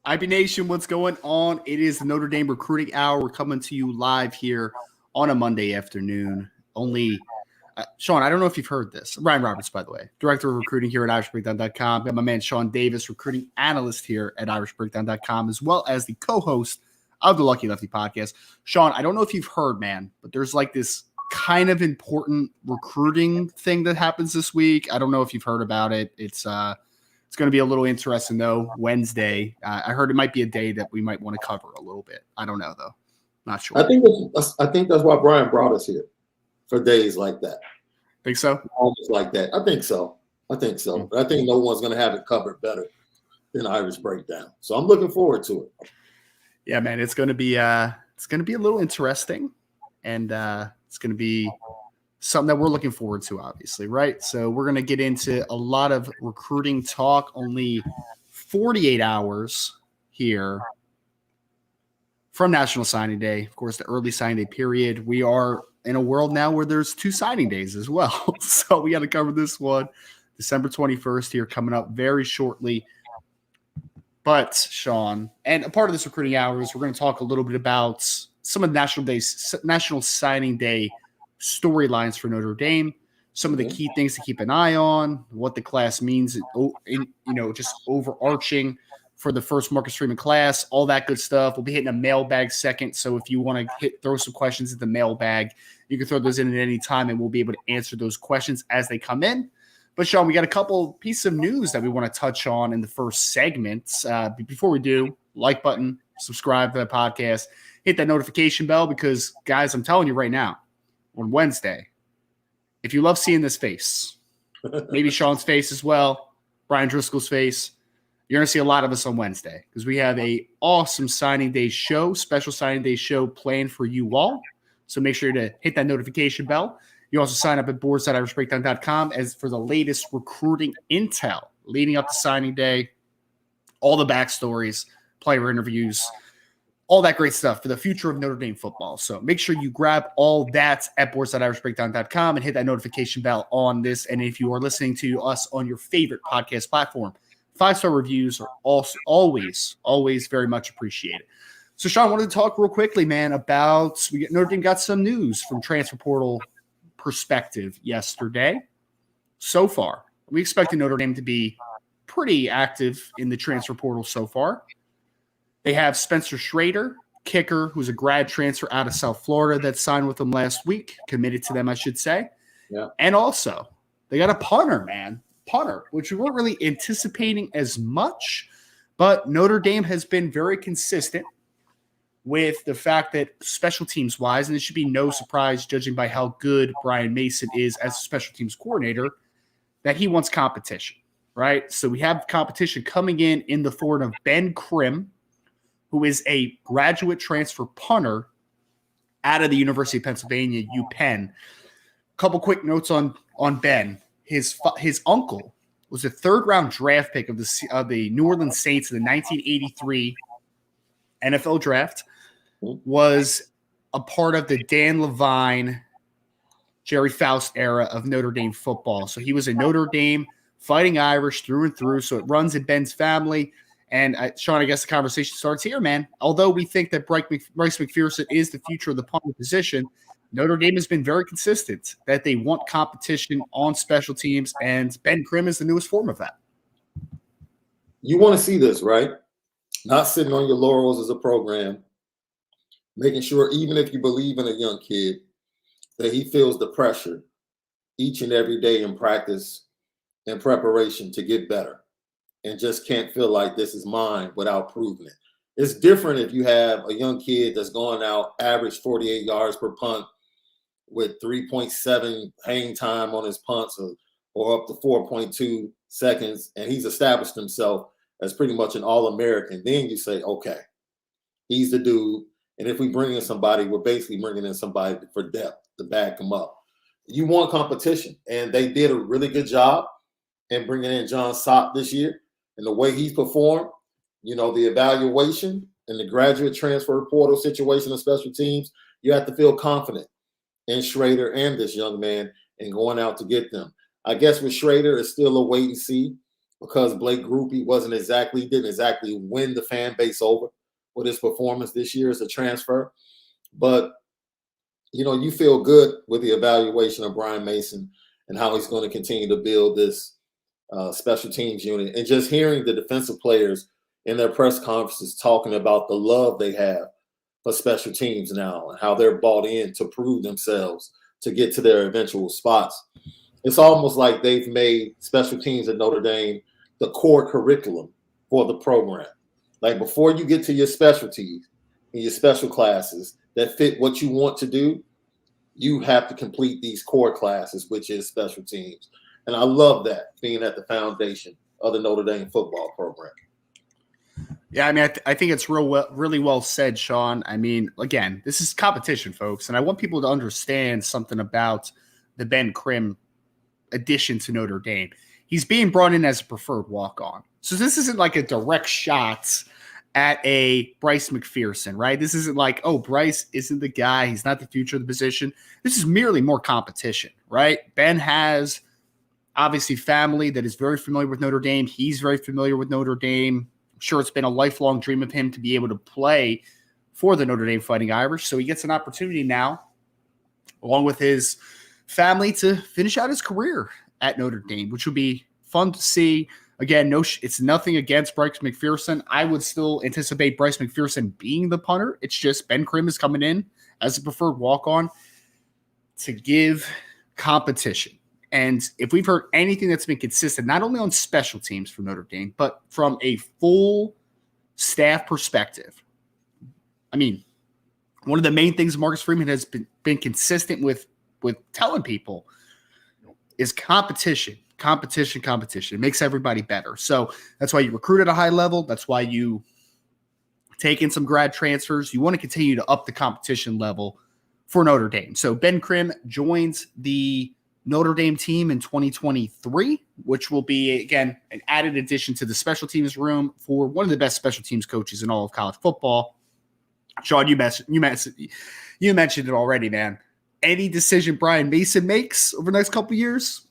IB Nation, what's going on? It is the Notre Dame Recruiting Hour. We're coming to you live here on a Monday afternoon. Sean, I don't know if you've heard this. Ryan Roberts, by the way, Director of Recruiting here at IrishBreakdown.com. Got my man Sean Davis, Recruiting Analyst here at IrishBreakdown.com, as well as the co-host of the Lucky Lefty podcast. Sean, I don't know if you've heard, man, but there's like this kind of important recruiting thing that happens this week. I don't know if you've heard about it. It's going to be a little interesting, though, Wednesday. I heard it might be a day that we might want to cover a little bit. I don't know, though. Not sure. I think that's why Brian brought us here, for days like that. Think so? Almost like that. I think so. But I think no one's going to have it covered better than Irish Breakdown. So I'm looking forward to it. Yeah, man, it's going to be a little interesting, and it's going to be something that we're looking forward to, obviously, right? So we're going to get into a lot of recruiting talk. Only 48 hours here from National Signing Day. Of course, the early signing day period. We are in a world now where there's 2 signing days as well. So we got to cover this one. December 21st here coming up very shortly. But, Sean, and a part of this recruiting hours, we're going to talk a little bit about some of the National Signing Day storylines for Notre Dame, some of the key things to keep an eye on, what the class means, just overarching for the first Marcus Freeman class, all that good stuff. We'll be hitting a mailbag second, so if you want to throw some questions in the mailbag, you can throw those in at any time, and we'll be able to answer those questions as they come in. But, Sean, we got a couple pieces of news that we want to touch on in the first segment. Before we do, like button, subscribe to the podcast, hit that notification bell because, guys, I'm telling you right now, on Wednesday, if you love seeing this face, maybe Sean's face as well, Brian Driscoll's face, you're going to see a lot of us on Wednesday because we have a awesome signing day show, special signing day show planned for you all. So make sure to hit that notification bell. You also sign up at boards.irishbreakdown.com as for the latest recruiting intel leading up to signing day, all the backstories, player interviews, all that great stuff for the future of Notre Dame football. So make sure you grab all that at boards.irishbreakdown.com and hit that notification bell on this. And if you are listening to us on your favorite podcast platform, 5-star reviews are also always very much appreciated. So, Sean, I wanted to talk real quickly, man, about Notre Dame got some news from transfer portal perspective yesterday. So far, we expected Notre Dame to be pretty active in the transfer portal so far. They have Spencer Schrader, kicker, who's a grad transfer out of South Florida that signed with them last week, committed to them, I should say. Yeah. And also, they got a punter, which we weren't really anticipating as much, but Notre Dame has been very consistent with the fact that special teams wise, and it should be no surprise judging by how good Brian Mason is as a special teams coordinator, that he wants competition, right? So we have competition coming in the form of Ben Krim, who is a graduate transfer punter out of the University of Pennsylvania, UPenn. A couple quick notes on Ben. His uncle was a third-round draft pick of the New Orleans Saints in the 1983 NFL draft, was a part of the Dan Levine, Jerry Faust era of Notre Dame football. So he was a Notre Dame Fighting Irish through and through, so it runs in Ben's family. And, Sean, I guess the conversation starts here, man. Although we think that Bryce McPherson is the future of the punter position, Notre Dame has been very consistent that they want competition on special teams, and Ben Krim is the newest form of that. You want to see this, right? Not sitting on your laurels as a program, making sure even if you believe in a young kid, that he feels the pressure each and every day in practice and preparation to get better. And just can't feel like this is mine without proving it. It's different if you have a young kid that's going out average 48 yards per punt with 3.7 hang time on his punts or up to 4.2 seconds, and he's established himself as pretty much an All-American. Then you say, okay, he's the dude. And if we bring in somebody, we're basically bringing in somebody for depth to back him up. You want competition, and they did a really good job in bringing in John Sopp this year. And the way he's performed, the evaluation and the graduate transfer portal situation of special teams, you have to feel confident in Schrader and this young man and going out to get them. I guess with Schrader, it's still a wait and see because Blake Groupie didn't exactly win the fan base over with his performance this year as a transfer. But, you feel good with the evaluation of Brian Mason and how he's going to continue to build this special teams unit. And just hearing the defensive players in their press conferences talking about the love they have for special teams now and how they're bought in to prove themselves to get to their eventual spots. It's almost like they've made special teams at Notre Dame the core curriculum for the program. Like before you get to your specialties and your special classes that fit what you want to do, you have to complete these core classes, which is special teams. And I love that being at the foundation of the Notre Dame football program. Yeah, I mean, I think it's really well said, Sean. I mean, again, this is competition, folks, and I want people to understand something about the Ben Krim addition to Notre Dame. He's being brought in as a preferred walk-on. So this isn't like a direct shot at a Bryce McPherson, right? This isn't like, oh, Bryce isn't the guy. He's not the future of the position. This is merely more competition, right? Ben has obviously family that is very familiar with Notre Dame. He's very familiar with Notre Dame. I'm sure it's been a lifelong dream of him to be able to play for the Notre Dame Fighting Irish. So he gets an opportunity now, along with his family, to finish out his career at Notre Dame, which would be fun to see. Again, it's nothing against Bryce McPherson. I would still anticipate Bryce McPherson being the punter. It's just Ben Krim is coming in as a preferred walk-on to give competition. And if we've heard anything that's been consistent, not only on special teams for Notre Dame, but from a full staff perspective, I mean, one of the main things Marcus Freeman has been consistent with telling people is competition. It makes everybody better. So that's why you recruit at a high level. That's why you take in some grad transfers. You want to continue to up the competition level for Notre Dame. So Ben Krim joins the Notre Dame team in 2023, which will be, again, an added addition to the special teams room for one of the best special teams coaches in all of college football. Sean, you mentioned it already, man. Any decision Brian Mason makes over the next couple of years,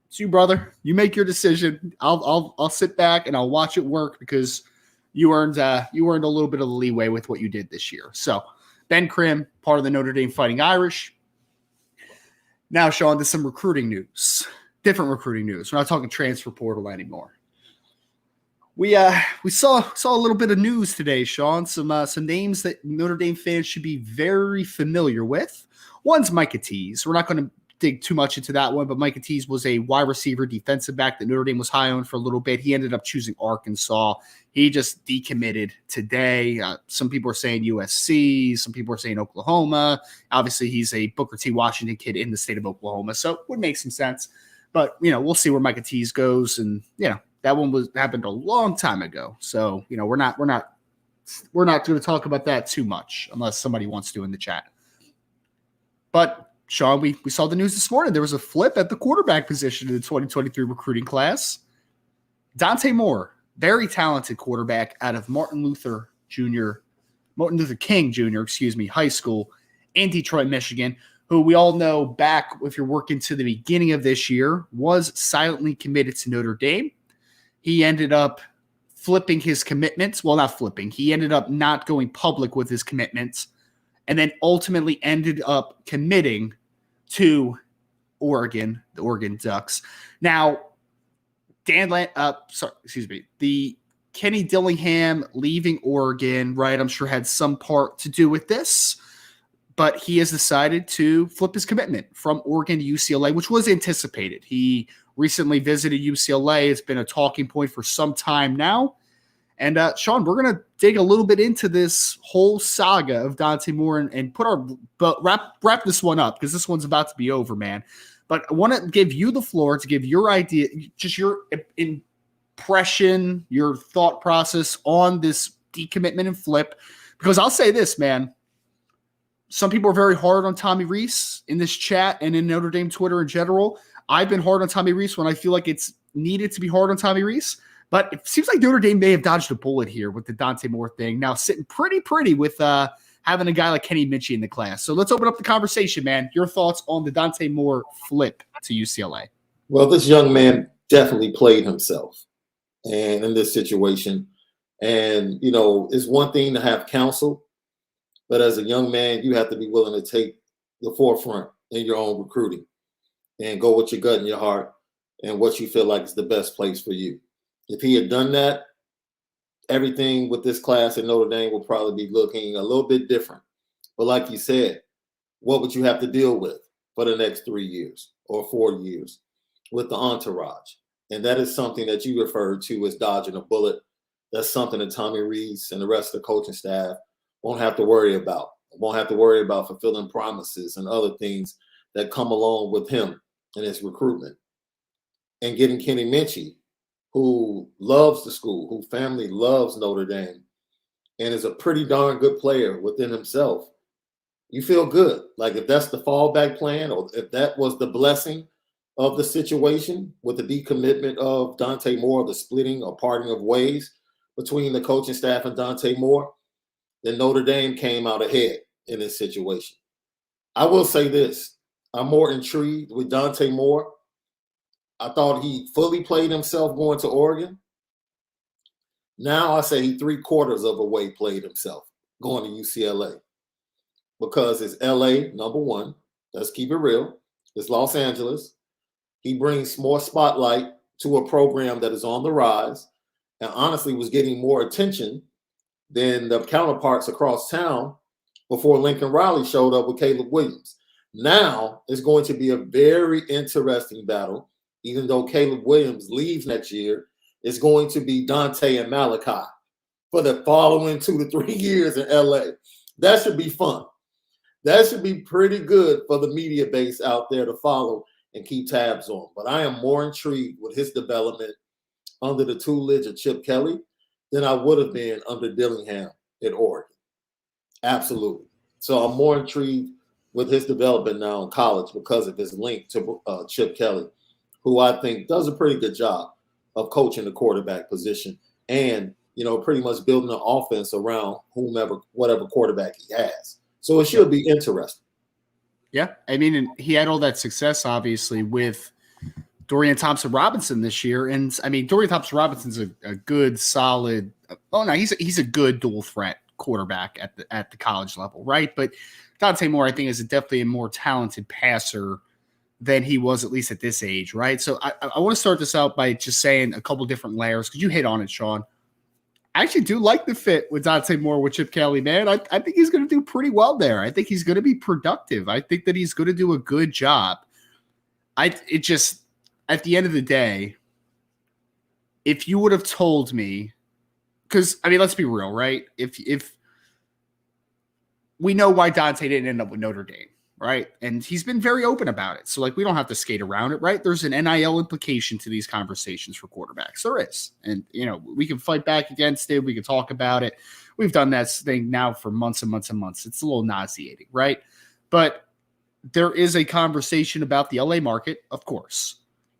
it's you, brother. You make your decision. I'll sit back and I'll watch it work because you earned a little bit of leeway with what you did this year. So Ben Krim, part of the Notre Dame Fighting Irish. Now, Sean, to some recruiting news. Different recruiting news. We're not talking transfer portal anymore. We saw a little bit of news today, Sean. Some names that Notre Dame fans should be very familiar with. One's Micah Tease. We're not going to dig too much into that one, but Micah Tease was a wide receiver defensive back that Notre Dame was high on for a little bit. He ended up choosing Arkansas. He just decommitted today. Some people are saying USC. Some people are saying Oklahoma. Obviously, he's a Booker T. Washington kid in the state of Oklahoma, so it would make some sense. But, we'll see where Micah Tease goes. And, that one happened a long time ago. So, we're not going to talk about that too much unless somebody wants to in the chat. But, Sean, we saw the news this morning. There was a flip at the quarterback position in the 2023 recruiting class. Dante Moore, very talented quarterback out of Martin Luther King Jr., high school in Detroit, Michigan, who we all know back, if you're working to the beginning of this year, was silently committed to Notre Dame. He ended up flipping his commitments. Well, not flipping. He ended up not going public with his commitments, and then ultimately ended up committing to Oregon, the Oregon Ducks. Now, the Kenny Dillingham leaving Oregon, right, I'm sure had some part to do with this, but he has decided to flip his commitment from Oregon to UCLA, which was anticipated. He recently visited UCLA. It's been a talking point for some time now. And Sean, we're going to dig a little bit into this whole saga of Dante Moore and wrap this one up because this one's about to be over, man. But I want to give you the floor to give your idea, just your impression, your thought process on this decommitment and flip. Because I'll say this, man. Some people are very hard on Tommy Rees in this chat and in Notre Dame Twitter in general. I've been hard on Tommy Rees when I feel like it's needed to be hard on Tommy Rees. But it seems like Notre Dame may have dodged a bullet here with the Dante Moore thing. Now sitting pretty with having a guy like Kenny Minchie in the class. So let's open up the conversation, man. Your thoughts on the Dante Moore flip to UCLA. Well, this young man definitely played himself. and in this situation. And, you know, it's one thing to have counsel, but as a young man, you have to be willing to take the forefront in your own recruiting and go with your gut and your heart and what you feel like is the best place for you. If he had done that, everything with this class at Notre Dame will probably be looking a little bit different. But like you said, what would you have to deal with for the next 3 years or 4 years with the entourage? And that is something that you referred to as dodging a bullet. That's something that Tommy Rees and the rest of the coaching staff won't have to worry about. Won't have to worry about fulfilling promises and other things that come along with him and his recruitment. And getting Kenny Minchey, who loves the school, who family loves Notre Dame, and is a pretty darn good player within himself. You feel good. Like if that's the fallback plan, or if that was the blessing of the situation with the decommitment of Dante Moore, the splitting or parting of ways between the coaching staff and Dante Moore, then Notre Dame came out ahead in this situation. I will say this. I'm more intrigued with Dante Moore. I thought he fully played himself going to Oregon. Now I say he 3/4 of a way played himself going to UCLA. Because it's LA, number one. Let's keep it real. It's Los Angeles. He brings more spotlight to a program that is on the rise and honestly was getting more attention than the counterparts across town before Lincoln Riley showed up with Caleb Williams. Now it's going to be a very interesting battle. Even though Caleb Williams leaves next year, it's going to be Dante and Malachi for the following 2 to 3 years in LA. That should be fun. That should be pretty good for the media base out there to follow and keep tabs on. But I am more intrigued with his development under the tutelage of Chip Kelly than I would have been under Dillingham at Oregon. Absolutely. So I'm more intrigued with his development now in college because of his link to Chip Kelly, who I think does a pretty good job of coaching the quarterback position and, you know, pretty much building an offense around whatever quarterback he has. So it should be interesting. Yeah. I mean, and he had all that success, obviously, with Dorian Thompson-Robinson this year. And, I mean, Dorian Thompson-Robinson's a good, solid – he's a good dual threat quarterback at the college level, right? But Dante Moore, I think, is definitely a more talented passer than he was, at least at this age, right? So I want to start this out by just saying a couple different layers because you hit on it, Sean. I actually do like the fit with Dante Moore with Chip Kelly, man. I think he's going to do pretty well there. I think he's going to be productive. I think that he's going to do a good job. It just, at the end of the day, if you would have told me, because, I mean, let's be real, right? If we know why Dante didn't end up with Notre Dame, right? And he's been very open about it. So, like, we don't have to skate around it, right? There's an NIL implication to these conversations for quarterbacks. There is. And, you know, we can fight back against it. We can talk about it. We've done that thing now for months and months and months. It's a little nauseating, right? But there is a conversation about the LA market, of course.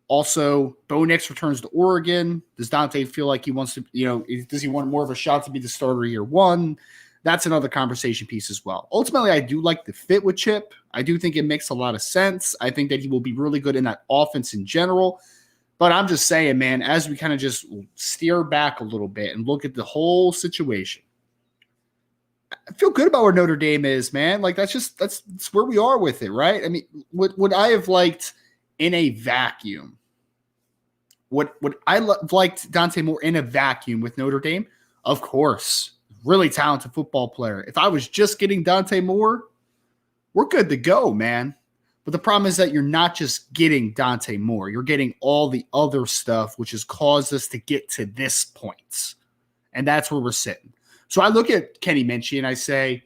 Also, Bo Nix returns to Oregon. Does Dante feel like he wants to, you know, does he want more of a shot to be the starter year one? That's another conversation piece as well. Ultimately, I do like the fit with Chip. I do think it makes a lot of sense. I think that he will be really good in that offense in general. But I'm just saying, man, as we kind of just steer back a little bit and look at the whole situation, I feel good about where Notre Dame is, man. Like, that's where we are with it, right? I mean, would I have liked in a vacuum? Would I liked Dante Moore in a vacuum with Notre Dame? Of course. Really talented football player. If I was just getting Dante Moore, we're good to go, man. But the problem is that you're not just getting Dante Moore. You're getting all the other stuff, which has caused us to get to this point. And that's where we're sitting. So I look at Kenny Minchey and I say,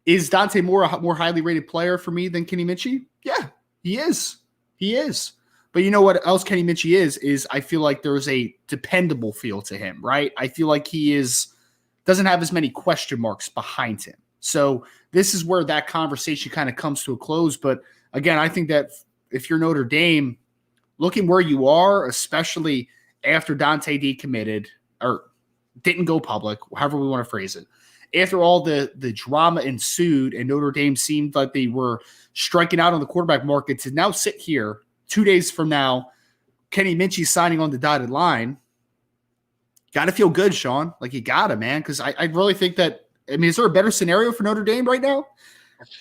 is Dante Moore a more highly rated player for me than Kenny Minchey? Yeah, he is. He is. But you know what else Kenny Minchey is I feel like there's a dependable feel to him, right? I feel like he doesn't have as many question marks behind him. So this is where that conversation kind of comes to a close. But again, I think that if you're Notre Dame, looking where you are, especially after Dante decommitted or didn't go public, however we want to phrase it, after all the drama ensued and Notre Dame seemed like they were striking out on the quarterback market, to now sit here 2 days from now, Kenny Minchey signing on the dotted line, Got to feel good, Sean. Like, you got to, man, because I really think that, I mean, is there a better scenario for Notre Dame right now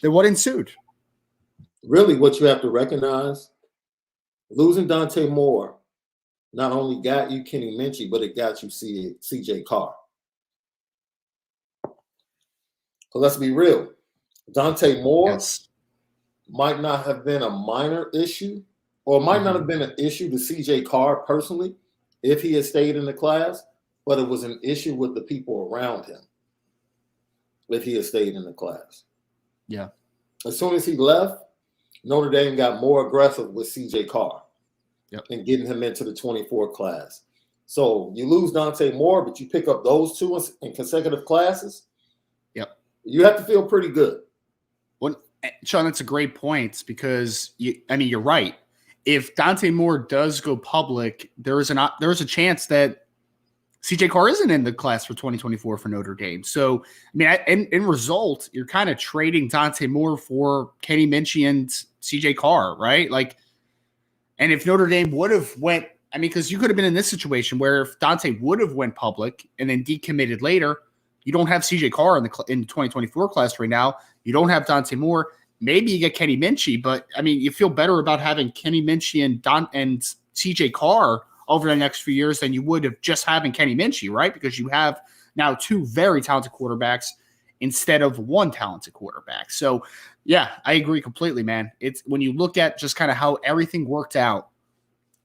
than what ensued? Really, what you have to recognize, losing Dante Moore not only got you Kenny Minchie, but it got you CJ Carr. So let's be real. Dante Moore might not have been a minor issue, or might not have been an issue to CJ Carr personally if he had stayed in the class, but it was an issue with the people around him if he had stayed in the class. Yeah. As soon as he left, Notre Dame got more aggressive with CJ Carr and getting him into the 24 class. So you lose Dante Moore, but you pick up those two in consecutive classes. Yep. You have to feel pretty good. Well, Sean, that's a great point because you're right. If Dante Moore does go public, there is a chance that CJ Carr isn't in the class for 2024 for Notre Dame. So, I mean, in result, you're kind of trading Dante Moore for Kenny Minchie and CJ Carr, right? Like, and if Notre Dame would have went, I mean, because you could have been in this situation where if Dante would have went public and then decommitted later, you don't have CJ Carr in the 2024 class right now. You don't have Dante Moore. Maybe you get Kenny Minchie, but I mean, you feel better about having Kenny Minchie and CJ Carr over the next few years than you would have just having Kenny Minchie, right? Because you have now two very talented quarterbacks instead of one talented quarterback. So, yeah, I agree completely, man. It's when you look at just kind of how everything worked out,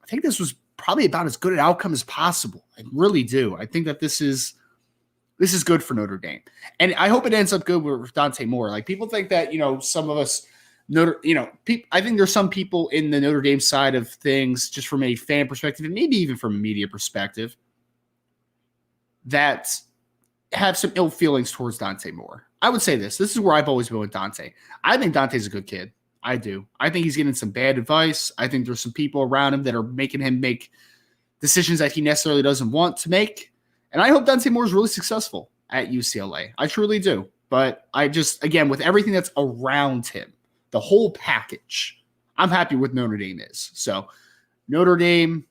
I think this was probably about as good an outcome as possible. I really do. I think that this is good for Notre Dame. And I hope it ends up good with Dante Moore. Like, people think that, some of us I think there's some people in the Notre Dame side of things, just from a fan perspective and maybe even from a media perspective, that have some ill feelings towards Dante Moore. I would say this is where I've always been with Dante. I think Dante's a good kid. I do. I think he's getting some bad advice. I think there's some people around him that are making him make decisions that he necessarily doesn't want to make. And I hope Dante Moore is really successful at UCLA. I truly do. But I just, again, with everything that's around him, the whole package, I'm happy with Notre Dame is. So Notre Dame,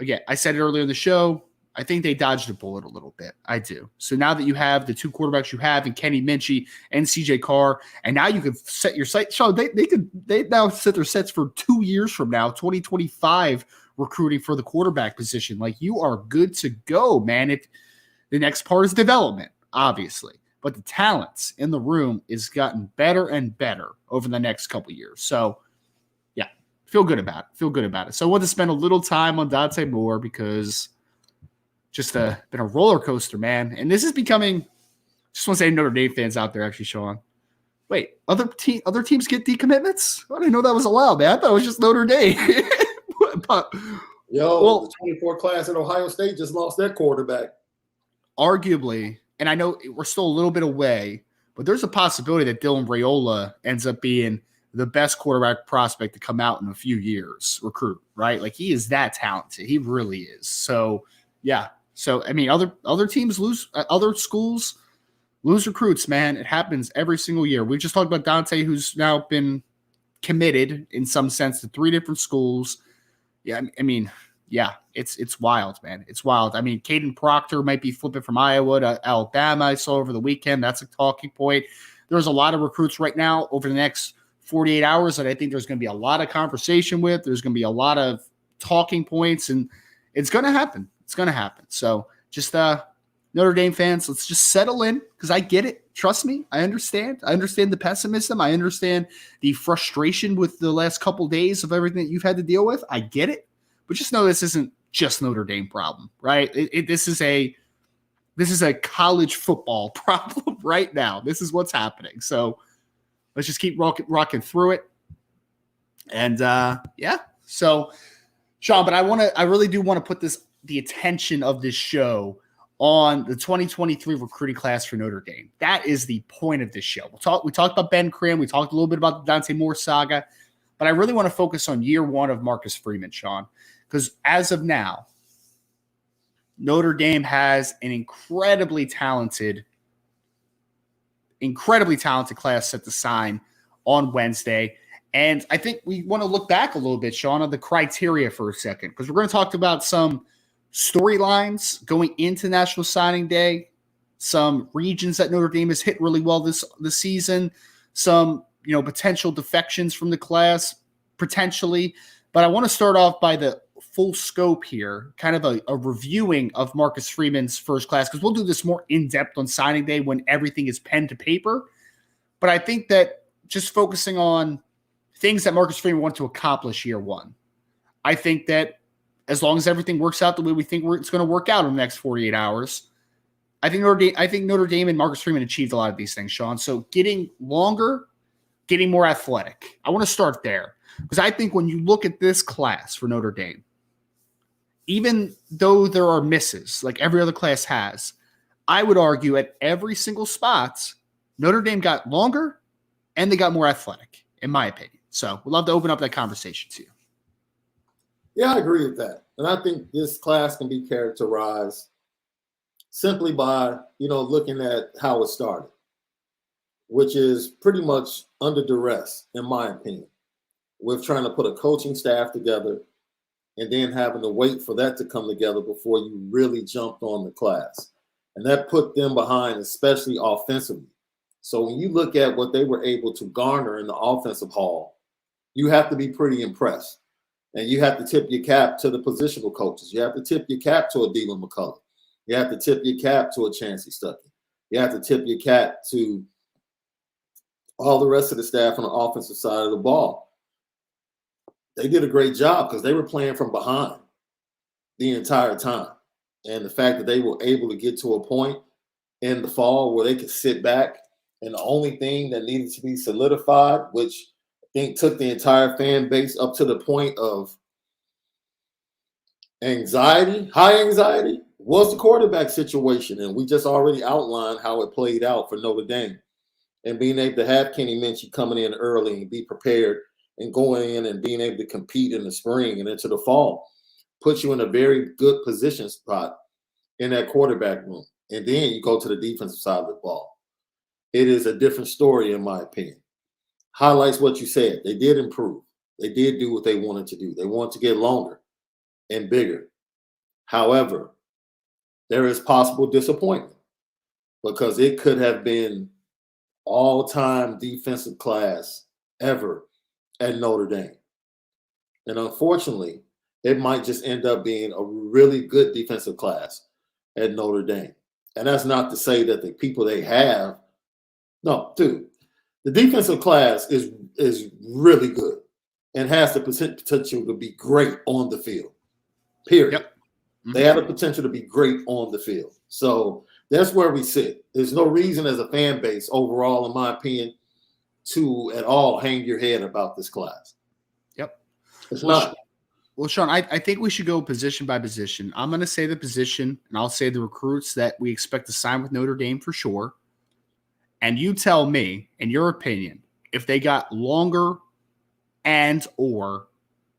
again, I said it earlier in the show, I think they dodged a bullet a little bit. I do. So now that you have the two quarterbacks you have in Kenny Minchie and CJ Carr, and now you can set your sight. Sean, they now set their sets for 2 years from now, 2025 recruiting for the quarterback position. Like, you are good to go, man. The next part is development, obviously. But the talents in the room is gotten better and better over the next couple of years. So, yeah, feel good about it. So I want to spend a little time on Dante Moore because just been a roller coaster, man. And this is becoming, just want to say Notre Dame fans out there, actually, Sean. Wait, other teams get decommitments? I didn't know that was allowed, man. I thought it was just Notre Dame. The 24 class at Ohio State just lost their quarterback. Arguably, and I know we're still a little bit away, but there's a possibility that Dylan Raiola ends up being the best quarterback prospect to come out in a few years, recruit, right? Like, he is that talented. He really is. So, yeah. So, I mean, other teams lose, other schools lose recruits, man. It happens every single year. We just talked about Dante, who's now been committed in some sense to 3 different schools. Yeah, I mean, yeah, it's wild, man. It's wild. I mean, Caden Proctor might be flipping from Iowa to Alabama. I saw over the weekend. That's a talking point. There's a lot of recruits right now over the next 48 hours that I think there's going to be a lot of conversation with. There's going to be a lot of talking points, and it's going to happen. It's going to happen. So just Notre Dame fans, let's just settle in because I get it. Trust me, I understand. I understand the pessimism. I understand the frustration with the last couple of days of everything that you've had to deal with. I get it. But just know this isn't just Notre Dame problem, right? This is a college football problem right now. This is what's happening. So let's just keep rocking through it. And yeah. So Sean, but I really do want to put the attention of this show on the 2023 recruiting class for Notre Dame. That is the point of this show. We talked about Ben Crim. We talked a little bit about the Dante Moore saga, but I really want to focus on year one of Marcus Freeman, Sean. Because as of now, Notre Dame has an incredibly talented class set to sign on Wednesday. And I think we want to look back a little bit, Sean, on the criteria for a second, because we're going to talk about some storylines going into National Signing Day, some regions that Notre Dame has hit really well this season, some potential defections from the class potentially. But I want to start off by the full scope here, kind of a reviewing of Marcus Freeman's first class, because we'll do this more in depth on signing day when everything is pen to paper. But I think that just focusing on things that Marcus Freeman wanted to accomplish year one, I think that as long as everything works out the way we think it's going to work out in the next 48 hours, I think Notre Dame and Marcus Freeman achieved a lot of these things, Sean. So getting longer, getting more athletic. I want to start there because I think when you look at this class for Notre Dame, even though there are misses like every other class has, I would argue at every single spot, Notre Dame got longer and they got more athletic, in my opinion. So we'd love to open up that conversation to you. Yeah, I agree with that. And I think this class can be characterized simply by, looking at how it started, which is pretty much under duress, in my opinion, with trying to put a coaching staff together and then having to wait for that to come together before you really jumped on the class. And that put them behind, especially offensively. So when you look at what they were able to garner in the offensive hall, you have to be pretty impressed. And you have to tip your cap to the positional coaches. You have to tip your cap to a Dylan McCullough. You have to tip your cap to a Chancey Stuckey. You have to tip your cap to all the rest of the staff on the offensive side of the ball. They did a great job because they were playing from behind the entire time. And the fact that they were able to get to a point in the fall where they could sit back, and the only thing that needed to be solidified, which I think took the entire fan base up to the point of anxiety, high anxiety, was the quarterback situation. And we just already outlined how it played out for Notre Dame. And being able to have Kenny Minchey coming in early and be prepared and going in and being able to compete in the spring and into the fall puts you in a very good position spot in that quarterback room. And then you go to the defensive side of the ball. It is a different story, in my opinion. Highlights what you said. They did improve. They did do what they wanted to do. They wanted to get longer and bigger. However, there is possible disappointment because it could have been all-time defensive class ever at Notre Dame. And unfortunately, it might just end up being a really good defensive class at Notre Dame. And that's not to say that the people they have, no, dude, the defensive class is really good and has the potential to be great on the field, period. Yep. Mm-hmm. They have the potential to be great on the field. So that's where we sit. There's no reason as a fan base overall, in my opinion, to at all hang your head about this class. Yep. It's not. Well, Sean, I think we should go position by position. I'm going to say the position, and I'll say the recruits that we expect to sign with Notre Dame for sure. And you tell me, in your opinion, if they got longer and or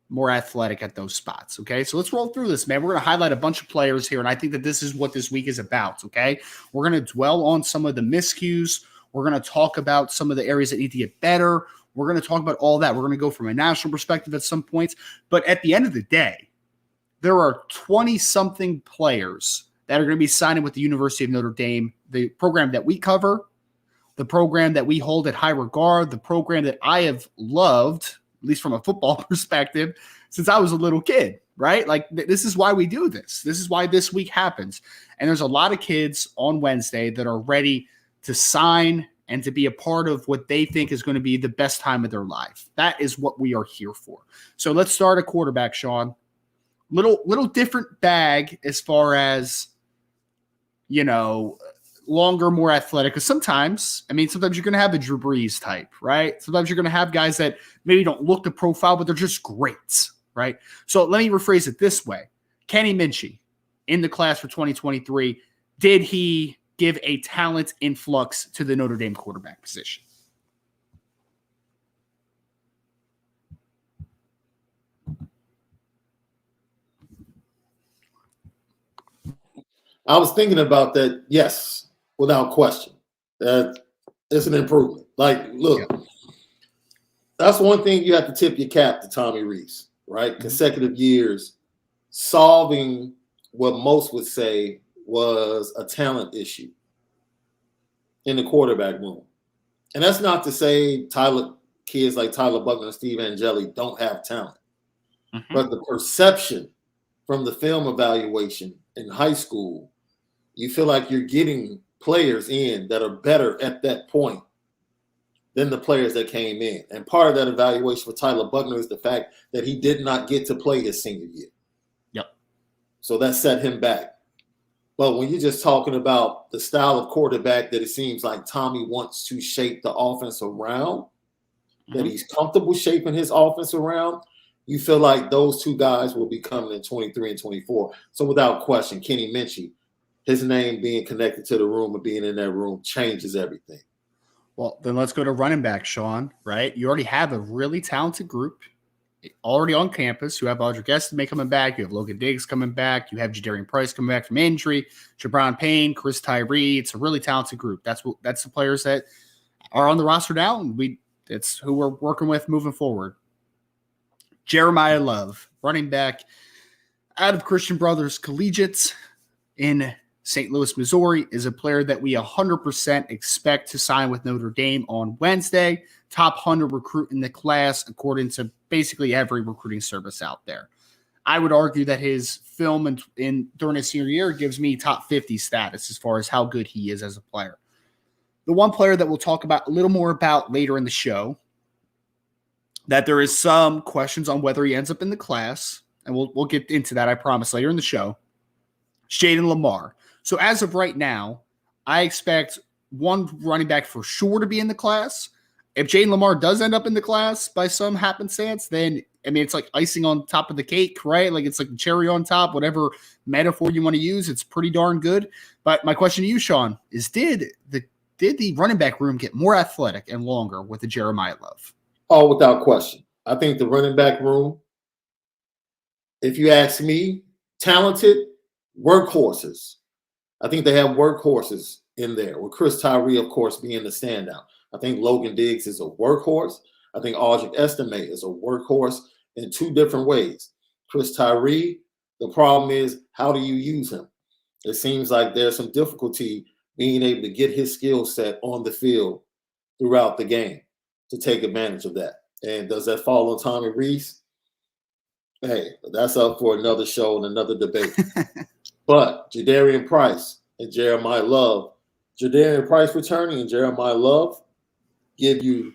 more athletic at those spots, okay? So let's roll through this, man. We're going to highlight a bunch of players here, and I think that this is what this week is about, okay? We're going to dwell on some of the miscues. We're going to talk about some of the areas that need to get better. We're going to talk about all that. We're going to go from a national perspective at some points. But at the end of the day, there are 20-something players that are going to be signing with the University of Notre Dame, the program that we cover, the program that we hold at high regard, the program that I have loved, at least from a football perspective, since I was a little kid, right? Like, this is why we do this. This is why this week happens. And there's a lot of kids on Wednesday that are ready to sign and to be a part of what they think is going to be the best time of their life. That is what we are here for. So let's start at quarterback, Sean. Little different bag as far as, longer, more athletic. Because sometimes you're going to have a Drew Brees type, right? Sometimes you're going to have guys that maybe don't look the profile, but they're just great, right? So let me rephrase it this way. Kenny Minchey in the class for 2023, did he give a talent influx to the Notre Dame quarterback position? I was thinking about that. Yes, without question. It's an improvement. Like, look, That's one thing you have to tip your cap to Tommy Rees, right? Mm-hmm. Consecutive years solving what most would say was a talent issue in the quarterback room. And that's not to say kids like Tyler Buckner and Steve Angeli don't have talent. Mm-hmm. But the perception from the film evaluation in high school, you feel like you're getting players in that are better at that point than the players that came in. And part of that evaluation for Tyler Buckner is the fact that he did not get to play his senior year. Yep. So that set him back. But when you're just talking about the style of quarterback that it seems like Tommy wants to shape the offense around, that he's comfortable shaping his offense around, you feel like those two guys will be coming in 23 and 24. So without question, Kenny Minchie, his name being connected to the room and being in that room changes everything. Well, then let's go to running back, Sean, right? You already have a really talented group already on campus. You have Audric Estime coming back. You have Logan Diggs coming back. You have Jadarian Price coming back from injury. Jabron Payne, Chris Tyree. It's a really talented group. That's the players that are on the roster now, and it's who we're working with moving forward. Jeremiah Love, running back out of Christian Brothers Collegiate in St. Louis, Missouri, is a player that we 100% expect to sign with Notre Dame on Wednesday. Top 100 recruit in the class, according to basically every recruiting service out there. I would argue that his film during his senior year gives me top 50 status as far as how good he is as a player. The one player that we'll talk about a little more about later in the show, that there is some questions on whether he ends up in the class, and we'll get into that, I promise, later in the show, Jaden Lamar. So as of right now, I expect one running back for sure to be in the class. If Jaden Lamar does end up in the class by some happenstance, then, I mean, it's like icing on top of the cake, right? Like it's like the cherry on top, whatever metaphor you want to use. It's pretty darn good. But my question to you, Sean, is did the running back room get more athletic and longer with the Jeremiah Love? Oh, without question. I think the running back room, if you ask me, talented workhorses. I think they have workhorses in there, with Chris Tyree, of course, being the standout. I think Logan Diggs is a workhorse. I think Audric Estime is a workhorse in two different ways. Chris Tyree, the problem is, how do you use him? It seems like there's some difficulty being able to get his skill set on the field throughout the game to take advantage of that. And does that fall on Tommy Rees? Hey, that's up for another show and another debate. But Jadarian Price and Jeremiah Love, Jadarian Price returning and Jeremiah Love give you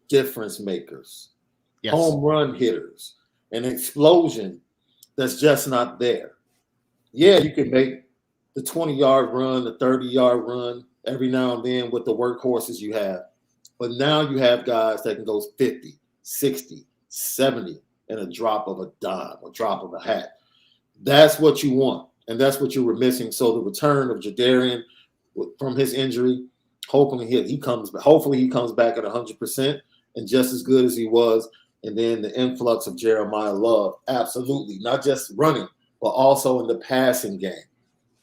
difference makers, yes, home run hitters, an explosion that's just not there. Yeah, you can make the 20-yard run, the 30-yard run every now and then with the workhorses you have. But now you have guys that can go 50, 60, 70 in a drop of a dime, a drop of a hat. That's what you want, and that's what you were missing. So the return of Jadarian from his injury, hopefully he comes back at 100% and just as good as he was. And then the influx of Jeremiah Love, absolutely, not just running, but also in the passing game.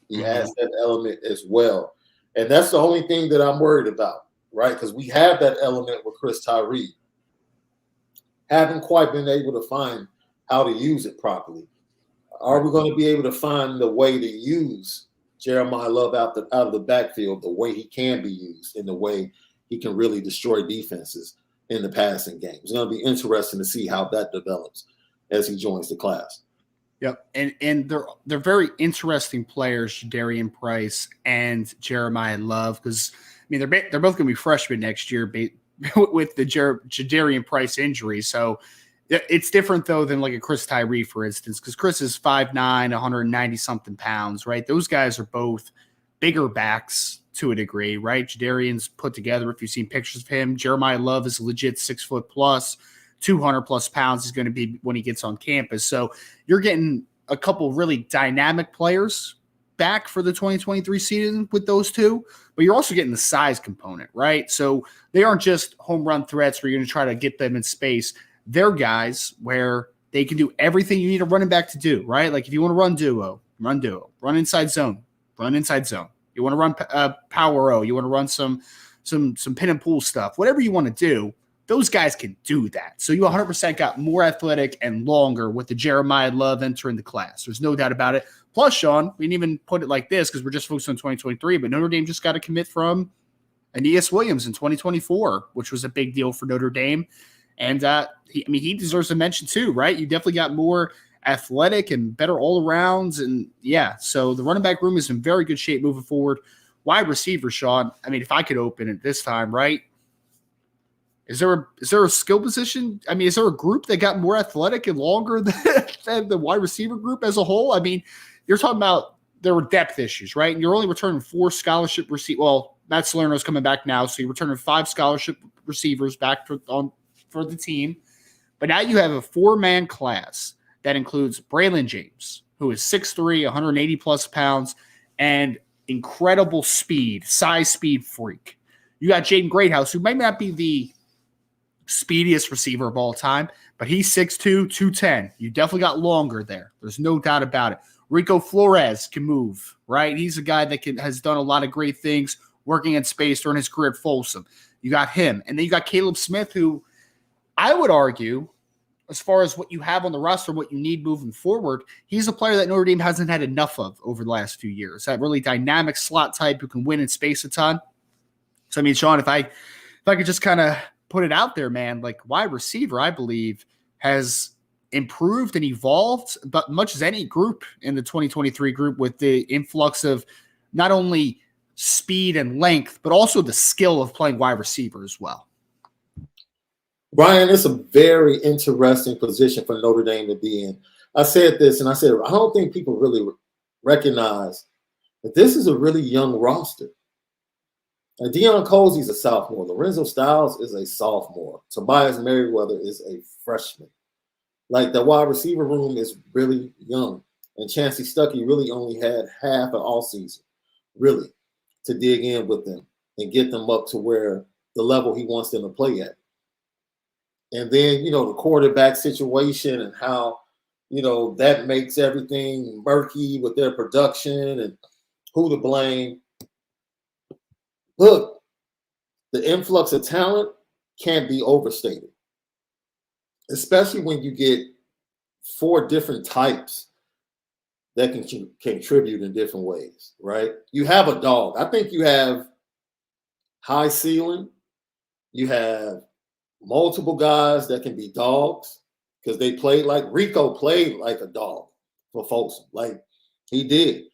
He adds that element as well. And that's the only thing that I'm worried about, right? Because we have that element with Chris Tyree. Haven't quite been able to find how to use it properly. Are we going to be able to find the way to use Jeremiah Love out of the backfield, the way he can be used, in the way he can really destroy defenses in the passing game? It's going to be interesting to see how that develops as he joins the class. Yep, and they're very interesting players, Jadarian Price and Jeremiah Love, because I mean they're both going to be freshmen next year with the Jadarian Price injury. So it's different though than like a Chris Tyree, for instance, because Chris is 5'9", 190 something pounds, right? Those guys are both bigger backs to a degree, right? Jadarian's put together. If you've seen pictures of him, Jeremiah Love is legit 6 foot plus. 200 plus pounds is going to be when he gets on campus. So you're getting a couple really dynamic players back for the 2023 season with those two, but you're also getting the size component, right? So they aren't just home run threats where you're going to try to get them in space. They're guys where they can do everything you need a running back to do, right? Like if you want to run duo, run inside zone, run inside zone. You want to run power O, you want to run some pin and pull stuff, whatever you want to do. Those guys can do that. So you 100% got more athletic and longer with the Jeremiah Love entering the class. There's no doubt about it. Plus, Sean, we didn't even put it like this because we're just focused on 2023, but Notre Dame just got a commit from Aeneas Williams in 2024, which was a big deal for Notre Dame. And he deserves a mention too, right? You definitely got more athletic and better all arounds. And yeah, so the running back room is in very good shape moving forward. Wide receiver, Sean. I mean, if I could open it this time, right? Is there a skill position? I mean, is there a group that got more athletic and longer than the wide receiver group as a whole? I mean, you're talking about there were depth issues, right? And you're only returning 4 scholarship receivers. Well, Matt Salerno's coming back now, so you're returning 5 scholarship receivers back for the team. But now you have a 4-man class that includes Braylon James, who is 6'3", 180 plus pounds, and incredible speed, speed freak. You got Jaden Greathouse, who might not be the speediest receiver of all time, but he's 6'2", 210. You definitely got longer there. There's no doubt about it. Rico Flores can move, right? He's a guy that has done a lot of great things working in space during his career at Folsom. You got him. And then you got Caleb Smith, who I would argue, as far as what you have on the roster, what you need moving forward, he's a player that Notre Dame hasn't had enough of over the last few years. That really dynamic slot type who can win in space a ton. So, I mean, Sean, if I could just kind of put it out there, man, like wide receiver, I believe, has improved and evolved, but much as any group in the 2023 group with the influx of not only speed and length, but also the skill of playing wide receiver as well. Brian, it's a very interesting position for Notre Dame to be in. I said this, and I said, I don't think people really recognize that this is a really young roster. And Deion Colzie's a sophomore. Lorenzo Styles is a sophomore. Tobias Merriweather is a freshman. Like, the wide receiver room is really young. And Chancey Stuckey really only had half an all season, really, to dig in with them and get them up to where the level he wants them to play at. And then, the quarterback situation and how, that makes everything murky with their production and who to blame. Look, the influx of talent can't be overstated, especially when you get 4 different types that can contribute in different ways, right? You have a dog. I think you have high ceiling. You have multiple guys that can be dogs because they played like Rico played like a dog for Folsom. Like he did.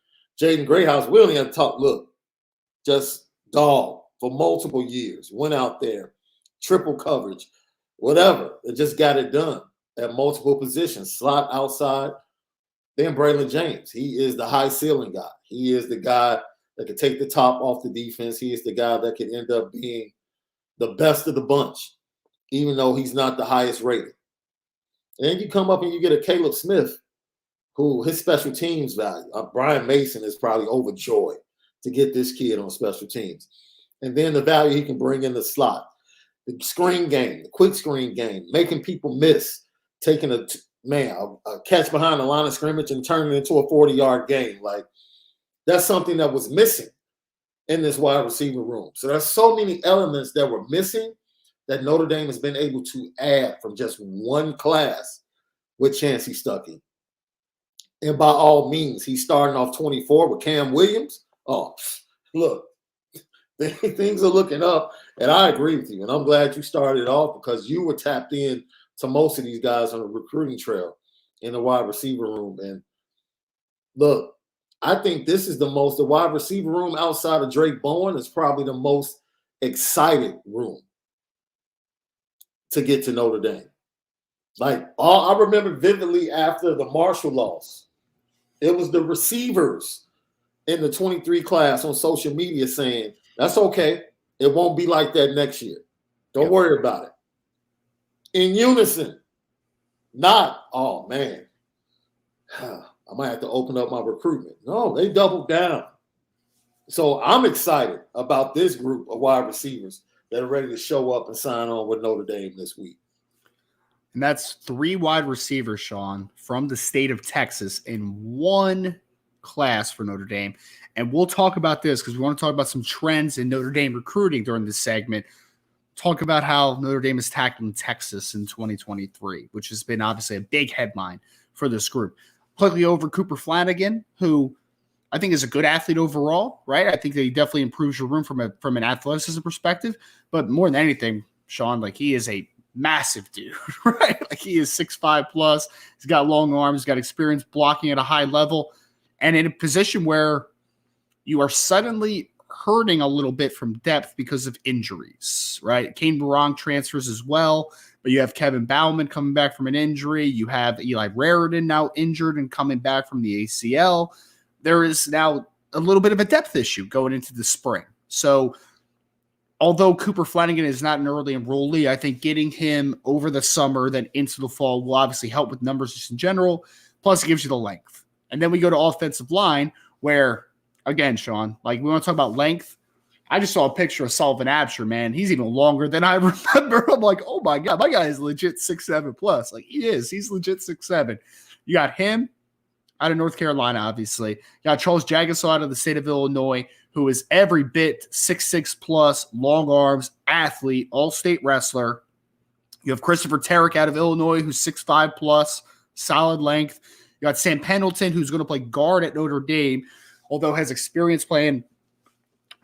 Jaden Greathouse, we only have to talk, look, just dog for multiple years. Went out there, triple coverage, whatever. It just got it done at multiple positions, slot outside. Then Braylon James, he is the high ceiling guy. He is the guy that can take the top off the defense. He is the guy that can end up being the best of the bunch, even though he's not the highest rated. And you come up and you get a Caleb Smith, who his special teams value. Brian Mason is probably overjoyed to get this kid on special teams. And then the value he can bring in the slot, the screen game, the quick screen game, making people miss, taking a catch behind the line of scrimmage and turning it into a 40-yard game. Like, that's something that was missing in this wide receiver room. So there's so many elements that were missing that Notre Dame has been able to add from just one class with Chancey Stuckey. And by all means, he's starting off 24 with Cam Williams. Oh, look, things are looking up, and I agree with you. And I'm glad you started off because you were tapped in to most of these guys on the recruiting trail in the wide receiver room. And look, I think this is the wide receiver room outside of Drake Bowen is probably the most excited room to get to Notre Dame. Like, I remember vividly after the Marshall loss, it was the receivers in the 23 class on social media saying, that's okay. It won't be like that next year. Don't worry about it. In unison, not, oh, man, I might have to open up my recruitment. No, they doubled down. So I'm excited about this group of wide receivers that are ready to show up and sign on with Notre Dame this week. And that's 3 wide receivers, Sean, from the state of Texas in one class for Notre Dame. And we'll talk about this because we want to talk about some trends in Notre Dame recruiting during this segment. Talk about how Notre Dame is tackling Texas in 2023, which has been obviously a big headline for this group. slightly over Cooper Flanagan, who I think is a good athlete overall, right? I think that he definitely improves your room from an athleticism perspective. But more than anything, Sean, like he is a massive dude, right? Like he is 6'5 plus. He's got long arms, he's got experience blocking at a high level, and in a position where you are suddenly hurting a little bit from depth because of injuries, right? Kane Barong transfers as well, but you have Kevin Bauman coming back from an injury. You have Eli Raritan now injured and coming back from the ACL. There is now a little bit of a depth issue going into the spring. So although Cooper Flanagan is not an early enrollee, I think getting him over the summer, then into the fall will obviously help with numbers just in general. Plus, it gives you the length. And then we go to offensive line where, again, Sean, like we want to talk about length. I just saw a picture of Sullivan Absher, man. He's even longer than I remember. I'm like, oh my God, my guy is legit 6'7 plus. Like he is. He's legit 6'7. You got him out of North Carolina, obviously. You got Charles Jagasaw out of the state of Illinois, who is every bit 6'6 plus, long arms, athlete, all-state wrestler. You have Christopher Terrick out of Illinois, who's 6'5 plus, solid length. You got Sam Pendleton, who's going to play guard at Notre Dame, although has experience playing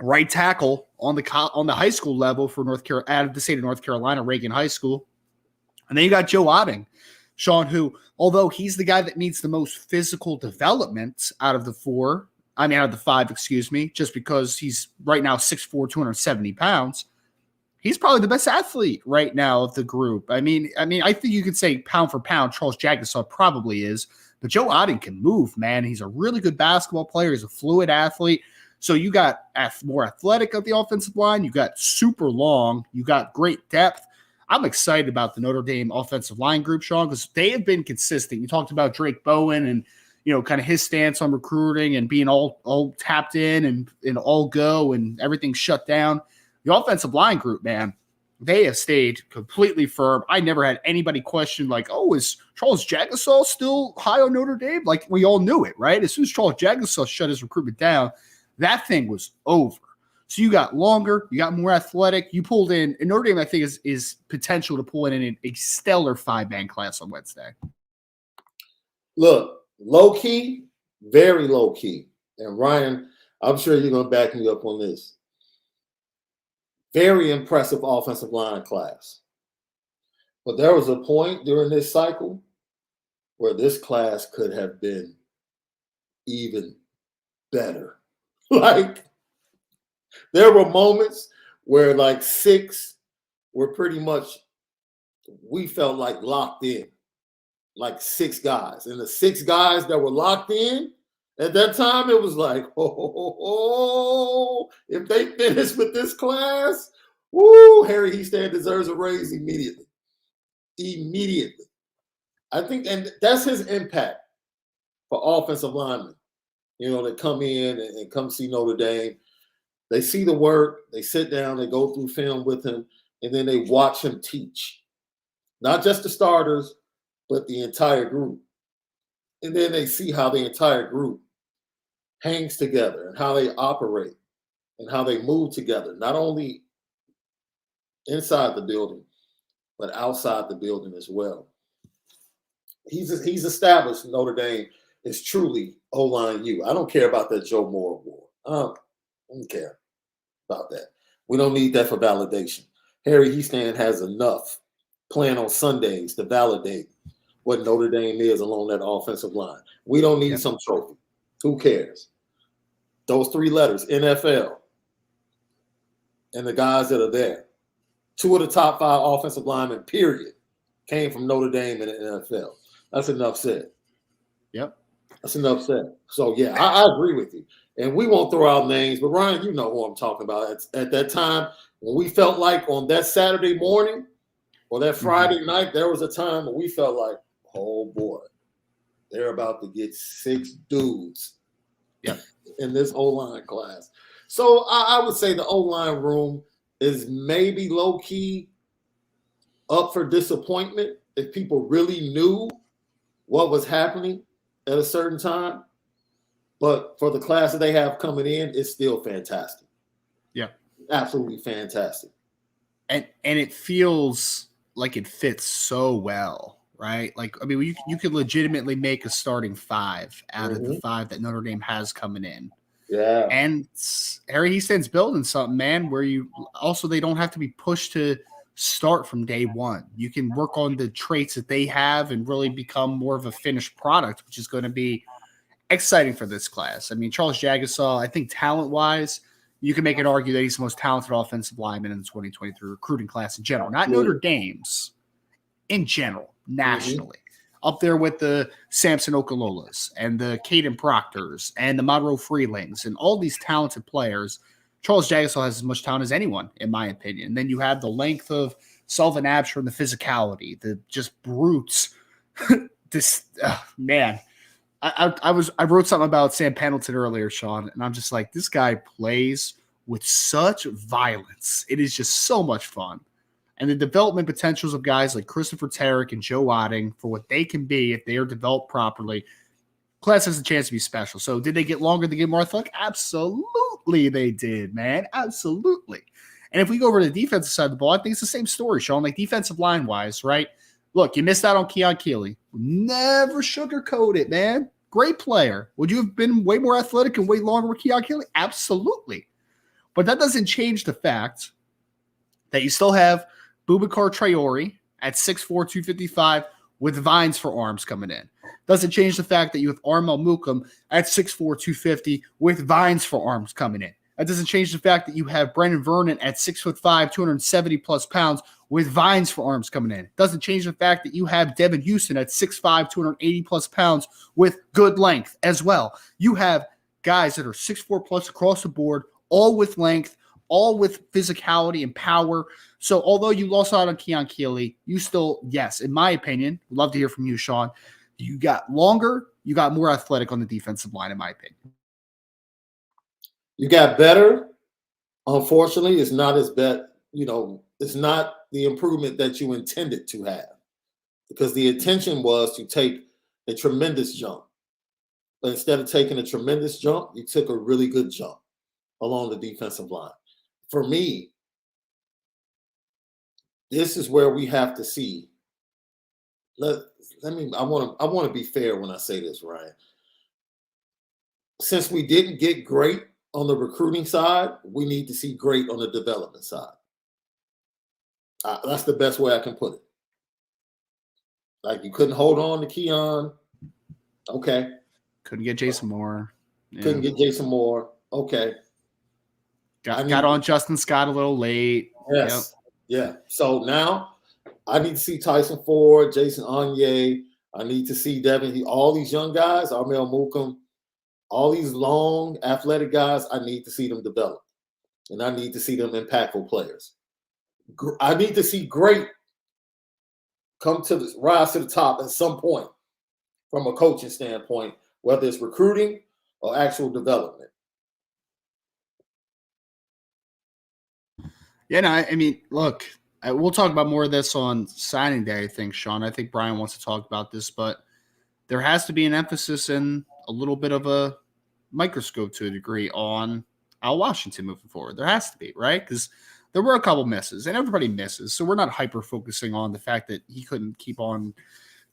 right tackle on the high school level for North Carolina, out of the state of North Carolina, Reagan High School. And then you got Joe Otting, Sean, who, although he's the guy that needs the most physical development out of the five, just because he's right now 6'4", 270 pounds. He's probably the best athlete right now of the group. I think you could say pound for pound, Charles Jagasaw probably is, but Joe Otting can move, man. He's a really good basketball player. He's a fluid athlete. So you got more athletic of the offensive line. You got super long. You got great depth. I'm excited about the Notre Dame offensive line group, Sean, because they have been consistent. You talked about Drake Bowen and, kind of his stance on recruiting and being all tapped in and all go and everything shut down. The offensive line group, man, they have stayed completely firm. I never had anybody question like, oh, is Charles Jagasaw still high on Notre Dame? Like we all knew it, right? As soon as Charles Jagasaw shut his recruitment down, that thing was over. So you got longer, you got more athletic. You pulled in, and Notre Dame, I think, is potential to pull in a stellar 5-man class on Wednesday. Look, low key, very low key. And Ryan, I'm sure you're going to back me up on this. Very impressive offensive line class. But there was a point during this cycle where this class could have been even better. Like, there were moments where like 6 were pretty much, we felt like locked in, like 6 guys. And the 6 guys that were locked in at that time, it was like, if they finish with this class, Harry Easton deserves a raise immediately. Immediately. I think, and that's his impact for offensive linemen. They come in and come see Notre Dame. They see the work, they sit down, they go through film with him, and then they watch him teach. Not just the starters, but the entire group. And then they see how the entire group hangs together and how they operate and how they move together, not only inside the building, but outside the building as well. He's established Notre Dame is truly O-line U. I don't care about that Joe Moore award. I don't care about that. We don't need that for validation. Harry Easton has enough playing on Sundays to validate what Notre Dame is along that offensive line. We don't need some trophy. Who cares? Those 3 letters, NFL, and the guys that are there. 2 of the top 5 offensive linemen, period, came from Notre Dame in the NFL. That's enough said. Yep. That's enough said. So, yeah, I agree with you. And we won't throw out names, but Ryan, you know who I'm talking about. At that time, when we felt like on that Saturday morning or that Friday night, there was a time when we felt like, oh, boy, they're about to get 6 dudes in this O-line class. So I would say the O-line room is maybe low-key up for disappointment if people really knew what was happening at a certain time. But for the class that they have coming in, it's still fantastic. Yeah. Absolutely fantastic. And it feels like it fits so well right? Like, I mean, you could legitimately make a starting 5 out of the Mhm. 5 that Notre Dame has coming in. Yeah. And Harry Easton's building something, man, where you also they don't have to be pushed to start from day one. You can work on the traits that they have and really become more of a finished product, which is going to be exciting for this class. I mean, Charles Jagasaw, I think talent-wise, you can make an argument that he's the most talented offensive lineman in the 2023 recruiting class in general. Not Notre Dame's, in general, nationally. Up there with the Samson Okalolas and the Caden Proctors and the Monroe Freelings and all these talented players. Charles Jagasaw has as much talent as anyone, in my opinion. And then you have the length of Sullivan Absher and the physicality, the just brutes. This man. I wrote something about Sam Pendleton earlier, Sean, and I'm just like, this guy plays with such violence. It is just so much fun. And the development potentials of guys like Christopher Tarrick and Joe Otting for what they can be if they are developed properly, class has a chance to be special. So did they get longer to get more athletic? Absolutely they did, man. Absolutely. And if we go over to the defensive side of the ball, I think it's the same story, Sean. Like defensive line-wise, right? Look, you missed out on Keon Keeley. Never sugarcoat it, man. Great player. Would you have been way more athletic and way longer with Keon Keeley? Absolutely. But that doesn't change the fact that you still have Boubacar Traore at 6'4", 255 with vines for arms coming in. Doesn't change the fact that you have Armel Mukum at 6'4", 250 with vines for arms coming in. That doesn't change the fact that you have Brandon Vernon at 6'5", 270 plus pounds with vines for arms coming in. Doesn't change the fact that you have Devin Houston at 6'5", 280 plus pounds with good length as well. You have guys that are 6'4" plus across the board, all with length, all with physicality and power. So although you lost out on Keon Keeley, you still, yes, in my opinion, love to hear from you, Sean. You got longer, you got more athletic on the defensive line, in my opinion. You got better. Unfortunately, it's not as bad, it's not the improvement that you intended to have because the intention was to take a tremendous jump. But instead of taking a tremendous jump, you took a really good jump along the defensive line. For me, this is where we have to see. I want to be fair when I say this, Ryan. Since we didn't get great on the recruiting side, we need to see great on the development side. That's the best way I can put it. Like you couldn't hold on to Keon. Okay. Couldn't get Jason Moore. Yeah. Couldn't get Jason Moore. Okay. Got on Justin Scott a little late. Yes. Yep. Yeah. So now I need to see Tyson Ford, Jason Onyé. I need to see Devin. All these young guys, Armel Mukum, all these long athletic guys, I need to see them develop. And I need to see them impactful players. I need to see great rise to the top at some point from a coaching standpoint, whether it's recruiting or actual development. Yeah, no, I mean, look, we'll talk about more of this on signing day, I think, Sean. I think Brian wants to talk about this, but there has to be an emphasis and a little bit of a microscope to a degree on Al Washington moving forward. There has to be, right? Because there were a couple misses, and everybody misses. So we're not hyper-focusing on the fact that he couldn't keep on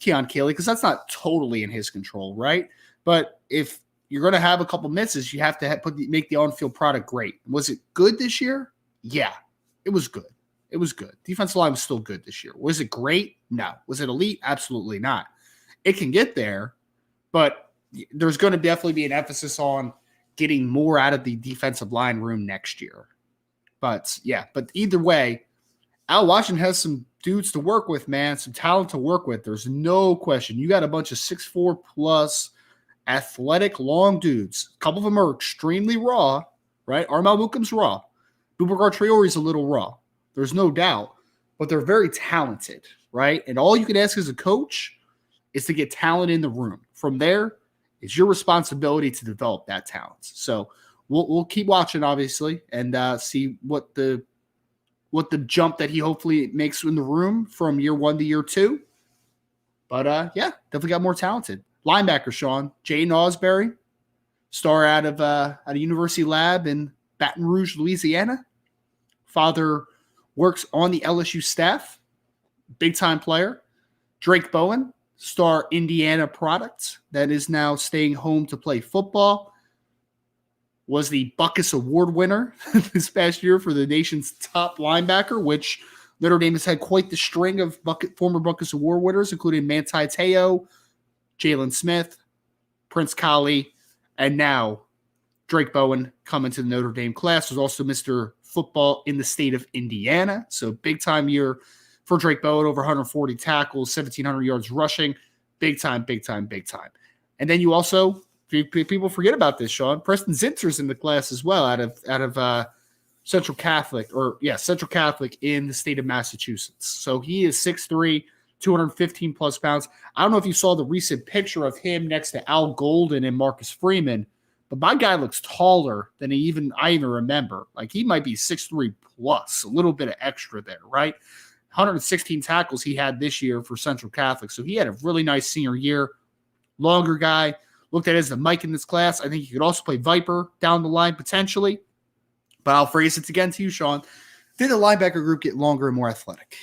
Keon Keeley, because that's not totally in his control, right? But if you're going to have a couple misses, you have to make the on-field product great. Was it good this year? Yeah, it was good. It was good. Defensive line was still good this year. Was it great? No. Was it elite? Absolutely not. It can get there, but there's going to definitely be an emphasis on getting more out of the defensive line room next year. But either way, Al Washington has some dudes to work with, man, some talent to work with. There's no question. You got a bunch of 6'4 plus athletic long dudes. A couple of them are extremely raw, right? Armel Mukum's raw. Boubacar Traore's a little raw. There's no doubt. But they're very talented, right? And all you can ask as a coach is to get talent in the room. From there, it's your responsibility to develop that talent. So we'll keep watching, obviously, and see what the jump that he hopefully makes in the room from year 1 to year 2. But definitely got more talented. Linebacker, Sean, Jaden Osbury, star out of University Lab in Baton Rouge, Louisiana. Father works on the LSU staff, big time player. Drake Bowen, star Indiana product that is now staying home to play football, was the Buckus Award winner this past year for the nation's top linebacker, which Notre Dame has had quite the string of former Buckus Award winners, including Manti Te'o, Jalen Smith, Prince Kollie, and now Drake Bowen coming to the Notre Dame class. Was also Mr. Football in the state of Indiana. So big time year for Drake Bowen, over 140 tackles, 1,700 yards rushing. Big time, big time, big time. And then you also, people forget about this, Sean, Preston Zinter's in the class as well out of Central Catholic in the state of Massachusetts. So he is 6'3", 215 plus pounds. I don't know if you saw the recent picture of him next to Al Golden and Marcus Freeman, but my guy looks taller than I even remember. Like, he might be 6'3 plus, a little bit of extra there, right? 116 tackles he had this year for Central Catholic. So he had a really nice senior year. Longer guy. Looked at it as the Mike in this class. I think he could also play Viper down the line potentially. But I'll phrase it again to you, Sean. Did the linebacker group get longer and more athletic?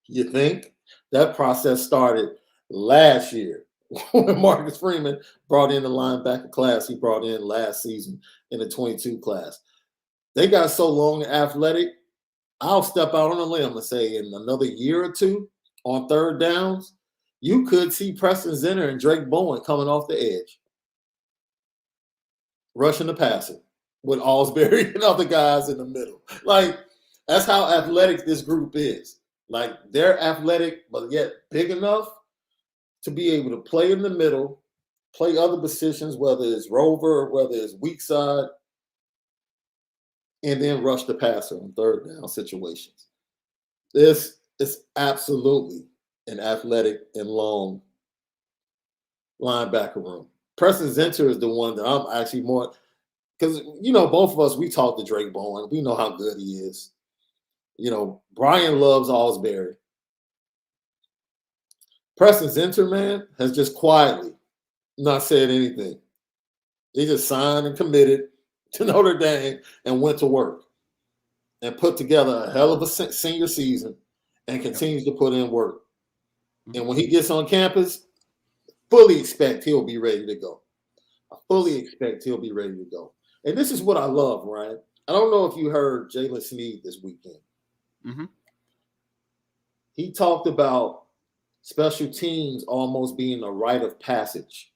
You think? That process started last year when Marcus Freeman brought in the linebacker class he brought in last season in the 22 class. They got so long and athletic, I'll step out on a limb and say in another year or two on third downs, you could see Preston Zinter and Drake Bowen coming off the edge, rushing the passer with Alsbury and other guys in the middle. Like, that's how athletic this group is. Like, they're athletic, but yet big enough to be able to play in the middle, play other positions, whether it's rover, whether it's weak side, and then rush the passer on third down situations. This is absolutely an athletic and long linebacker room. Preston Zinter is the one that I'm actually more, because, both of us, we talked to Drake Bowen. We know how good he is. Brian loves Alsbury. Preston Zinter, man, has just quietly not said anything. He just signed and committed to Notre Dame and went to work and put together a hell of a senior season and continues to put in work. And when he gets on campus, fully expect he'll be ready to go. I fully expect he'll be ready to go. And this is what I love, Ryan. I don't know if you heard Jalen Sneed this weekend. Mm-hmm. He talked about special teams almost being a rite of passage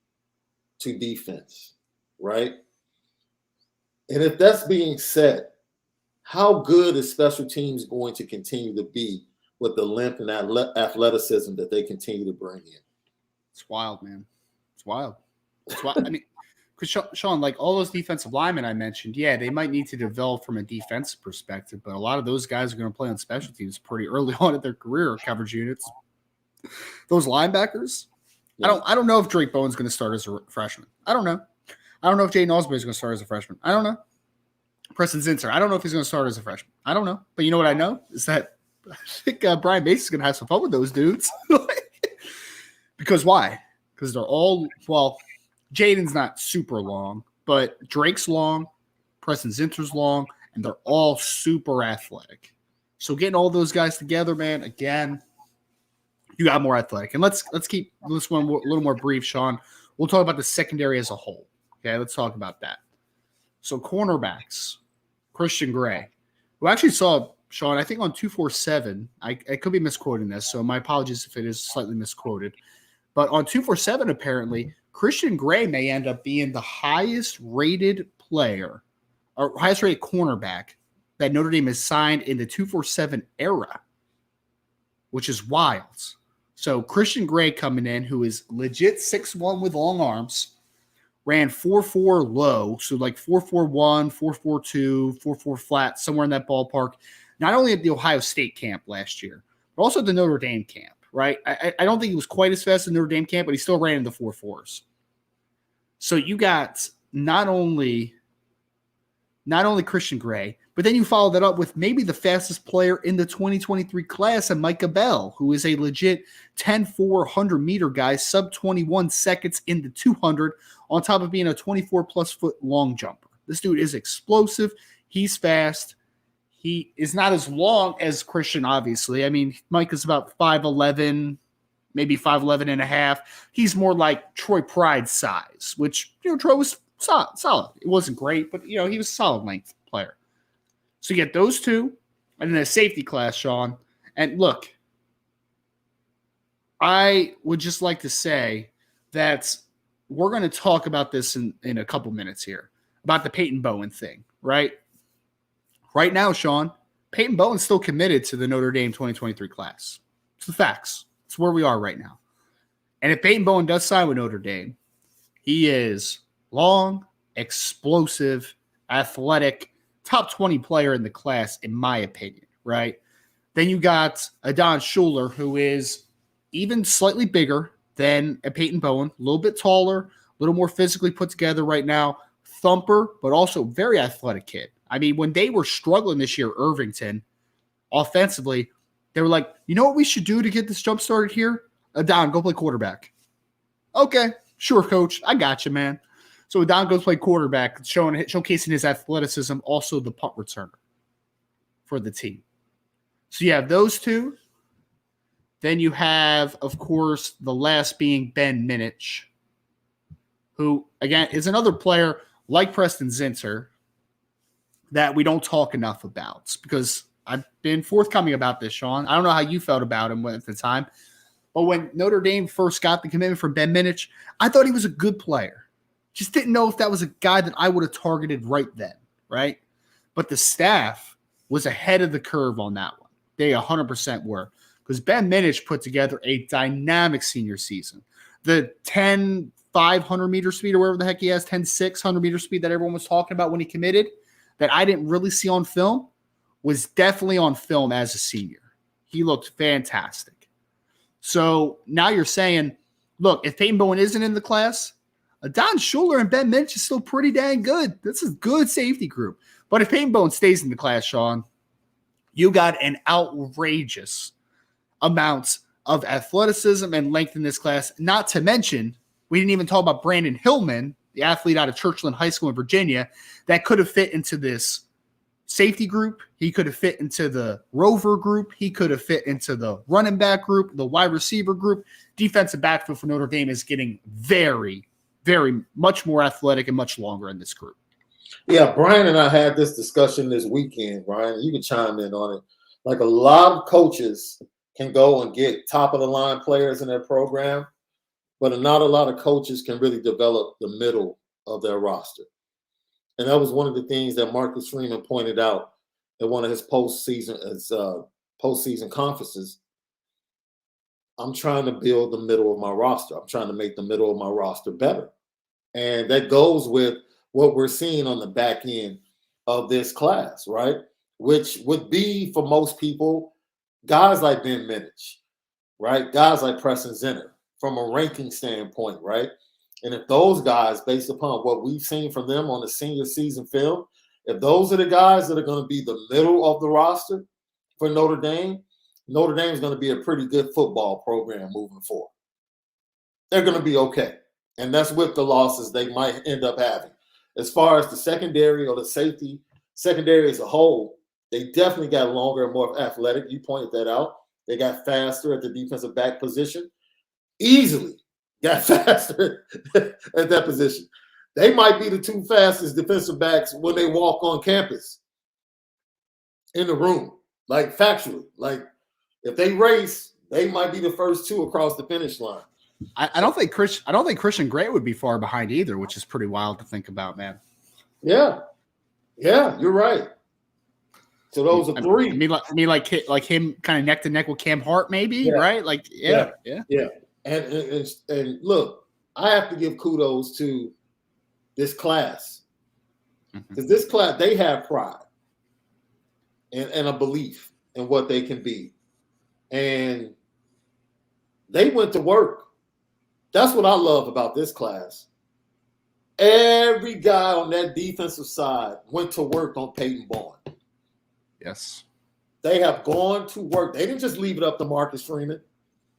to defense, right? And if that's being said, how good is special teams going to continue to be with the length and athleticism that they continue to bring in? It's wild, man. It's wild. I mean, because Sean, like all those defensive linemen I mentioned, yeah, they might need to develop from a defensive perspective, but a lot of those guys are going to play on special teams pretty early on in their career, coverage units. Those linebackers, yeah. I don't know if Drake Bowen's going to start as a freshman. I don't know. I don't know if Jaden Alsbury is going to start as a freshman. I don't know. Preston Zinter, I don't know if he's going to start as a freshman. I don't know. But you know what I know is that I think Brian Mason is going to have some fun with those dudes. Because why? Because they're all, well, Jaden's not super long, but Drake's long, Preston Zinter's long, and they're all super athletic. So getting all those guys together, man, again, you got more athletic. And let's keep this one a little more brief, Sean. We'll talk about the secondary as a whole. Okay, let's talk about that. So cornerbacks, Christian Gray, who actually saw, Sean, I think on 247, I could be misquoting this, so my apologies if it is slightly misquoted. But on 247, apparently, Christian Gray may end up being the highest rated player or highest rated cornerback that Notre Dame has signed in the 247 era, which is wild. So Christian Gray coming in, who is legit 6'1" with long arms, ran 4.4 low, so like 4.41, 4.42, 4.4 flat, somewhere in that ballpark. Not only at the Ohio State camp last year, but also at the Notre Dame camp, right? I don't think he was quite as fast as Notre Dame camp, but he still ran in the 4.4s. So you got not only Christian Gray, but then you follow that up with maybe the fastest player in the 2023 class, and Micah Bell, who is a legit 10.4 100-meter guy, sub 21 seconds in the 200, on top of being a 24-plus foot long jumper. This dude is explosive. He's fast. He is not as long as Christian, obviously. I mean, Mike is about 5'11", maybe 5'11 and a half. He's more like Troy Pride's size, which, Troy was solid. It wasn't great, but, he was a solid length player. So you get those two, and then a safety class, Sean. And look, I would just like to say that we're going to talk about this in a couple minutes here, about the Peyton Bowen thing, right? Right now, Sean, Peyton Bowen's still committed to the Notre Dame 2023 class. It's the facts. It's where we are right now. And if Peyton Bowen does sign with Notre Dame, he is long, explosive, athletic, top 20 player in the class, in my opinion, right? Then you got Adon Schuler, who is even slightly bigger than a Peyton Bowen, a little bit taller, a little more physically put together right now, thumper, but also very athletic kid. I mean, when they were struggling this year, Irvington, offensively, they were like, you know what we should do to get this jump started here? Adon, go play quarterback. Okay, sure, coach. I got you, man. So Adon goes play quarterback, showcasing his athleticism, also the punt returner for the team. So you have those two. Then you have, of course, the last being Ben Minich, who, again, is another player like Preston Zinter that we don't talk enough about, because I've been forthcoming about this, Sean. I don't know how you felt about him at the time, but when Notre Dame first got the commitment from Ben Minich, I thought he was a good player. Just didn't know if that was a guy that I would have targeted right then, right? But the staff was ahead of the curve on that one. They 100% were, because Ben Minich put together a dynamic senior season. The 10,500 meter speed, or whatever the heck he has, 10,600 meter speed that everyone was talking about when he committed, that I didn't really see on film, was definitely on film as a senior. He looked fantastic. So now you're saying, look, if Peyton Bowen isn't in the class, Adon Schuler and Ben Minich is still pretty dang good. This is a good safety group. But if Peyton Bowen stays in the class, Sean, you got an outrageous amount of athleticism and length in this class. Not to mention, we didn't even talk about Brandon Hillman, the athlete out of Churchland High School in Virginia, that could have fit into this safety group. He could have fit into the rover group. He could have fit into the running back group, the wide receiver group. Defensive backfield for Notre Dame is getting very, very much more athletic and much longer in this group. Yeah, Brian and I had this discussion this weekend, Brian. You can chime in on it. Like, a lot of coaches can go and get top-of-the-line players in their program, but not a lot of coaches can really develop the middle of their roster. And that was one of the things that Marcus Freeman pointed out at one of his postseason conferences. I'm trying to build the middle of my roster. I'm trying to make the middle of my roster better. And that goes with what we're seeing on the back end of this class, right? Which would be, for most people, guys like Ben Minich, right? Guys like Preston Zinter, from a ranking standpoint, right? And if those guys, based upon what we've seen from them on the senior season film, if those are the guys that are going to be the middle of the roster for Notre Dame is going to be a pretty good football program moving forward. They're going to be okay. And that's with the losses they might end up having. As far as the secondary or the safety, secondary as a whole, they definitely got longer and more athletic. You pointed that out. They got faster at the defensive back position. Easily got faster at that position. They might be the two fastest defensive backs when they walk on campus in the room, like factually. Like, if they race, they might be the first two across the finish line. I don't think Christian Gray would be far behind either, which is pretty wild to think about, man. Yeah, you're right. So those are three. I mean, like him, kind of neck to neck with Cam Hart, maybe, right? Like, yeah. And look, I have to give kudos to this class, because this class, they have pride and a belief in what they can be, and they went to work. That's what I love about this class. Every guy on that defensive side went to work on Peyton Bowen. Yes. They have gone to work. They didn't just leave it up to Marcus Freeman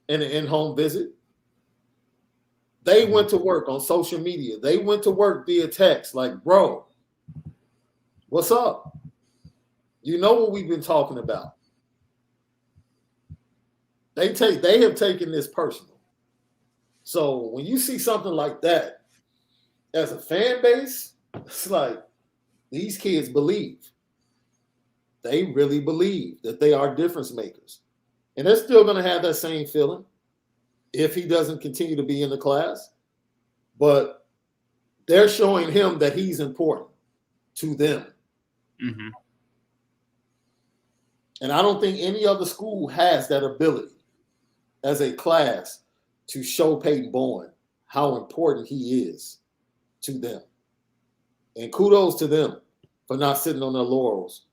in an in-home visit. They went to work on social media. They went to work via text, like, bro, what's up? You know what we've been talking about. They have taken this personal. So when you see something like that, as a fan base, it's like these kids believe. They really believe that they are difference makers. And they're still going to have that same feeling if he doesn't continue to be in the class. But they're showing him that he's important to them. Mm-hmm. And I don't think any other school has that ability as a class to show Peyton Bowen how important he is to them. And kudos to them for not sitting on their laurels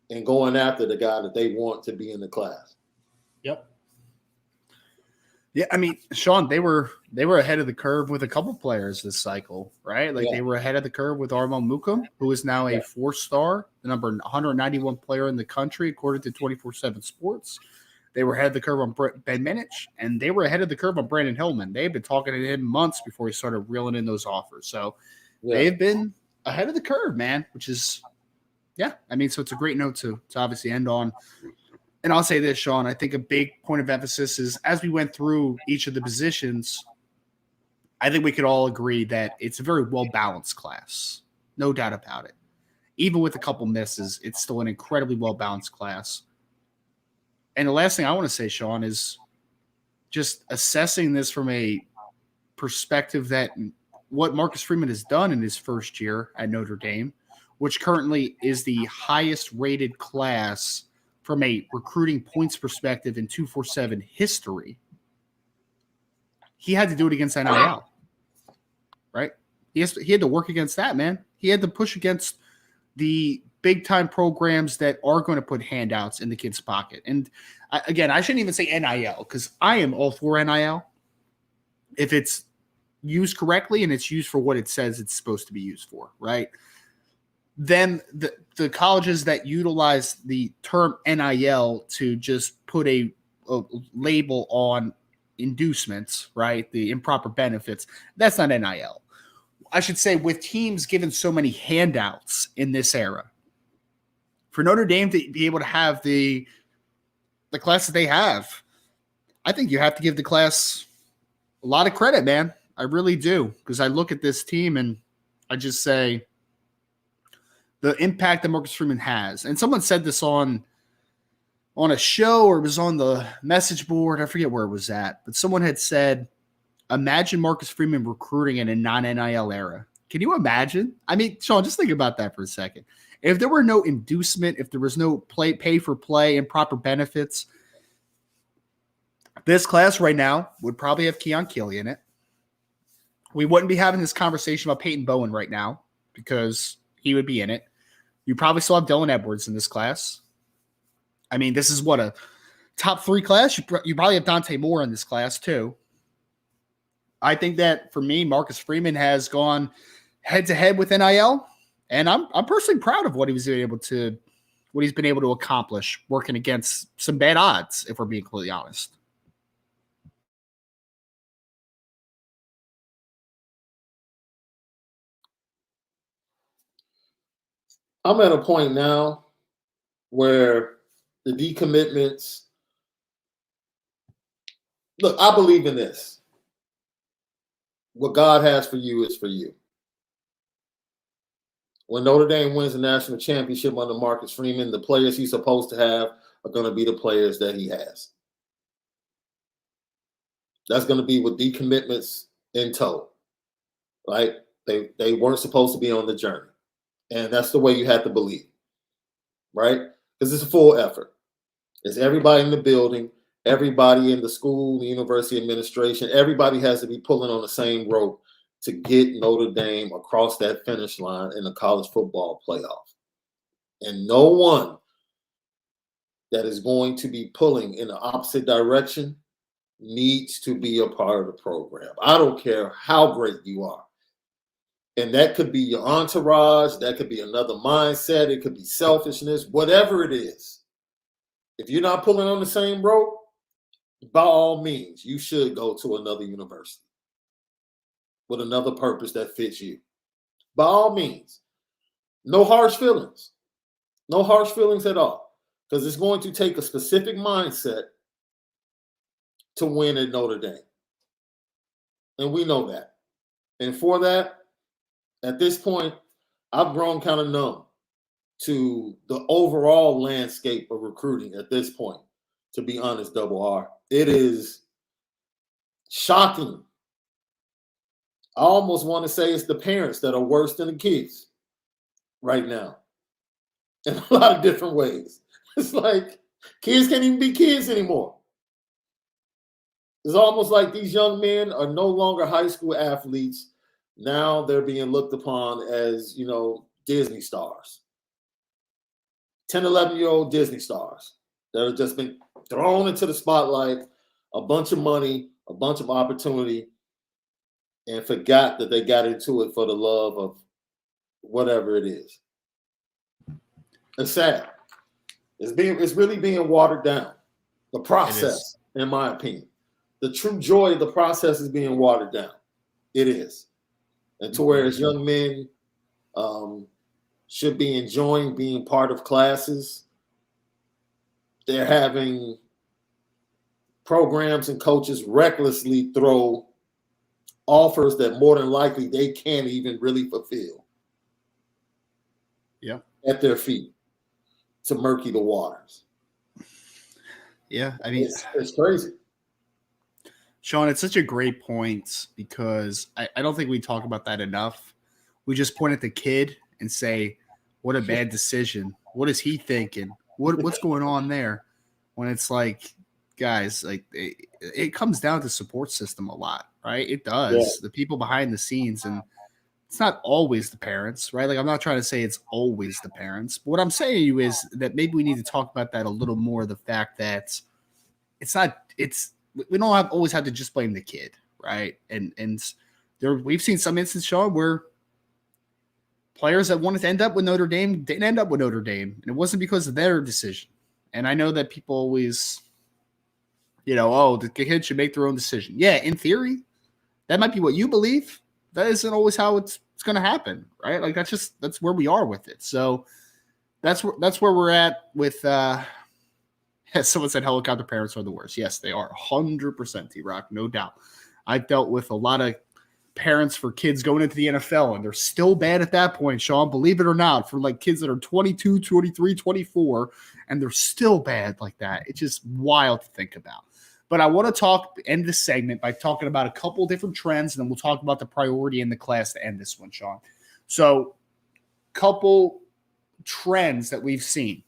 and going after the guy that they want to be in the class. Yep. Yeah, I mean, Sean, they were ahead of the curve with a couple players this cycle, right? Like They were ahead of the curve with Armel Mukum, who is now a 4-star, the number 191 player in the country, according to 24/7 Sports. They were ahead of the curve on Ben Minich, and they were ahead of the curve on Brandon Hillman. They've been talking to him months before he started reeling in those offers. So they've been ahead of the curve, man, which is, yeah. I mean, so it's a great note to obviously end on. And I'll say this, Sean, I think a big point of emphasis is as we went through each of the positions, I think we could all agree that it's a very well-balanced class. No doubt about it. Even with a couple misses, it's still an incredibly well-balanced class. And the last thing I want to say, Sean, is just assessing this from a perspective that what Marcus Freeman has done in his first year at Notre Dame, which currently is the highest rated class from a recruiting points perspective in 247 history. He had to do it against NIL, right? He had to work against that, man. He had to push against the big-time programs that are going to put handouts in the kid's pocket. And again, I shouldn't even say NIL because I am all for NIL if it's used correctly and it's used for what it says it's supposed to be used for, right? Then the colleges that utilize the term NIL to just put a label on inducements, right? The improper benefits, that's not NIL. I should say with teams given so many handouts in this era, for Notre Dame to be able to have the class that they have, I think you have to give the class a lot of credit, man. I really do, because I look at this team and I just say the impact that Marcus Freeman has. And someone said this on a show, or it was on the message board. I forget where it was at, but someone had said, imagine Marcus Freeman recruiting in a non-NIL era. Can you imagine? I mean, Sean, just think about that for a second. If there were no inducement, if there was no pay for play and proper benefits, this class right now would probably have Keon Keeley in it. We wouldn't be having this conversation about Peyton Bowen right now because he would be in it. You probably still have Dylan Edwards in this class. I mean, this is what, a top 3 class? You probably have Dante Moore in this class too. I think that for me, Marcus Freeman has gone head-to-head with NIL, and I'm personally proud of what he's been able to accomplish working against some bad odds, if we're being completely honest. I'm at a point now where the decommitments. Look, I believe in this. What God has for you is for you. When Notre Dame wins the national championship under Marcus Freeman, the players he's supposed to have are going to be the players that he has. That's going to be with decommitments in tow, right? They weren't supposed to be on the journey. And that's the way you have to believe, right? Because it's a full effort. It's everybody in the building, everybody in the school, the university administration, everybody has to be pulling on the same rope to get Notre Dame across that finish line in the college football playoff. And no one that is going to be pulling in the opposite direction needs to be a part of the program. I don't care how great you are. And that could be your entourage. That could be another mindset. It could be selfishness, whatever it is. If you're not pulling on the same rope, by all means, you should go to another university with another purpose that fits you. By all means, no harsh feelings. No harsh feelings at all. Because it's going to take a specific mindset to win at Notre Dame. And we know that. And for that, at this point, I've grown kind of numb to the overall landscape of recruiting at this point, to be honest, Double R. It is shocking. I almost want to say it's the parents that are worse than the kids right now in a lot of different ways. It's like kids can't even be kids anymore. It's almost like these young men are no longer high school athletes. Now they're being looked upon as, Disney stars. 10, 11-year-old Disney stars that have just been thrown into the spotlight, a bunch of money, a bunch of opportunity, and forgot that they got into it for the love of whatever it is. It's sad. It's really being watered down. The process, in my opinion. The true joy of the process is being watered down. It is. And to where as young men should be enjoying being part of classes, they're having programs and coaches recklessly throw offers that more than likely they can't even really fulfill. Yeah. At their feet to murky the waters. Yeah, I mean, it's crazy. Sean, it's such a great point because I don't think we talk about that enough. We just point at the kid and say, what a bad decision. What is he thinking? What's going on there? When it's like, guys, like it comes down to support system a lot, right? It does. Yeah. The people behind the scenes, and it's not always the parents, right? Like I'm not trying to say it's always the parents. But what I'm saying to you is that maybe we need to talk about that a little more. The fact that we don't always have to just blame the kid, right? And we've seen some instances, Sean, where players that wanted to end up with Notre Dame didn't end up with Notre Dame, and it wasn't because of their decision. And I know that people always, the kid should make their own decision. Yeah, in theory, that might be what you believe. That isn't always how it's going to happen, right? Like that's where we are with it. So that's where we're at with. As someone said, helicopter parents are the worst. Yes, they are 100%, T-Rock, no doubt. I've dealt with a lot of parents for kids going into the NFL, and they're still bad at that point, Sean, believe it or not, for like kids that are 22, 23, 24, and they're still bad like that. It's just wild to think about. But I want to end this segment by talking about a couple different trends, and then we'll talk about the priority in the class to end this one, Sean. So, couple trends that we've seen.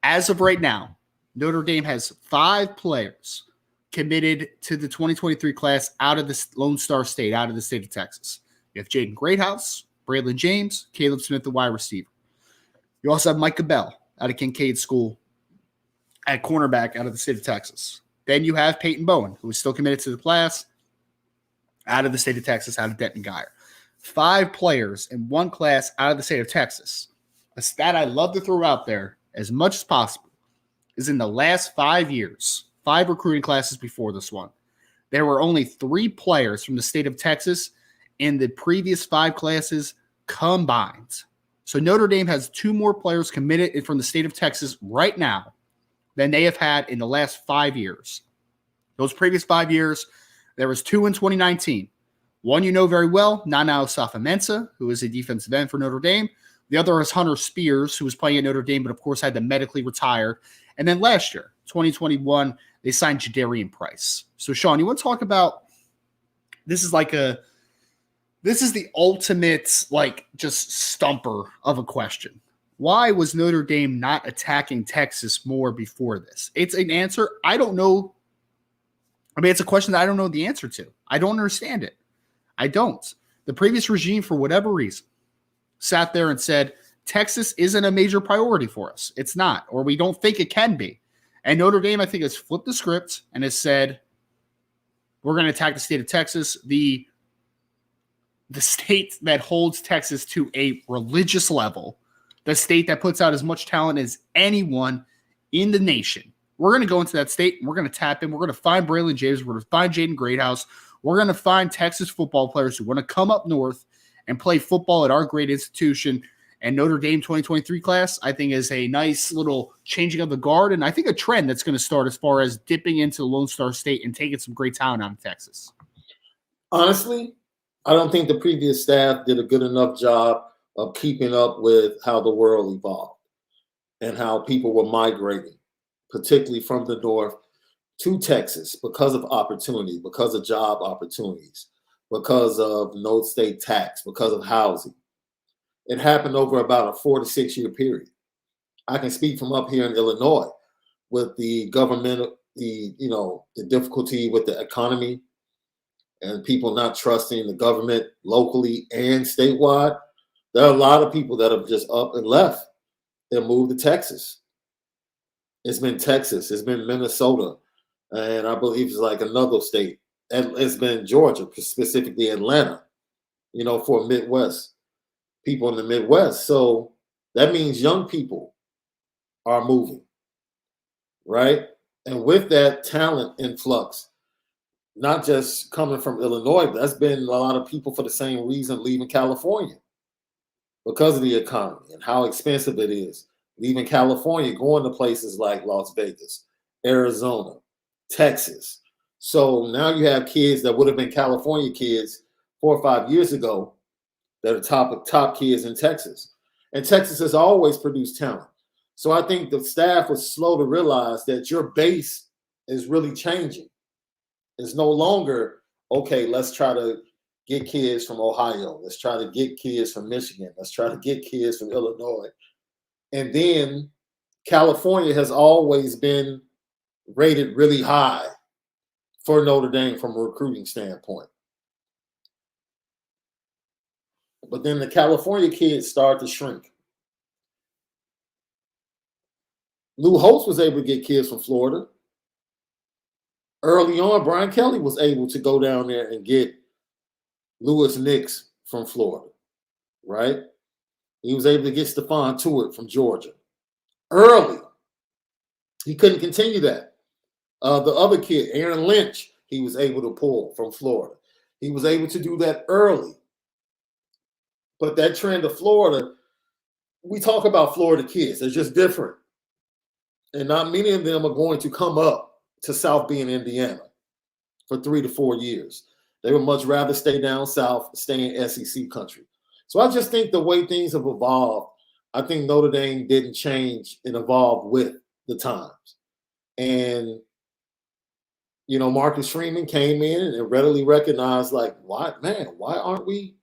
As of right now, Notre Dame has 5 players committed to the 2023 class out of the Lone Star State, out of the state of Texas. You have Jaden Greathouse, Braylon James, Caleb Smith, the wide receiver. You also have Micah Bell out of Kincaid School at cornerback out of the state of Texas. Then you have Peyton Bowen, who is still committed to the class out of the state of Texas, out of Denton-Guyer. 5 players in one class out of the state of Texas. A stat I love to throw out there as much as possible is in the last 5 years, 5 recruiting classes before this one, there were only 3 players from the state of Texas in the previous 5 classes combined. So Notre Dame has 2 more players committed from the state of Texas right now than they have had in the last 5 years. Those previous 5 years, there was 2 in 2019. One you know very well, Nanao Safamensa, who is a defensive end for Notre Dame. The other is Hunter Spears, who was playing at Notre Dame, but of course had to medically retire. And then last year, 2021, they signed Jadarian Price. So, Sean, you want to talk about this is the ultimate, just stumper of a question. Why was Notre Dame not attacking Texas more before this? It's an answer I don't know. I mean, it's a question that I don't know the answer to. I don't understand it. I don't. The previous regime, for whatever reason, sat there and said, Texas isn't a major priority for us. It's not, or we don't think it can be. And Notre Dame, I think, has flipped the script and has said, we're going to attack the state of Texas, the state that holds Texas to a religious level, the state that puts out as much talent as anyone in the nation. We're going to go into that state, and we're going to tap in. We're going to find Braylon James. We're going to find Jaden Greathouse. We're going to find Texas football players who want to come up north and play football at our great institution And Notre Dame 2023 class, I think, is a nice little changing of the guard, and I think a trend that's going to start as far as dipping into the Lone Star State and taking some great talent out of Texas. Honestly, I don't think the previous staff did a good enough job of keeping up with how the world evolved and how people were migrating, particularly from the north to Texas because of opportunity, because of job opportunities, because of no state tax, because of housing. It happened over about a 4 to 6 year period. I can speak from up here in Illinois with the government, the difficulty with the economy and people not trusting the government locally and statewide. There are a lot of people that have just up and left and moved to Texas. It's been Texas, it's been Minnesota, and I believe it's like another state. And it's been Georgia, specifically Atlanta, for Midwest. People in the Midwest. So that means young people are moving, right? And with that talent influx, not just coming from Illinois, but that's been a lot of people for the same reason leaving California because of the economy and how expensive it is. Leaving California, going to places like Las Vegas, Arizona, Texas. So now you have kids that would have been California kids 4 or 5 years ago that are top kids in Texas. And Texas has always produced talent. So I think the staff was slow to realize that your base is really changing. It's no longer, okay, let's try to get kids from Ohio. Let's try to get kids from Michigan. Let's try to get kids from Illinois. And then California has always been rated really high for Notre Dame from a recruiting standpoint. But then the California kids start to shrink. Lou Holtz was able to get kids from Florida. Early on, Brian Kelly was able to go down there and get Lewis Nix from Florida, right? He was able to get Stephon Tuitt from Georgia. Early. He couldn't continue that. The other kid, Aaron Lynch, he was able to pull from Florida. He was able to do that early. But that trend of Florida, we talk about Florida kids. They're just different. And not many of them are going to come up to South Bend, Indiana for 3 to 4 years. They would much rather stay down south, stay in SEC country. So I just think the way things have evolved, I think Notre Dame didn't change and evolve with the times. And, Marcus Freeman came in and readily recognized, like, why aren't we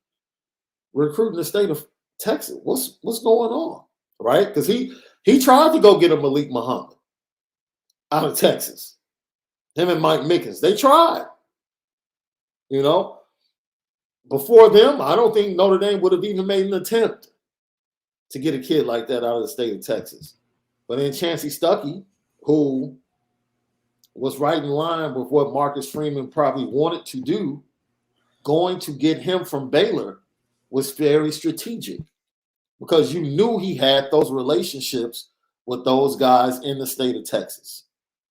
recruiting the state of Texas? What's going on, right? Because he tried to go get a Malik Muhammad out of Texas. Him and Mike Mickens, they tried. Before them, I don't think Notre Dame would have even made an attempt to get a kid like that out of the state of Texas. But then Chancey Stuckey, who was right in line with what Marcus Freeman probably wanted to do, going to get him from Baylor was very strategic because you knew he had those relationships with those guys in the state of Texas.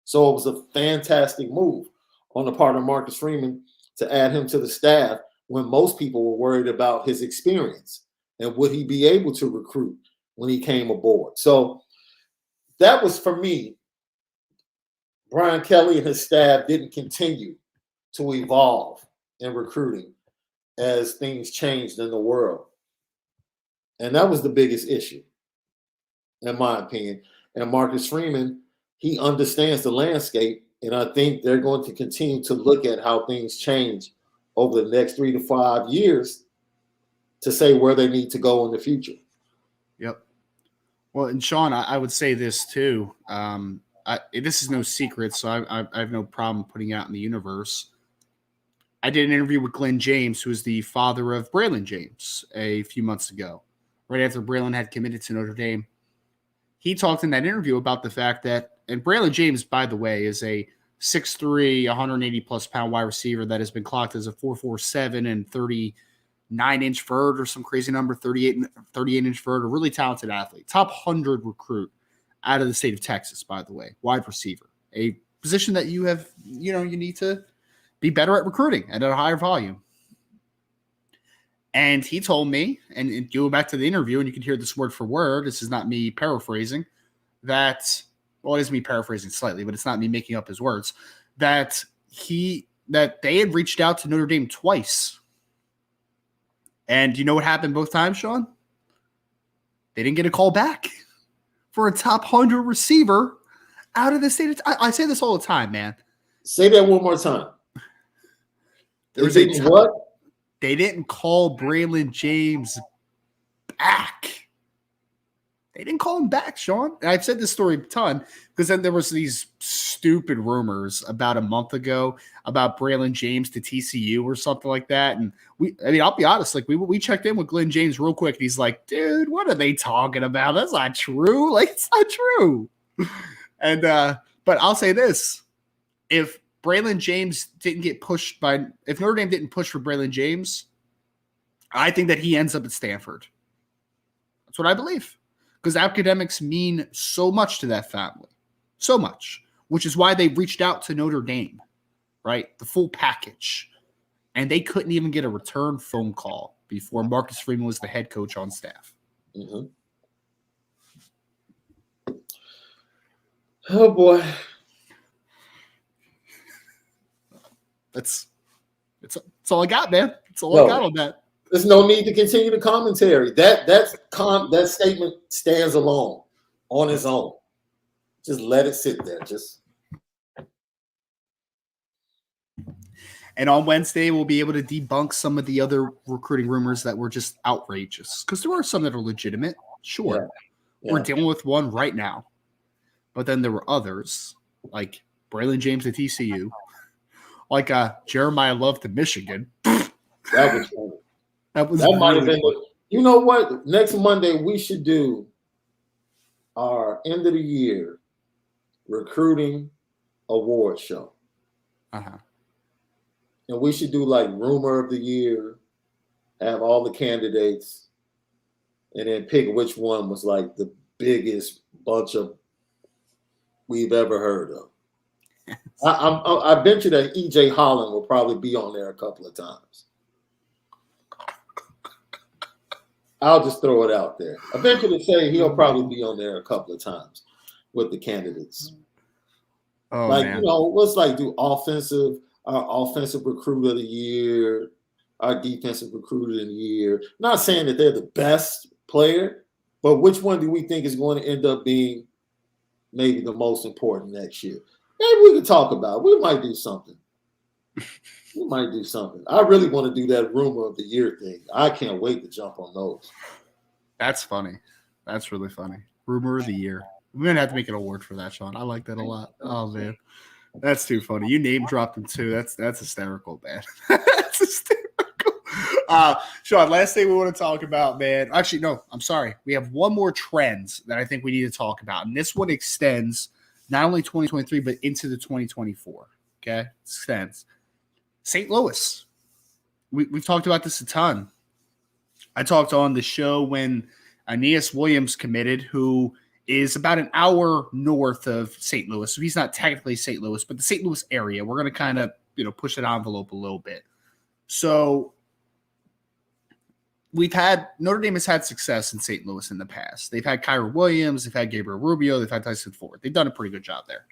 So it was a fantastic move on the part of Marcus Freeman to add him to the staff when most people were worried about his experience and would he be able to recruit when he came aboard. So that was, for me, Brian Kelly and his staff didn't continue to evolve in recruiting as things changed in the world. And that was the biggest issue, in my opinion. And Marcus Freeman, he understands the landscape, and I think they're going to continue to look at how things change over the next 3 to 5 years to say where they need to go in the future. Yep. Well, and Sean, I would say this too. This is no secret, so I have no problem putting out in the universe. I did an interview with Glenn James, who is the father of Braylon James, a few months ago, right after Braylon had committed to Notre Dame. He talked in that interview about the fact that, and Braylon James, by the way, is a 6'3", 180-plus pound wide receiver that has been clocked as a 4.47 and 39-inch vert or some crazy number, 38-inch vert, a really talented athlete. Top 100 recruit out of the state of Texas, by the way, wide receiver, a position that you have, you need to be better at recruiting and at a higher volume. And he told me, and go back to the interview, and you can hear this word for word. This is not me paraphrasing. That, well, it is me paraphrasing slightly, but it's not me making up his words. That they had reached out to Notre Dame twice. And you know what happened both times, Sean? They didn't get a call back for a top 100 receiver out of the state. I say this all the time, man. Say that one more time. What? They didn't call Braylon James back. They didn't call him back, Sean. And I've said this story a ton because then there was these stupid rumors about a month ago about Braylon James to TCU or something like that. And I'll be honest, like we checked in with Glenn James real quick, and he's like, dude, what are they talking about? That's not true. Like, it's not true. And but I'll say this. If Braylon James didn't get pushed if Notre Dame didn't push for Braylon James, I think that he ends up at Stanford. That's what I believe. Because academics mean so much to that family. So much. Which is why they reached out to Notre Dame. Right? The full package. And they couldn't even get a return phone call before Marcus Freeman was the head coach on staff. Mm-hmm. Oh, boy. That's all I got, man. That's all I got on that. There's no need to continue the commentary. That statement stands alone on its own. Just let it sit there. And on Wednesday, we'll be able to debunk some of the other recruiting rumors that were just outrageous. Because there are some that are legitimate. Sure. Yeah. We're dealing with one right now. But then there were others, like Braylon James at TCU, like Jeremiah Love to Michigan. That was funny. That might have been. You know what? Next Monday we should do our end of the year recruiting award show. Uh-huh. And we should do like rumor of the year, have all the candidates, and then pick which one was like the biggest bunch of we've ever heard of. I venture that EJ Holland will probably be on there a couple of times. I'll just throw it out there. I venture to say he'll probably be on there a couple of times with the candidates. Oh, man. Let's do our offensive recruiter of the year, our defensive recruiter of the year. Not saying that they're the best player, but which one do we think is going to end up being maybe the most important next year? Maybe we can talk about it. We might do something. I really want to do that rumor of the year thing. I can't wait to jump on those. That's funny. That's really funny. Rumor of the year. We're going to have to make an award for that, Sean. I like that a lot. Oh, man. That's too funny. You name dropped him, too. That's hysterical, man. That's hysterical. Sean, last thing we want to talk about, man. Actually, no, I'm sorry. We have one more trend that I think we need to talk about. And this one extends not only 2023, but into the 2024. Okay? It extends. St. Louis. We've talked about this a ton. I talked on the show when Aeneas Williams committed, who is about an hour north of St. Louis. So he's not technically St. Louis, but the St. Louis area. We're going to kind of, push that envelope a little bit. So Notre Dame has had success in St. Louis in the past. They've had Kyra Williams, they've had Gabriel Rubio, they've had Tyson Ford. They've done a pretty good job there.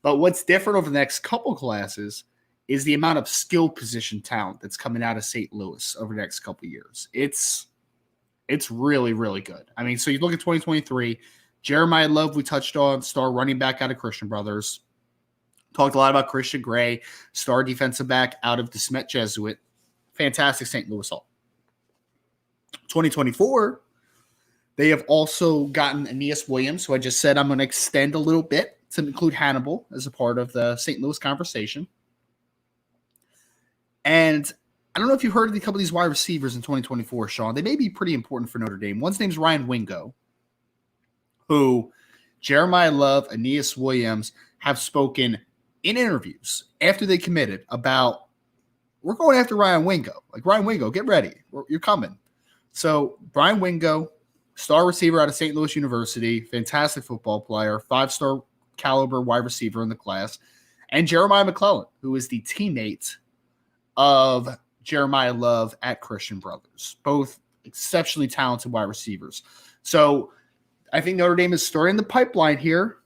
But what's different over the next couple classes is the amount of skill position talent that's coming out of St. Louis over the next couple of years. It's really, really good. I mean, so you look at 2023, Jeremiah Love, we touched on, star running back out of Christian Brothers. Talked a lot about Christian Gray, star defensive back out of DeSmet Jesuit. Fantastic St. Louis Hall. 2024, they have also gotten Aeneas Williams, who I just said I'm going to extend a little bit to include Hannibal as a part of the St. Louis conversation. And I don't know if you've heard of a couple of these wide receivers in 2024, Sean. They may be pretty important for Notre Dame. One's name's Ryan Wingo, who Jeremiah Love, Aeneas Williams have spoken in interviews after they committed about, we're going after Ryan Wingo. Like, Ryan Wingo, get ready. You're coming. So Ryan Wingo, star receiver out of St. Louis University, fantastic football player, 5-star caliber wide receiver in the class, and Jeremiah McClellan, who is the teammate of Jeremiah Love at Christian Brothers, both exceptionally talented wide receivers. So I think Notre Dame is starting the pipeline here.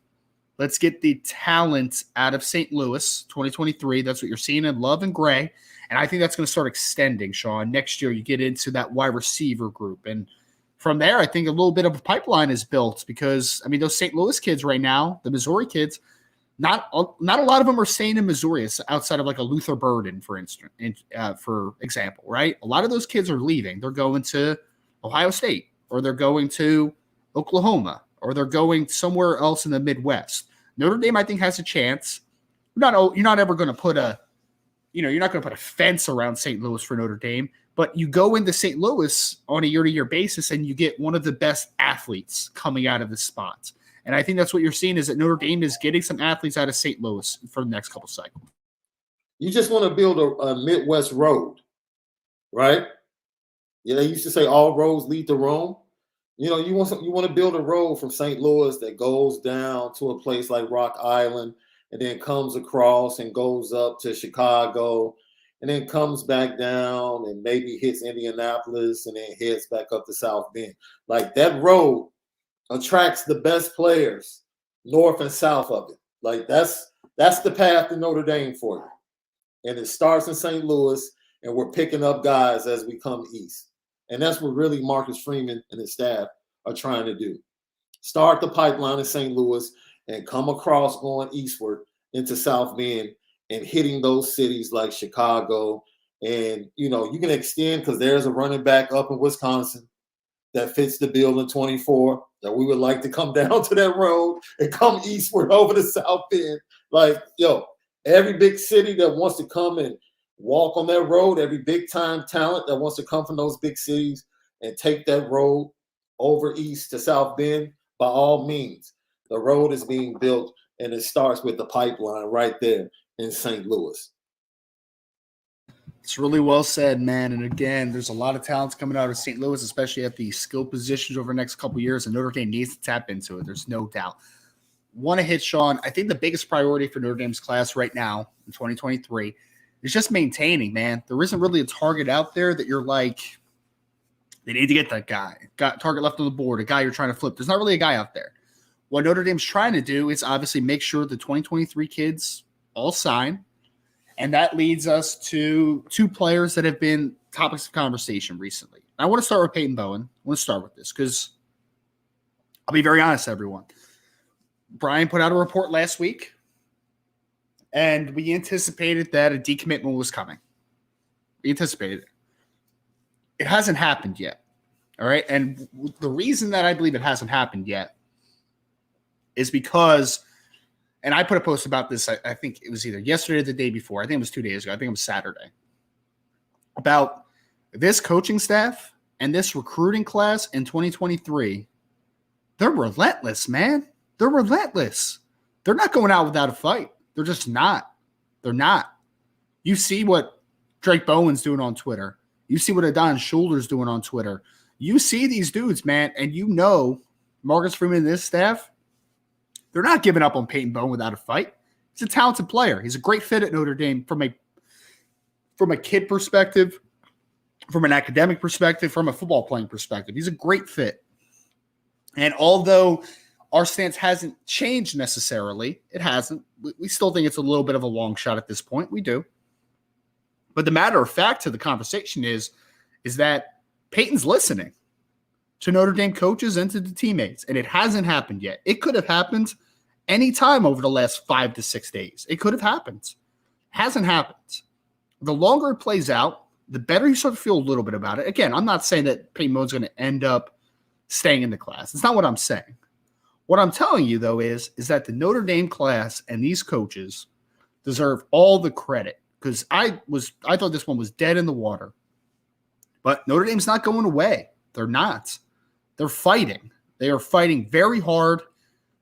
Let's get the talent out of St. Louis 2023. That's what you're seeing in Love and Gray. And I think that's going to start extending, Sean. Next year, you get into that wide receiver group. And from there, I think a little bit of a pipeline is built because, I mean, those St. Louis kids right now, the Missouri kids, not a lot of them are staying in Missouri outside of like a Luther Burden, for instance, for example, right? A lot of those kids are leaving. They're going to Ohio State, or they're going to Oklahoma, or they're going somewhere else in the Midwest. Notre Dame, I think, has a chance. You're not ever going to put you're not going to put a fence around St. Louis for Notre Dame, but you go into St. Louis on a year-to-year basis and you get one of the best athletes coming out of the spot. And I think that's what you're seeing is that Notre Dame is getting some athletes out of St. Louis for the next couple cycles. You just want to build a Midwest road, right? Yeah, they used to say all roads lead to Rome. You know, you want to build a road from St. Louis that goes down to a place like Rock Island and then comes across and goes up to Chicago and then comes back down and maybe hits Indianapolis and then heads back up to South Bend. Like that road attracts the best players north and south of it. Like that's the path to Notre Dame for you. And it starts in St. Louis and we're picking up guys as we come east. And that's what really Marcus Freeman and his staff are trying to do. Start the pipeline in St. Louis and come across going eastward into South Bend and hitting those cities like Chicago. And, you know, you can extend because there's a running back up in Wisconsin that fits the bill in 24 that we would like to come down to that road and come eastward over to South Bend. Like, yo, every big city that wants to come and walk on that road, every big-time talent that wants to come from those big cities and take that road over east to South Bend, by all means, the road is being built, and it starts with the pipeline right there in St. Louis. It's really well said, man. And again, there's a lot of talents coming out of St. Louis, especially at the skill positions over the next couple of years, and Notre Dame needs to tap into it. There's no doubt. Want to hit, Sean, I think the biggest priority for Notre Dame's class right now in 2023 is just maintaining, man. There isn't really a target out there that you're like, they need to get that guy. Got target left on the board, a guy you're trying to flip. There's not really a guy out there. What Notre Dame's trying to do is obviously make sure the 2023 kids all sign. And that leads us to two players that have been topics of conversation recently. I want to start with Peyton Bowen. I want to start with this because I'll be very honest, everyone. Brian put out a report last week, and we anticipated that a decommitment was coming. We anticipated it. It hasn't happened yet, all right? And the reason that I believe it hasn't happened yet is because – and I put a post about this, I think it was either yesterday or the day before. I think it was 2 days ago. I think it was Saturday. About this coaching staff and this recruiting class in 2023, they're relentless, man. They're relentless. They're not going out without a fight. They're just not. They're not. You see what Drake Bowen's doing on Twitter. You see what Adon Schuler's doing on Twitter. You see these dudes, man, and you know Marcus Freeman and this staff, they're not giving up on Peyton Bowen without a fight. He's a talented player. He's a great fit at Notre Dame from a kid perspective, from an academic perspective, from a football playing perspective. He's a great fit. And although our stance hasn't changed necessarily, it hasn't. We still think it's a little bit of a long shot at this point. We do. But the matter of fact to the conversation is that Peyton's listening to Notre Dame coaches and to the teammates, and it hasn't happened yet. It could have happened any time over the last 5 to 6 days. It could have happened. Hasn't happened. The longer it plays out, the better you start to feel a little bit about it. Again, I'm not saying that Peyton Bowen's going to end up staying in the class. It's not what I'm saying. What I'm telling you, though, is that the Notre Dame class and these coaches deserve all the credit because I thought this one was dead in the water. But Notre Dame's not going away. They're not. They're fighting. They are fighting very hard,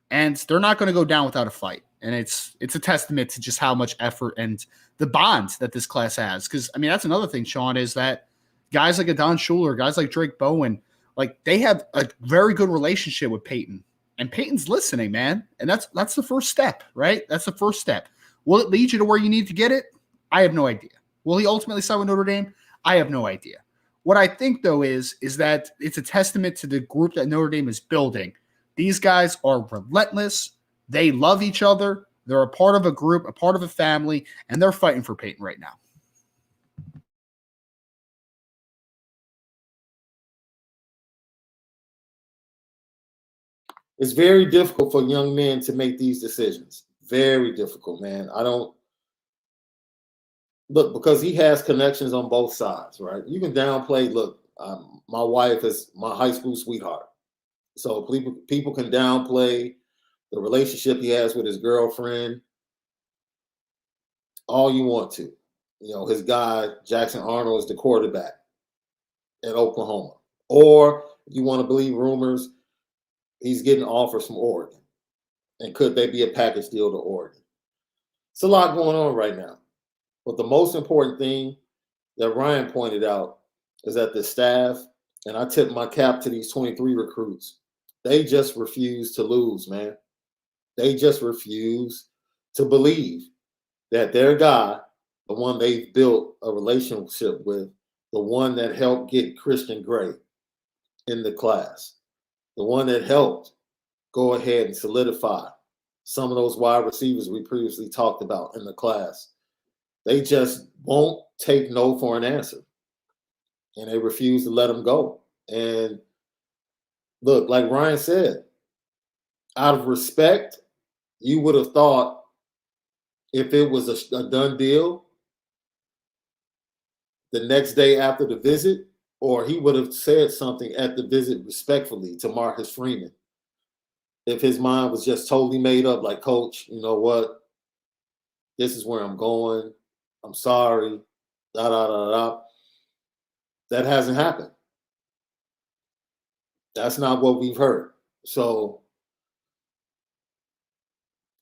and they're not going to go down without a fight. And it's a testament to just how much effort and the bond that this class has. Because, I mean, that's another thing, Sean, is that guys like Adon Schuler, guys like Drake Bowen, like they have a very good relationship with Peyton. And Peyton's listening, man. And that's the first step, right? That's the first step. Will it lead you to where you need to get it? I have no idea. Will he ultimately sign with Notre Dame? I have no idea. What I think, though, is that it's a testament to the group that Notre Dame is building. These guys are relentless. They love each other. They're a part of a group, a part of a family, and they're fighting for Peyton right now. It's very difficult for young men to make these decisions. Very difficult, man. I don't look because he has connections on both sides, right? You can downplay. Look, my wife is my high school sweetheart, so people can downplay the relationship he has with his girlfriend all you want to. You know, his guy Jackson Arnold is the quarterback at Oklahoma, or if you want to believe rumors, he's getting offers from Oregon. And could they be a package deal to Oregon? It's a lot going on right now. But the most important thing that Ryan pointed out is that the staff, and I tip my cap to these 23 recruits, they just refuse to lose, man. They just refuse to believe that their guy, the one they've built a relationship with, the one that helped get Christian Gray in the class, the one that helped go ahead and solidify some of those wide receivers we previously talked about in the class. They just won't take no for an answer. And they refuse to let them go. And look, like Ryan said, out of respect, you would have thought if it was a done deal the next day after the visit, or he would have said something at the visit respectfully to Marcus Freeman. If his mind was just totally made up, like, Coach, you know what? This is where I'm going. I'm sorry. Da, da, da, da. That hasn't happened. That's not what we've heard. So,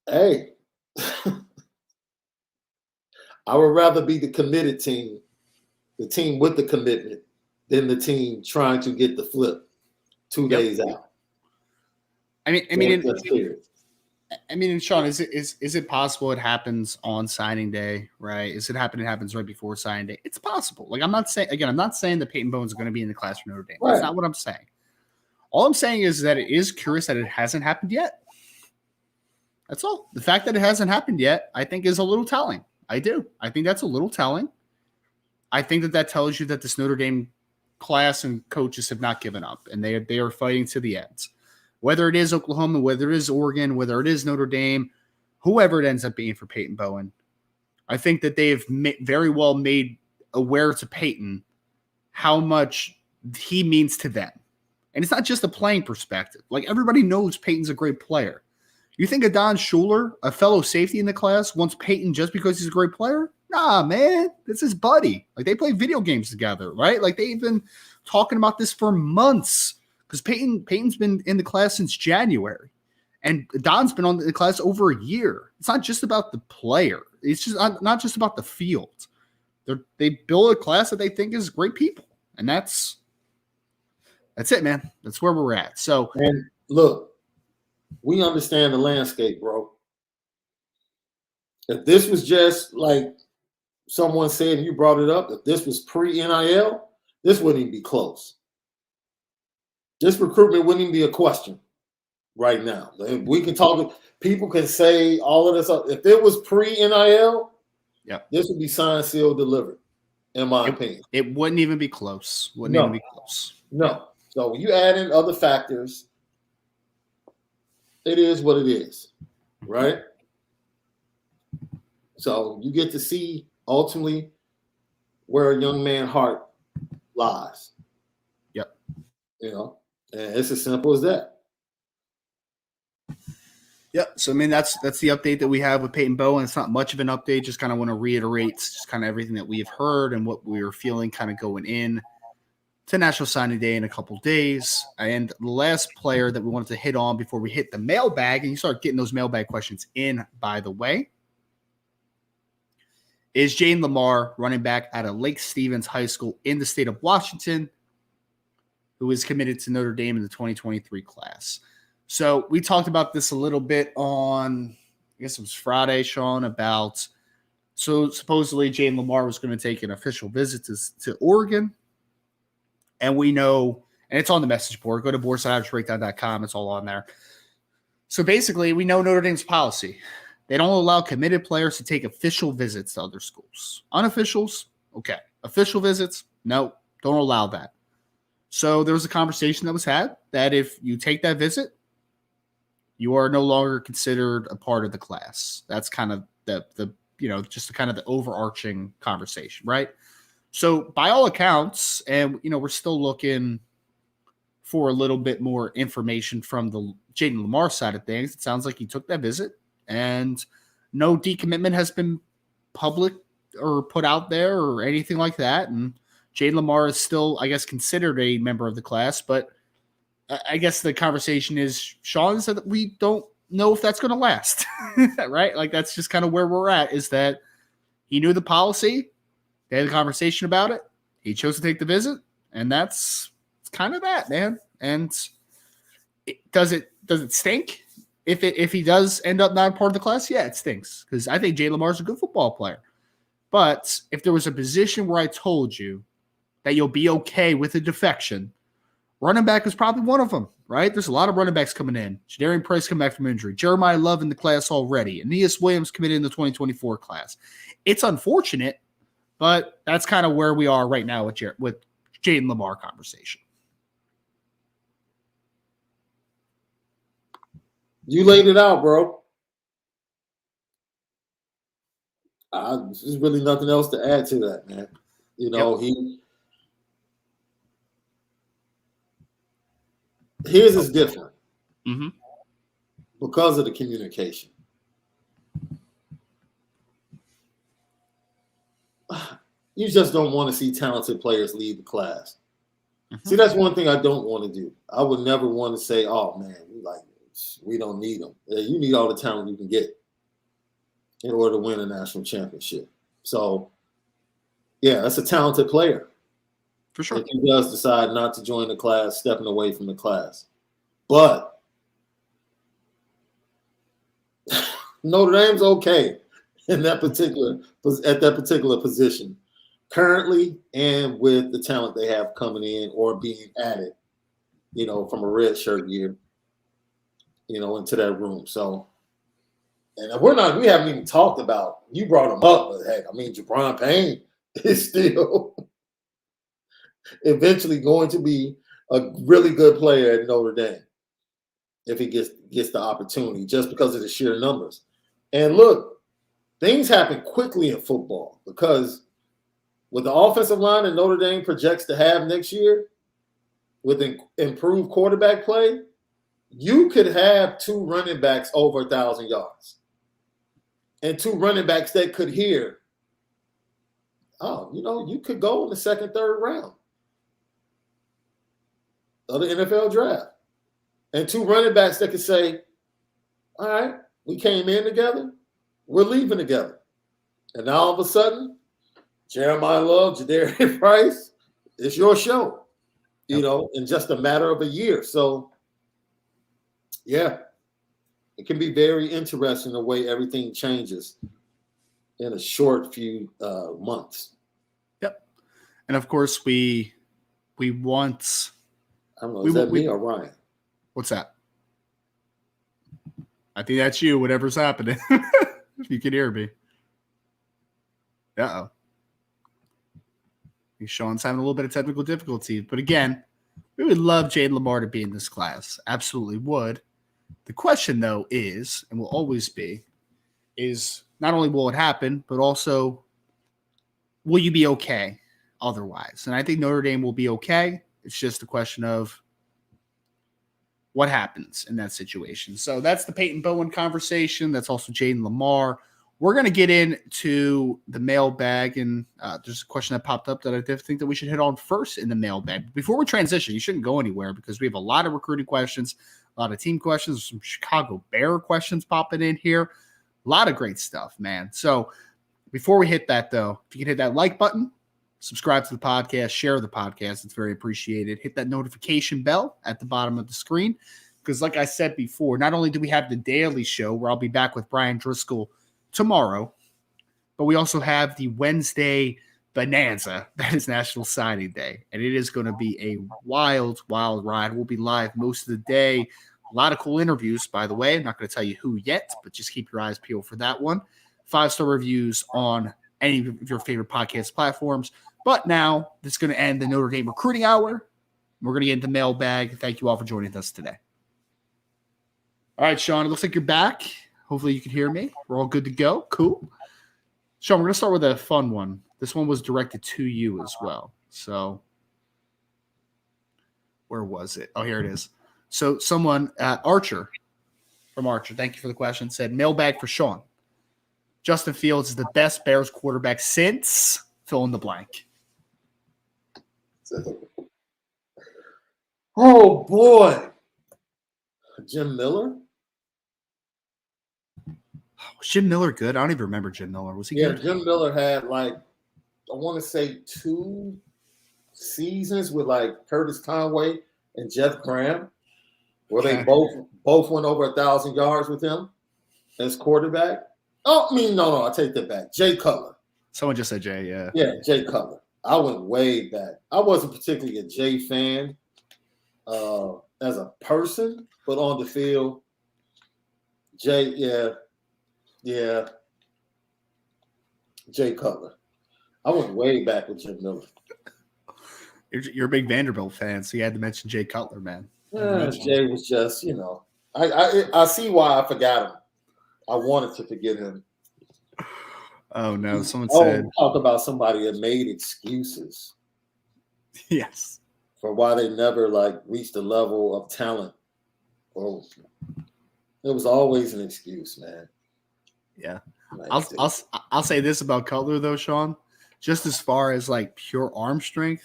hey, I would rather be the committed team, the team with the commitment, than the team trying to get the flip 2 days out. I mean, Sean, is it possible it happens on signing day, right? It happens right before signing day? It's possible. Like, I'm not saying that Peyton Bowen's going to be in the class for Notre Dame. Right. That's not what I'm saying. All I'm saying is that it is curious that it hasn't happened yet. That's all. The fact that it hasn't happened yet, I think, is a little telling. I do. I think that's a little telling. I think that tells you that this Notre Dame class and coaches have not given up, and they are fighting to the end. Whether it is Oklahoma, whether it is Oregon, whether it is Notre Dame, whoever it ends up being for Peyton Bowen, I think that they have very well made aware to Peyton how much he means to them. And it's not just a playing perspective. Like, everybody knows Peyton's a great player. You think Adon Schuler, a fellow safety in the class, wants Peyton just because he's a great player? Nah, man. That's his buddy. Like, they play video games together, right? Like, they've been talking about this for months. Because Peyton's been in the class since January, and Don's been on the class over a year. It's not just about the player. It's just not just about the field. They build a class that they think is great people, and that's it, man. That's where we're at. So, and look, we understand the landscape, bro. If this was just like someone said, you brought it up, if this was pre-NIL, this wouldn't even be close. This recruitment wouldn't even be a question right now. We can talk. People can say all of this. If it was pre-NIL, this would be signed, sealed, delivered, in my opinion. It wouldn't even be close. Even be close. No. So when you add in other factors, it is what it is, right? So you get to see ultimately where a young man's heart lies. Yep. You know. And it's as simple as that. Yeah. So, I mean, that's the update that we have with Peyton Bowen. It's not much of an update. Just kind of want to reiterate just kind of everything that we have heard and what we were feeling kind of going in to National Signing Day in a couple days. And the last player that we wanted to hit on before we hit the mailbag, and you start getting those mailbag questions in, by the way, is Jane Lamar, running back out of Lake Stevens High School in the state of Washington, who is committed to Notre Dame in the 2023 class. So we talked about this a little bit on, I guess it was Friday, Sean, about So supposedly Jane Lamar was going to take an official visit to Oregon. And we know, and it's on the message board. Go to boardsideaverage.com. It's all on there. So basically, we know Notre Dame's policy. They don't allow committed players to take official visits to other schools. Unofficials, okay. Official visits, no, don't allow that. So there was a conversation that was had that if you take that visit, you are no longer considered a part of the class. That's kind of the just kind of the overarching conversation, right? So by all accounts, and we're still looking for a little bit more information from the Jaden Lamar side of things. It sounds like he took that visit, and no decommitment has been public or put out there or anything like that. And Jaden Lamar is still, I guess, considered a member of the class, but I guess the conversation is, Sean said that we don't know if that's going to last, right? Like, that's just kind of where we're at, is that he knew the policy. They had a conversation about it. He chose to take the visit, and it's kind of that, man. And does it stink if he does end up not part of the class? Yeah, it stinks, because I think Jay Lamar's a good football player. But if there was a position where I told you that you'll be okay with a defection, running back is probably one of them, right? There's a lot of running backs coming in. Jadarian Price coming back from injury. Jeremiah Love in the class already. Aeneas Williams committed in the 2024 class. It's unfortunate, but that's kind of where we are right now with Jaden Lamar conversation. You laid it out, bro. There's really nothing else to add to that, man. His is different because of the communication. You just don't want to see talented players leave the class. See, that's one thing I don't want to do. I would never want to say, "Oh man, we don't need them." You need all the talent you can get in order to win a national championship. So, yeah, that's a talented player. For sure. If he does decide not to join the class, stepping away from the class. But Notre Dame's okay at that particular position currently, and with the talent they have coming in or being added, from a red shirt year, into that room. So, and we haven't even talked about, you brought him up, but heck, Jabron Payne is still eventually going to be a really good player at Notre Dame if he gets the opportunity, just because of the sheer numbers. And look, things happen quickly in football, because with the offensive line that Notre Dame projects to have next year, with improved quarterback play, you could have 2 running backs over 1,000 yards, and 2 running backs that could hear, you could go in the second, third round of the NFL draft, and 2 running backs that could say, all right, we came in together, we're leaving together. And now all of a sudden, Jeremiah Love, Jadarian Price, it's your show, in just a matter of a year. So, yeah, it can be very interesting the way everything changes in a short few months. Yep. And of course, we want. I don't know, is that me or Ryan? What's that? I think that's you, whatever's happening. If you can hear me. Uh-oh. Sean's having a little bit of technical difficulty. But again, we would love Jaden Lamar to be in this class. Absolutely would. The question, though, is, and will always be, is not only will it happen, but also will you be okay otherwise? And I think Notre Dame will be okay. It's just a question of what happens in that situation. So that's the Peyton Bowen conversation. That's also Jaden Lamar. We're going to get into the mailbag, and there's a question that popped up that I think that we should hit on first in the mailbag. Before we transition, you shouldn't go anywhere, because we have a lot of recruiting questions, a lot of team questions, some Chicago Bear questions popping in here. A lot of great stuff, man. So before we hit that, though, if you can hit that like button, subscribe to the podcast, share the podcast. It's very appreciated. Hit that notification bell at the bottom of the screen, because like I said before, not only do we have the daily show where I'll be back with Brian Driscoll tomorrow, But we also have the Wednesday bonanza. That is National Signing Day. And it is going to be a wild, wild ride. We'll be live most of the day. A lot of cool interviews, by the way. I'm not going to tell you who yet, but just keep your eyes peeled for that one. 5-star reviews on any of your favorite podcast platforms. But now this is going to end the Notre Dame recruiting hour. We're going to get into mailbag. Thank you all for joining us today. All right, Sean, it looks like you're back. Hopefully you can hear me. We're all good to go. Cool. Sean, we're going to start with a fun one. This one was directed to you as well. So where was it? Oh, here it is. So someone, Archer, from Archer, thank you for the question, said mailbag for Sean. Justin Fields is the best Bears quarterback since fill in the blank. Oh, boy. Jim Miller? Was Jim Miller good? I don't even remember Jim Miller. Was he good? Yeah, Jim Miller had, like, I want to say 2 seasons with, like, Curtis Conway and Jeff Graham, where they both went over 1,000 yards with him as quarterback. Oh, I mean, no, I take that back. Jay Cutler. Someone just said Jay, yeah. Yeah, Jay Cutler. I went way back. I wasn't particularly a Jay fan as a person, but on the field, Jay, yeah. Jay Cutler. I went way back with Jim Miller. You're a big Vanderbilt fan, so you had to mention Jay Cutler, man. Jay was just, I see why I forgot him. I wanted to forget him. Oh, no. Someone said. Talk about somebody that made excuses. Yes. For why they never, reached the level of talent. Well, it was always an excuse, man. Yeah. I'll say this about Cutler, though, Sean. Just as far as, pure arm strength,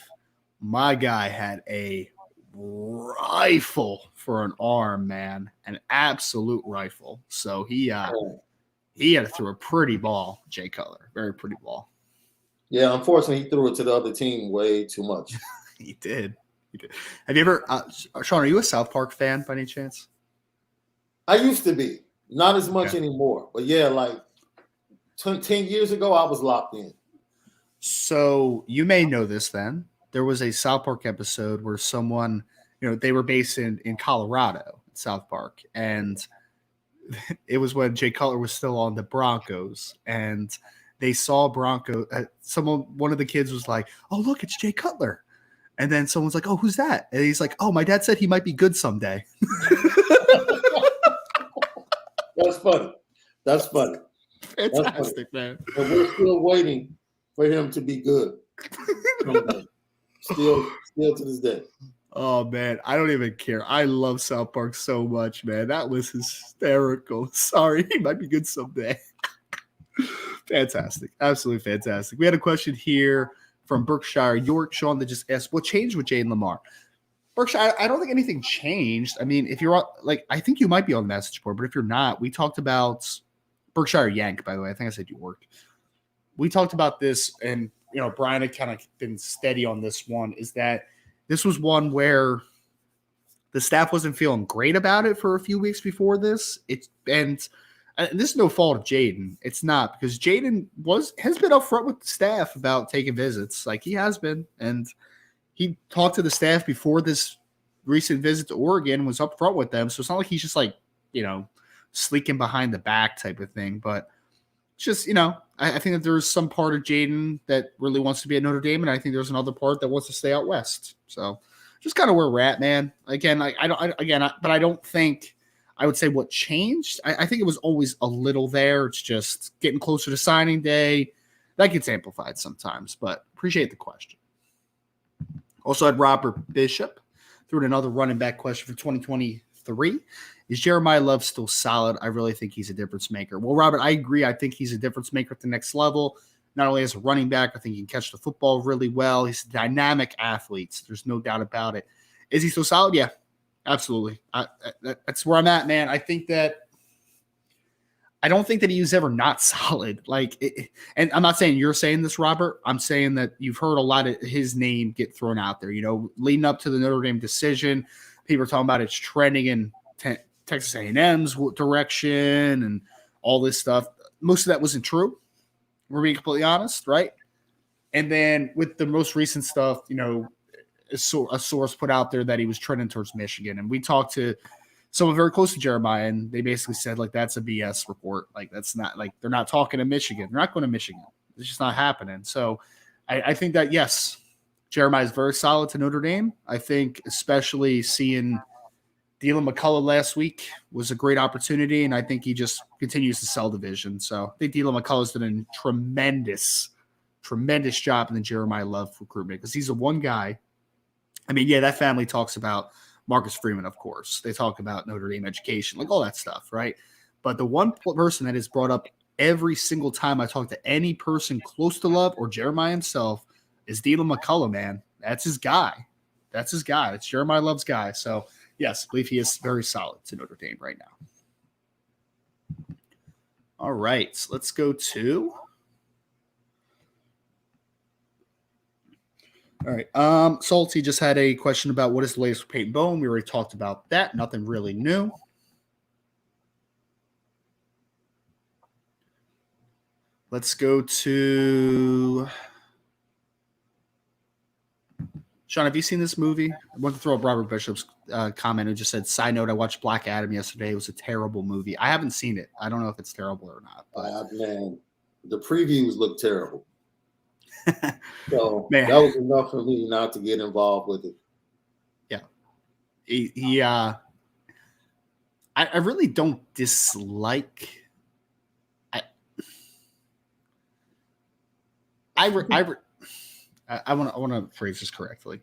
my guy had a rifle for an arm, man. An absolute rifle. So he had to throw a pretty ball, Jay Cutler. Very pretty ball. Yeah, unfortunately, he threw it to the other team way too much. He did. Have you ever, Sean, are you a South Park fan by any chance? I used to be. Not as much anymore. But yeah, 10 years ago, I was locked in. So you may know this then. There was a South Park episode where someone, they were based in Colorado, South Park. And it was when Jay Cutler was still on the Broncos. And they saw one of the kids was like, oh, look, it's Jay Cutler. And then someone's like, oh, who's that? And he's like, oh, my dad said he might be good someday. That's funny. Fantastic, man. But we're still waiting for him to be good. Still to this day. Oh, man. I don't even care. I love South Park so much, man. That was hysterical. Sorry. He might be good someday. Fantastic. Absolutely fantastic. We had a question here from Berkshire York, Sean, that just asked, what changed with Jaden Lamar? Berkshire, I don't think anything changed. I mean, if you're I think you might be on the message board, but if you're not, we talked about Berkshire Yank, by the way. I think I said York. We talked about this, and Brian had kind of been steady on this one, is that this was one where the staff wasn't feeling great about it for a few weeks before this. And this is no fault of Jaden. It's not, because Jaden has been upfront with the staff about taking visits. He has been, and he talked to the staff before this recent visit to Oregon, was upfront with them. So it's not like he's just sleeking behind the back type of thing. But it's just, I think that there's some part of Jaden that really wants to be at Notre Dame, and I think there's another part that wants to stay out west. So just kind of where we're at, man. Again, but I don't think I would say what changed. I think it was always a little there. It's just getting closer to signing day. That gets amplified sometimes, but appreciate the question. Also had Robert Bishop threw in another running back question for 2023. Is Jeremiah Love still solid? I really think he's a difference maker. Well, Robert, I agree. I think he's a difference maker at the next level. Not only as a running back, I think he can catch the football really well. He's a dynamic athlete. There's no doubt about it. Is he still solid? Yeah, absolutely. That's where I'm at, man. I don't think that he was ever not solid. And I'm not saying you're saying this, Robert. I'm saying that you've heard a lot of his name get thrown out there. Leading up to the Notre Dame decision, people are talking about it's trending in Texas A&M's direction and all this stuff. Most of that wasn't true, we're being completely honest, right? And then with the most recent stuff, a source put out there that he was trending towards Michigan. And we talked to someone very close to Jeremiah, and they basically said, like, that's a BS report. Like, that's not, like, they're not talking to Michigan. They're not going to Michigan. It's just not happening. So I think that, yes, Jeremiah is very solid to Notre Dame. I think especially seeing Dylan McCullough last week was a great opportunity, and I think he just continues to sell the vision. So I think Dylan McCullough's done a tremendous job in the Jeremiah Love recruitment, because he's the one guy. I mean, yeah, that family talks about Marcus Freeman, of course. They talk about Notre Dame education, like all that stuff, right? But the one person that is brought up every single time I talk to any person close to Love or Jeremiah himself is Dylan McCullough, man. That's his guy. That's Jeremiah Love's guy. So, yes, I believe he is very solid to Notre Dame right now. All right, so let's go to... All right. Salty just had a question about what is the latest with Peyton Bowen. We already talked about that. Nothing really new. Let's go to Sean. Have you seen this movie? I want to throw up Robert Bishop's comment who just said, "Side note: I watched Black Adam yesterday. It was a terrible movie. I haven't seen it. I don't know if it's terrible or not." But Man, the previews look terrible. So man, that was enough for me not to get involved with it. Yeah. I really don't dislike. I want to phrase this correctly.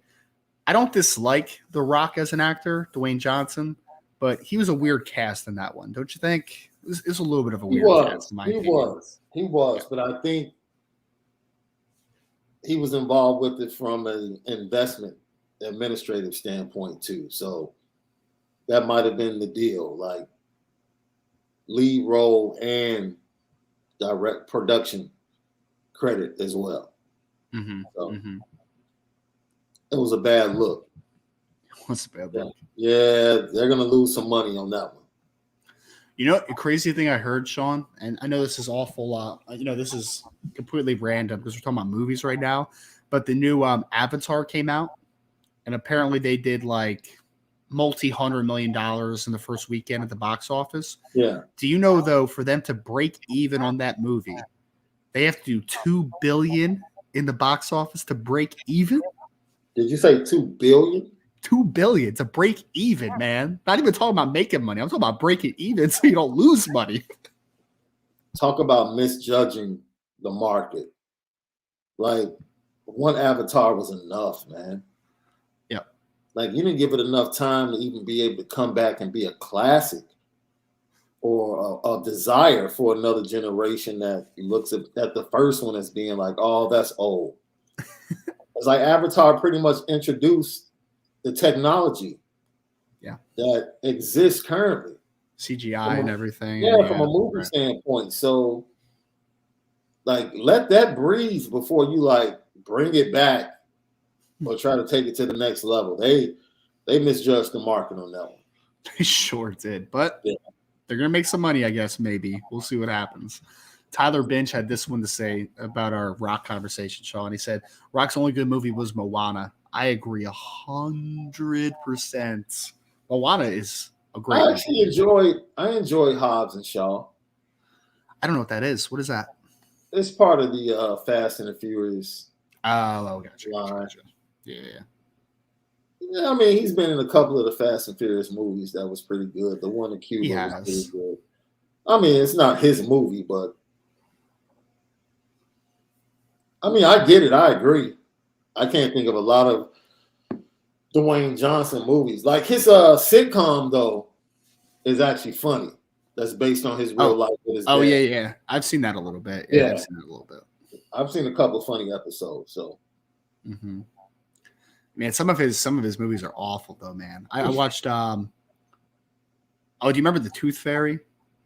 I don't dislike The Rock as an actor, Dwayne Johnson, but he was a weird cast in that one, don't you think? It was a little bit of a weird cast in my opinion. He was, but I think he was involved with it from an investment administrative standpoint too. So that might have been the deal, like lead role and direct production credit as well. Mm-hmm. So it was a bad look. It was a bad look. Yeah, they're gonna lose some money on that one. You know, a crazy thing I heard, Sean, and I know this is awful. This is completely random because we're talking about movies right now, but the new Avatar came out, and apparently they did like multi-$100 million in the first weekend at the box office. Yeah. Do you know, though, for them to break even on that movie, they have to do $2 billion in the box office to break even? Did you say $2 billion? $2 billion to break even, man. Not even talking about making money. I'm talking about breaking even so you don't lose money. Talk about misjudging the market. Like, one Avatar was enough, man. Yeah. Like, you didn't give it enough time to even be able to come back and be a classic or a desire for another generation that looks at the first one as being like, oh, that's old. It's like Avatar pretty much introduced the technology that exists currently. CGI and everything. Yeah, from a movie standpoint. So, like, let that breathe before you, like, bring it back or try to take it to the next level. They misjudged the market on that one. They sure did. But they're going to make some money, I guess, maybe. We'll see what happens. Tyler Binch had this one to say about our Rock conversation, Sean. He said, Rock's only good movie was Moana. I agree 100%. Moana is a great movie. I enjoy Hobbs and Shaw. I don't know what that is. What is that? It's part of the Fast and the Furious. Oh, gotcha. Yeah. Yeah, I mean, he's been in a couple of the Fast and Furious movies that was pretty good. The one in Cuba was pretty good. I mean, it's not his movie, but I mean, I get it. I agree. I can't think of a lot of Dwayne Johnson movies. Like his sitcom, though, is actually funny. That's based on his real life. Yeah. I've seen that a little bit. Yeah, I've seen that a little bit. I've seen a couple of funny episodes. So, man, some of his movies are awful, though. Man, I watched. Do you remember the Tooth Fairy?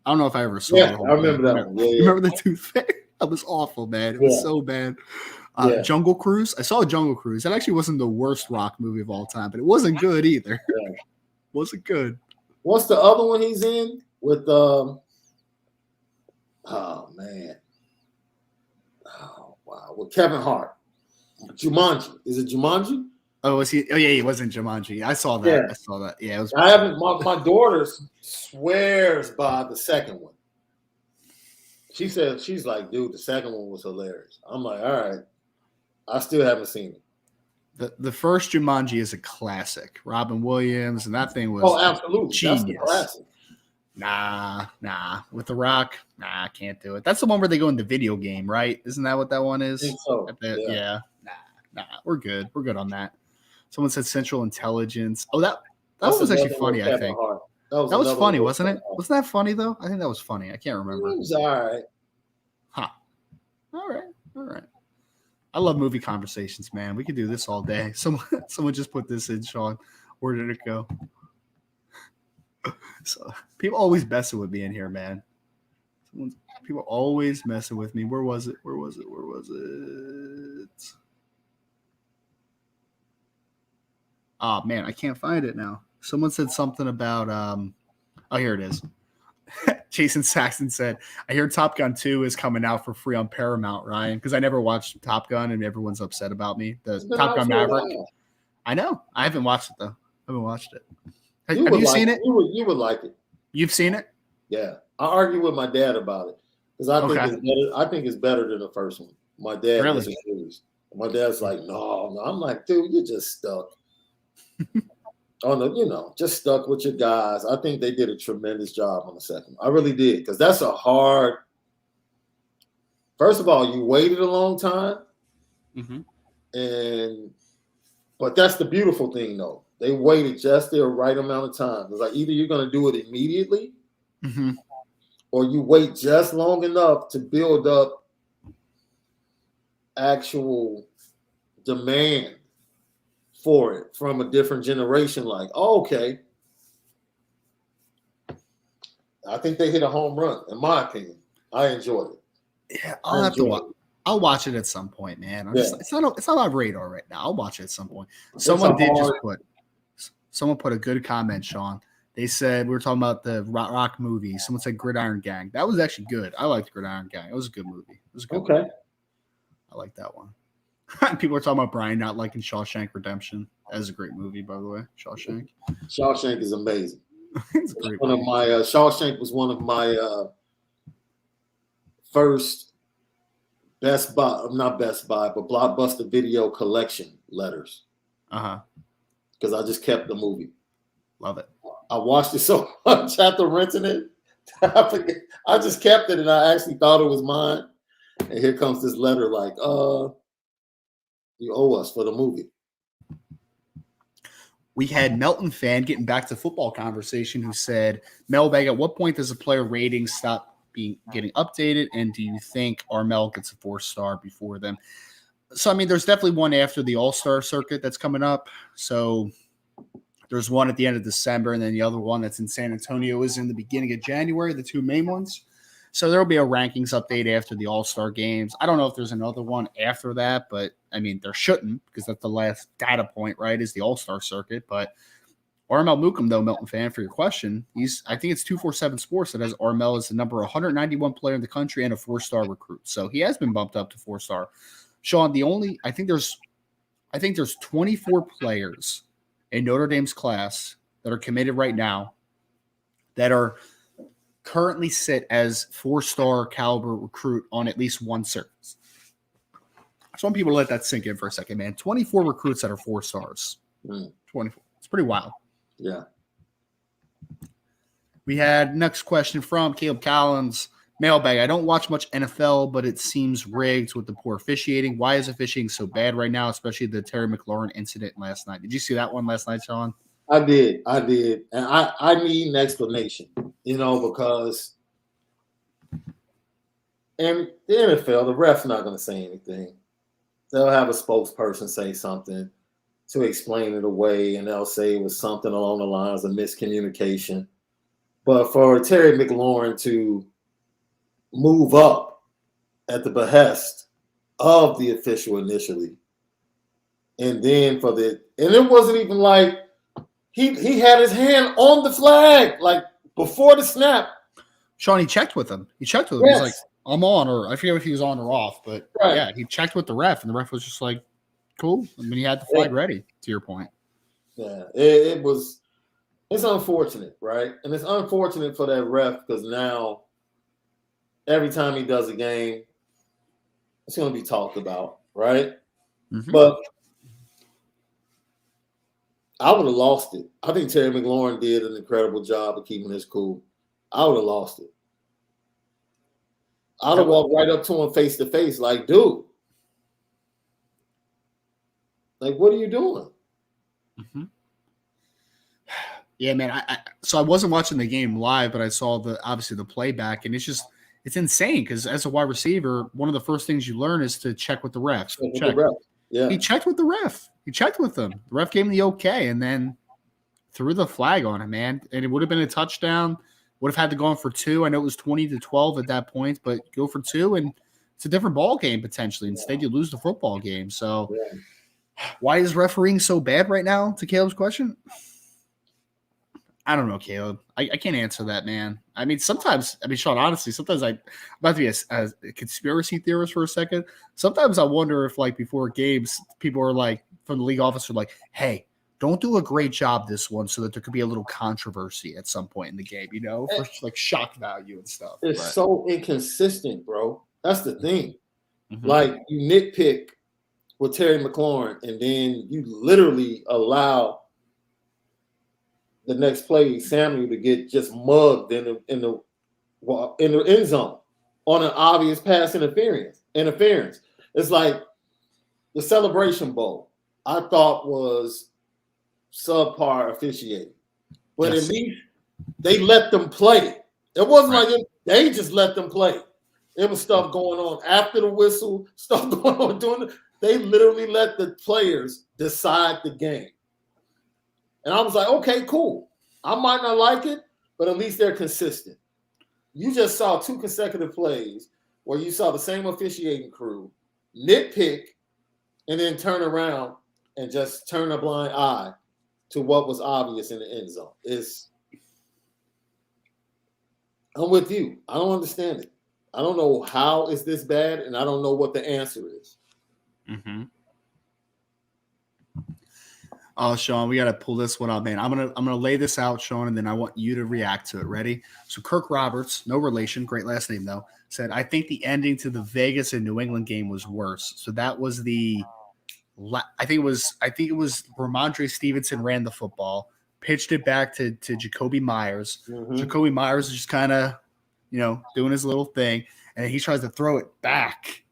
I don't know if I ever saw it. I remember that one. You remember the Tooth Fairy? That was awful, man. It was so bad. Jungle Cruise. I saw Jungle Cruise. That actually wasn't the worst Rock movie of all time, but it wasn't good either. Wasn't good. What's the other one he's in with? Oh man, with Kevin Hart. Jumanji. Is it Jumanji? Oh, was he? Oh, yeah, he was in Jumanji. I saw that. Yeah. I saw that. Yeah, it was. I haven't. My daughter swears by the second one. She said she's like, dude, the second one was hilarious. I'm like, all right. I still haven't seen it. The first Jumanji is a classic. Robin Williams, and that thing was absolutely genius. That's the classic. Nah. With The Rock, I can't do it. That's the one where they go in the video game, right? Isn't that what that one is? I think so. Yeah. Nah. We're good. We're good on that. Someone said Central Intelligence. Oh, that was actually funny, I think. That was funny, wasn't it? Wasn't that funny, though? I think that was funny. I can't remember. It was all right. Huh. All right. I love movie conversations, man. We could do this all day. Someone just put this in, Sean. Where did it go? So people always messing with me in here, man. People always messing with me. Where was it? Oh man, I can't find it now. Someone said something about oh, here it is. Jason Saxon said, I hear Top Gun 2 is coming out for free on Paramount, Ryan, because I never watched Top Gun and everyone's upset about me. The Top Gun Maverick. I know. I haven't watched it, though. I haven't watched it. Have you seen it? You would like it. You've seen it? Yeah. I argue with my dad about it because I think it's better than the first one. My dad really? My dad's like, no. I'm like, dude, you're just stuck. Just stuck with your guys. I think they did a tremendous job on the second. I really did, because that's a hard. First of all, you waited a long time, but that's the beautiful thing, though. They waited just the right amount of time. It's like either you're going to do it immediately, or you wait just long enough to build up actual demand for it from a different generation. Like, oh, okay. I think they hit a home run, in my opinion. I enjoyed it. Yeah, I'll watch it at some point, man. It's not on my radar right now. I'll watch it at some point. Someone put a good comment, Sean. They said, we were talking about the Rock movie. Someone said Gridiron Gang. That was actually good. I liked Gridiron Gang. It was a good movie. It was a good movie. I like that one. People are talking about Brian not liking Shawshank Redemption. That is a great movie, by the way. Shawshank is amazing. It's a great movie. Shawshank was one of my first but Blockbuster video collection letters. Because I just kept the movie. Love it. I watched it so much after renting it. I just kept it, and I actually thought it was mine. And here comes this letter like, you owe us for the movie. We had Melton fan getting back to football conversation who said, Mailbag, at what point does a player rating stop getting updated? And do you think Armel gets a 4-star before them? So, I mean, there's definitely one after the All-Star circuit that's coming up. So there's one at the end of December, and then the other one that's in San Antonio is in the beginning of January, the two main ones. So there will be a rankings update after the All-Star games. I don't know if there's another one after that, but I mean, there shouldn't, because that's the last data point, right, is the All-Star circuit. But Armel Mukum, though, Melton fan, for your question, I think it's 247 Sports that has Armel as the number 191 player in the country and a 4-star recruit. So he has been bumped up to 4-star. Sean, I think there's 24 players in Notre Dame's class that are committed right now that are currently sit as 4-star caliber recruit on at least one service. I just want people to let that sink in for a second, man. 24 recruits that are 4 stars. 24. It's pretty wild. Yeah. We had next question from Caleb Collins. Mailbag. I don't watch much NFL, but it seems rigged with the poor officiating. Why is officiating so bad right now, especially the Terry McLaurin incident last night? Did you see that one last night, Sean? I did. And I need an explanation, because in the NFL, the ref's not going to say anything. They'll have a spokesperson say something to explain it away, and they'll say it was something along the lines of miscommunication. But for Terry McLaurin to move up at the behest of the official initially, and then and it wasn't even like he had his hand on the flag, like before the snap. Sean, he checked with him. Yes. He's like, I'm on, or I forget if he was on or off, but yeah, he checked with the ref, and the ref was just like, cool. I mean, he had the flag ready, to your point. Yeah, it's unfortunate, right? And it's unfortunate for that ref because now every time he does a game, it's going to be talked about, right? Mm-hmm. But I would have lost it. I think Terry McLaurin did an incredible job of keeping his cool. I would have lost it. I'd have walked right up to him face to face, like, dude, like, what are you doing? Mm-hmm. Yeah, man. So I wasn't watching the game live, but I saw obviously the playback, and it's insane because as a wide receiver, one of the first things you learn is to check with the ref. Yeah, he checked with the ref. He checked with them. The ref gave him the okay, and then threw the flag on him, man. And it would have been a touchdown. Would have had to go on for 2. I know it was 20-12 at that point, but go for 2, and it's a different ball game potentially. Instead, you lose the football game. So, why is refereeing so bad right now? To Caleb's question, I don't know, Caleb. I can't answer that, man. I mean, sometimes, Sean, honestly, sometimes I'm about to be a conspiracy theorist for a second. Sometimes I wonder if, like, before games, people are like, from the league office, are like, hey, don't do a great job this one so that there could be a little controversy at some point in the game, for like shock value and stuff. It's so inconsistent, bro. That's the thing. Mm-hmm. Like, you nitpick with Terry McLaurin, and then you literally allow the next play Samuel to get just mugged in the end zone on an obvious pass interference. It's like the Celebration Bowl, I thought was subpar officiating, but at least they let them play. It wasn't like they just let them play. There was stuff going on after the whistle, stuff going on they literally let the players decide the game. And I was like, okay, cool. I might not like it, but at least they're consistent. You just saw 2 consecutive plays where you saw the same officiating crew nitpick and then turn around and just turn a blind eye to what was obvious in the end zone. I'm with you. I don't understand it. I don't know how is this bad, and I don't know what the answer is. Mm-hmm. Oh, Sean, we got to pull this one up, man. I'm gonna lay this out, Sean, and then I want you to react to it. Ready? So Kirk Roberts, no relation, great last name though, said, I think the ending to the Vegas and New England game was worse. So that was I think it was Ramondre Stevenson ran the football, pitched it back to Jacoby Myers. Mm-hmm. Jacoby Myers is just kind of, doing his little thing, and he tries to throw it back,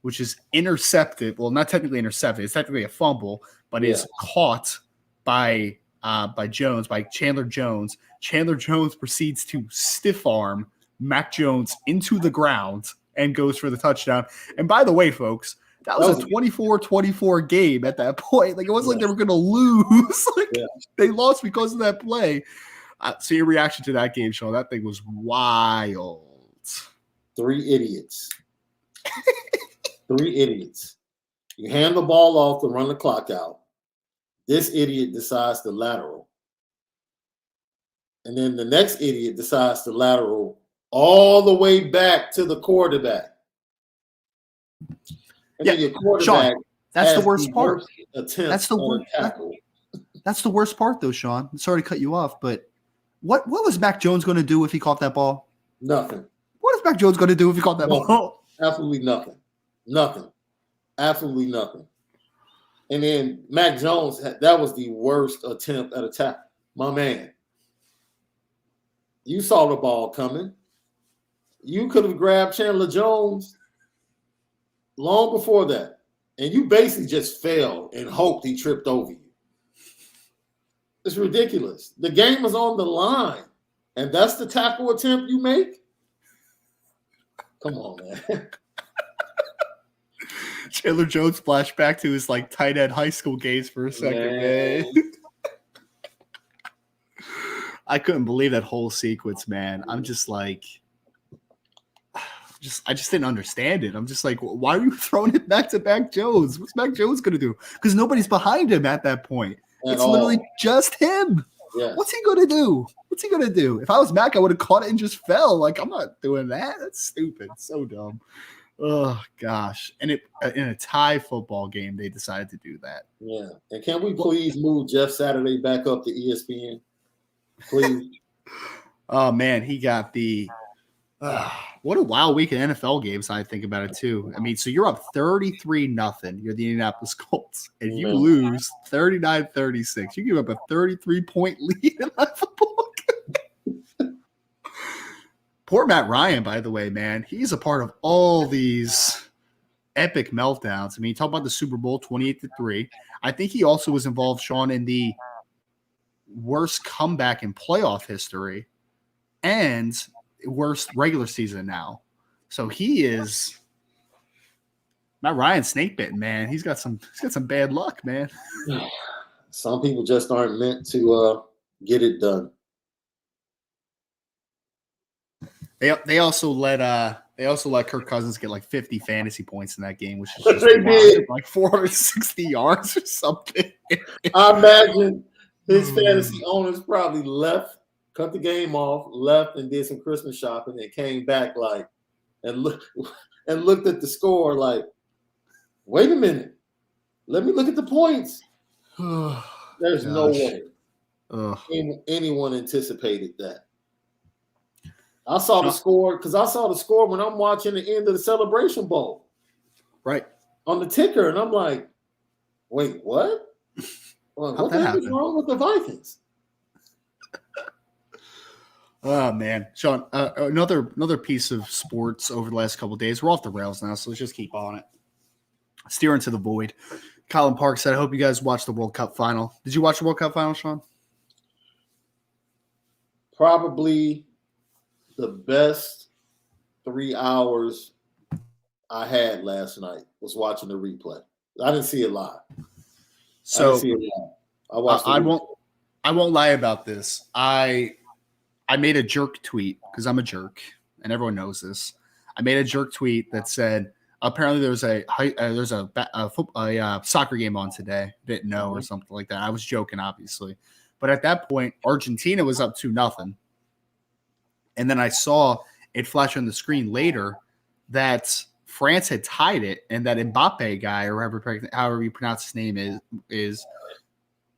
which is intercepted. Well, not technically intercepted. It's technically a fumble, but is caught by Chandler Jones. Chandler Jones proceeds to stiff arm Mac Jones into the ground and goes for the touchdown. And by the way, folks, that was a 24-24 game at that point. Like, it wasn't like they were going to lose. They lost because of that play. So your reaction to that game, Sean, that thing was wild. 3 idiots. 3 idiots. You hand the ball off to run the clock out. This idiot decides to lateral. And then the next idiot decides to lateral all the way back to the quarterback. And then your quarterback, Sean, that's the worst part. That's the worst part, though, Sean. I'm sorry to cut you off, but what was Mac Jones going to do if he caught that ball? Nothing. What is Mac Jones going to do if he caught that ball? Absolutely nothing. Nothing. Absolutely nothing. And then Mac Jones, that was the worst attempt at attack. My man, you saw the ball coming. You could have grabbed Chandler Jones long before that. And you basically just fell and hoped he tripped over you. It's ridiculous. The game was on the line. And that's the tackle attempt you make? Come on, man. Chandler Jones flashed back to his tight end high school games for a second, man. I couldn't believe that whole sequence, man. I'm just like, I just didn't understand it. I'm just like, why are you throwing it back to Mac Jones? What's Mac Jones going to do? Because nobody's behind him at that point. It's literally just him. Yeah. What's he gonna do? What's he gonna do? If I was Mac, I would have caught it and just fell. Like, I'm not doing that. That's stupid. So dumb. Oh gosh. And in a tie football game, they decided to do that. Yeah. And can we please move Jeff Saturday back up to ESPN? Please. Oh man, he got the what a wild week in NFL games. I think about it too. I mean, so you're up 33-0. You're the Indianapolis Colts, and you lose 39-36. You give up a 33-point lead in that football game. Poor Matt Ryan, by the way, man. He's a part of all these epic meltdowns. I mean, you talk about the Super Bowl 28-3. I think he also was involved, Sean, in the worst comeback in playoff history and worst regular season now. So he is Matt Ryan snake bitten, man. He's got some bad luck, man. Some people just aren't meant to get it done. They also let Kirk Cousins get like 50 fantasy points in that game, which is just like 460 yards or something. I imagine his fantasy owners probably cut the game off, left and did some Christmas shopping, and came back and looked at the score like, wait a minute, let me look at the points. There's no way anyone anticipated that. I saw the score when I'm watching the end of the Celebration Bowl, right, on the ticker, and I'm like, wait, what? What the heck is wrong with the Vikings? Oh man, Sean, another piece of sports over the last couple of days. We're off the rails now, so let's just keep on it. Steer into the void. Colin Park said, "I hope you guys watched the World Cup final." Did you watch the World Cup final, Sean? Probably the best 3 hours I had last night was watching the replay. I didn't see it live. So I watched. I won't lie about this. I made a jerk tweet because I'm a jerk, and everyone knows this. I made a jerk tweet that said, apparently there's a soccer game on today. Didn't know or something like that. I was joking, obviously, but at that point, Argentina was up 2-0, and then I saw it flash on the screen later that France had tied it, and that Mbappe guy, or however you pronounce his name is.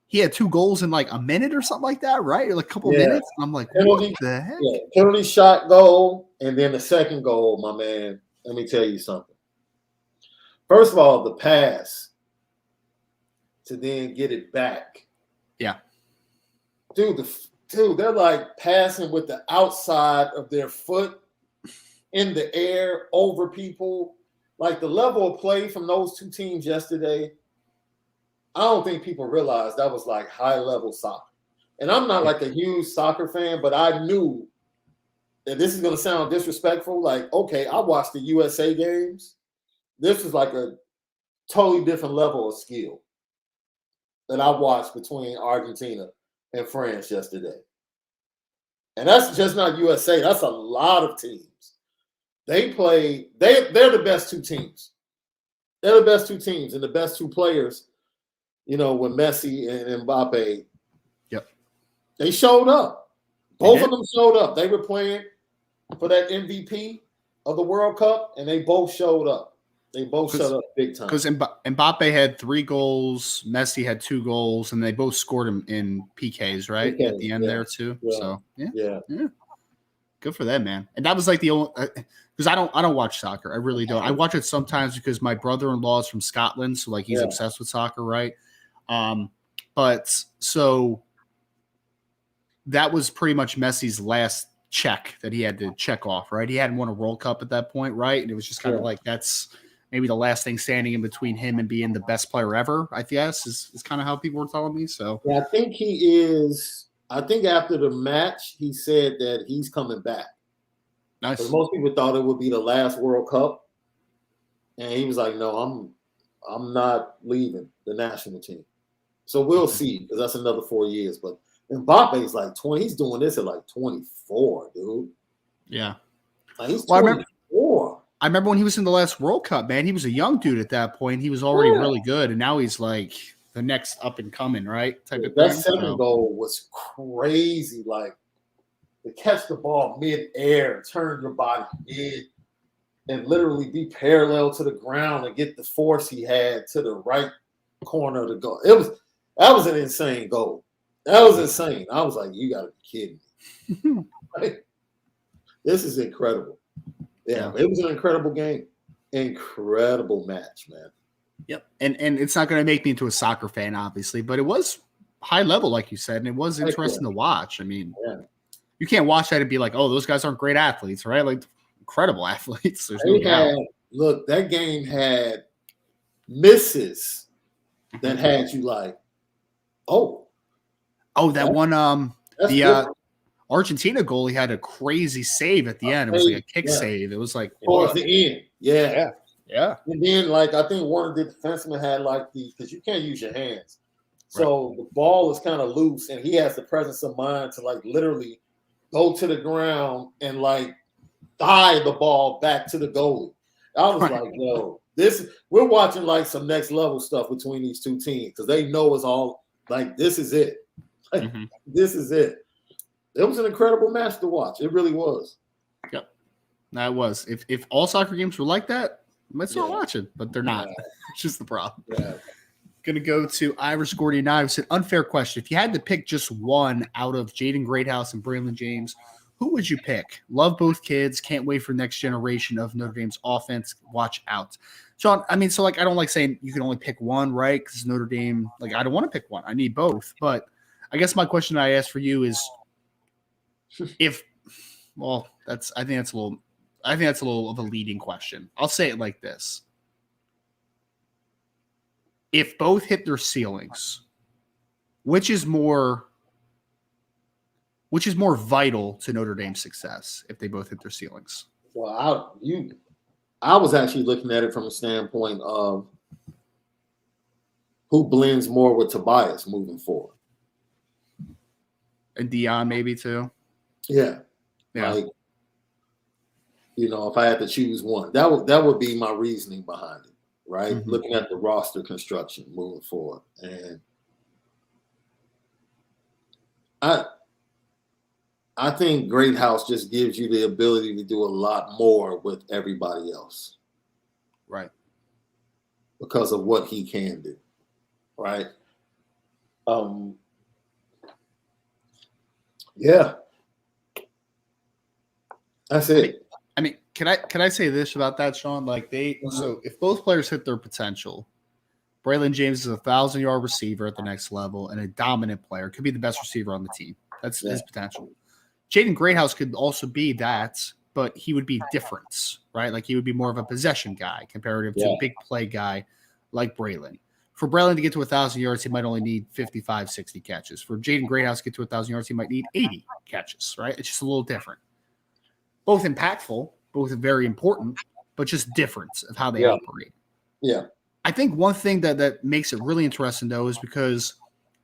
He had 2 goals in like a minute or something like that, right? Or like a couple minutes. And I'm like, what the heck? Yeah, penalty shot goal, and then the second goal, my man. Let me tell you something. First of all, the pass to then get it back. Yeah. Dude, they're like passing with the outside of their foot in the air over people. Like the level of play from those two teams yesterday, I don't think people realized that was like high-level soccer. And I'm not like a huge soccer fan, but I knew that this is going to sound disrespectful. Like, okay, I watched the USA games. This is like a totally different level of skill that I watched between Argentina and France yesterday. And that's just not USA. That's a lot of teams. They're the best 2 teams. They're the best 2 teams and the best 2 players. You know, when Messi and Mbappe, they showed up. Both of them showed up. They were playing for that MVP of the World Cup, and they both showed up. They both showed up big time. Because Mbappe had 3 goals, Messi had 2 goals, and they both scored him in PKs, right? At the end there too. Yeah. So yeah. Good for them, man. And that was like the only because I don't watch soccer. I really don't. I watch it sometimes because my brother-in-law is from Scotland, so like he's obsessed with soccer, right? But so that was pretty much Messi's last check that he had to check off, right? He hadn't won a World Cup at that point, right? And it was just kind of like that's maybe the last thing standing in between him and being the best player ever, I guess, is kind of how people were telling me. So yeah, I think he is. I think after the match, he said that he's coming back. Nice. Because most people thought it would be the last World Cup, and he was like, "No, I'm not leaving the national team." So we'll see, because that's another 4 years. But Mbappe's like 20. He's doing this at like 24, dude. Yeah. Like he's 24. I remember when he was in the last World Cup, man. He was a young dude at that point. He was already really good, and now he's like the next up and coming, right? Type of That thing. second goal was crazy. Like to catch the ball mid-air, turn your body mid, and literally be parallel to the ground and get the force he had to the right corner of the goal. That was an insane goal. That was insane. I was like, you gotta be kidding me. Like, this is incredible. Yeah, it was an incredible game. Incredible match, man. Yep. And it's not going to make me into a soccer fan, obviously, but it was high level, like you said, and it was interesting to watch. I mean, you can't watch that and be like, oh, those guys aren't great athletes, right? Like incredible athletes. There's no doubt. Look, that game had misses that had you like, that one the Argentina goalie had a crazy save at the end. It was like a kick save. It was like towards the end. Yeah. And then like I think one of the defensemen had like because you can't use your hands. So the ball is kind of loose and he has the presence of mind to like literally go to the ground and like thigh the ball back to the goalie. I was like, yo, we're watching like some next level stuff between these two teams because they know it's all like this is it. Like, this is it. It was an incredible match to watch. It really was. Yep. That was. If all soccer games were like that, I might start watching, but they're not. It's just the problem. Going to go to Irish Gordy and I. It's an unfair question. If you had to pick just one out of Jaden Greathouse and Braylon James, who would you pick? Love both kids. Can't wait for next generation of Notre Dame's offense. Watch out. Sean, I mean, so like I don't like saying you can only pick one, right? Because Notre Dame, like I don't want to pick one. I need both. But I guess my question I ask for you is I think that's a little of a leading question. I'll say it like this. If both hit their ceilings, which is more vital to Notre Dame's success if they both hit their ceilings? Well, I was actually looking at it from a standpoint of who blends more with Tobias moving forward. And Dion maybe too. Yeah. Like, if I had to choose one, that would be my reasoning behind it, right? Mm-hmm. Looking at the roster construction moving forward. And I think Greathouse just gives you the ability to do a lot more with everybody else. Right. Because of what he can do. Right. Yeah. That's it. I mean, can I say this about that, Sean? Like so if both players hit their potential, Braylon James is a 1,000-yard receiver at the next level and a dominant player, could be the best receiver on the team. That's his potential. Jaden Greathouse could also be that, but he would be different, right? Like he would be more of a possession guy comparative to a big play guy like Braylon. For Braylon to get to 1,000 yards, he might only need 55, 60 catches. For Jaden Greathouse to get to 1,000 yards, he might need 80 catches, right? It's just a little different. Both impactful, both very important, but just different of how they operate. Yeah. I think one thing that makes it really interesting, though, is because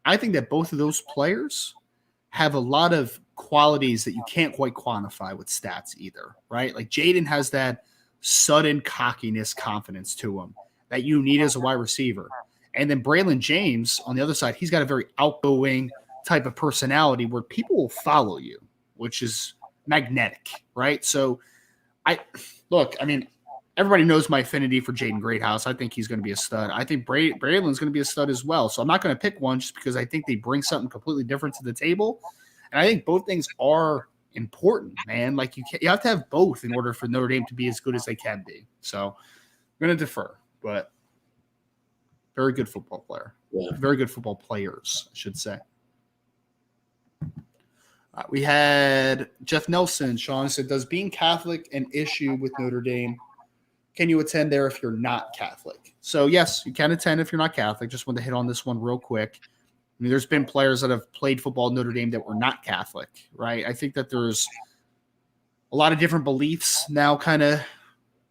I think that both of those players have a lot of qualities that you can't quite quantify with stats either, right? Like Jaden has that sudden cockiness, confidence to him that you need as a wide receiver. And then Braylon James, on the other side, he's got a very outgoing type of personality where people will follow you, which is magnetic, right? So everybody knows my affinity for Jaden Greathouse. I think he's going to be a stud. I think Braylon's going to be a stud as well. So I'm not going to pick one just because I think they bring something completely different to the table. And I think both things are important, man. Like you have to have both in order for Notre Dame to be as good as they can be. So I'm going to defer, but very good football player. Yeah. Very good football players, I should say. We had Jeff Nelson. Sean said, does being Catholic an issue with Notre Dame? Can you attend there if you're not Catholic? So, yes, you can attend if you're not Catholic. Just want to hit on this one real quick. I mean, there's been players that have played football at Notre Dame that were not Catholic, right? I think that there's a lot of different beliefs now kind of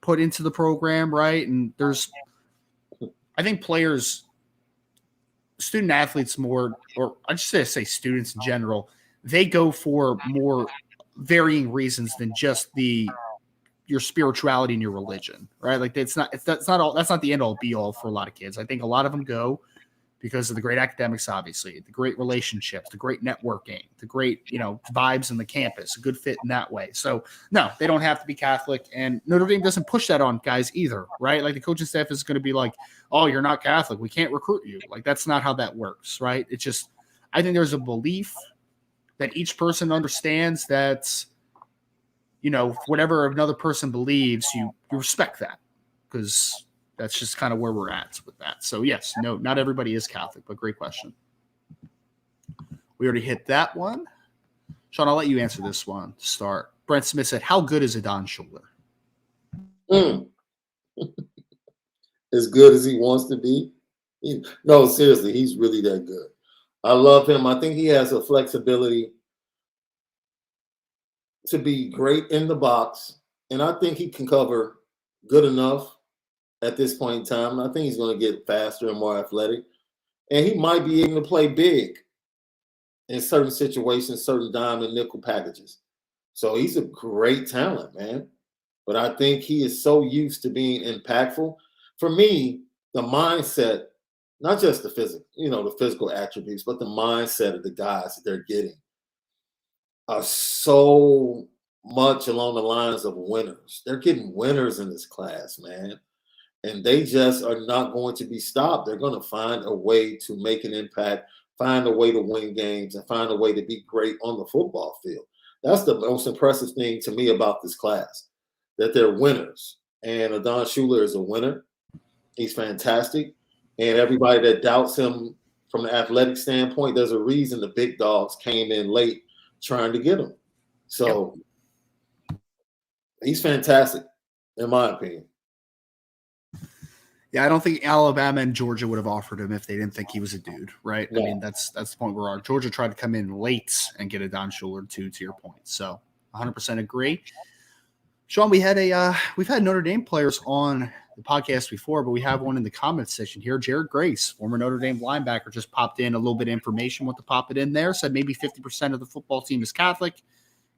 put into the program, right? And I think players, student athletes more, or I just say students in general, they go for more varying reasons than just your spirituality and your religion, right? Like that's not the end all be all for a lot of kids. I think a lot of them go because of the great academics, obviously, the great relationships, the great networking, the great, vibes in the campus, a good fit in that way. So no, they don't have to be Catholic, and Notre Dame doesn't push that on guys either, right? Like the coaching staff is going to be like, oh, you're not Catholic, we can't recruit you. Like that's not how that works, right? It's just, I think there's a belief that each person understands that, whatever another person believes, you respect that, because that's just kind of where we're at with that. So yes, no, not everybody is Catholic, but great question. We already hit that one. Sean, I'll let you answer this one to start. Brent Smith said, how good is Adon Schuler? As good as he wants to be. No, seriously, he's really that good. I love him. I think he has a flexibility to be great in the box, and I think he can cover good enough at this point in time. I think he's going to get faster and more athletic, and he might be able to play big in certain situations, certain dime and nickel packages. So he's a great talent, man. But I think he is so used to being impactful. For me, the mindset, not just the physical attributes, but the mindset of the guys that they're getting are so much along the lines of winners. They're getting winners in this class, man. And they just are not going to be stopped. They're going to find a way to make an impact, find a way to win games, and find a way to be great on the football field. That's the most impressive thing to me about this class, that they're winners. And Adon Schuler is a winner. He's fantastic. And everybody that doubts him from an athletic standpoint, there's a reason the big dogs came in late trying to get him. So he's fantastic, in my opinion. Yeah, I don't think Alabama and Georgia would have offered him if they didn't think he was a dude, right? Yeah. I mean, that's the point where Georgia tried to come in late and get Adon Schuler too, to your point. So 100% agree. Sean, we've had Notre Dame players on the podcast before, but we have one in the comments section here. Jared Grace, former Notre Dame linebacker, just popped in a little bit of information. Want to pop it in there? Said maybe 50% of the football team is Catholic.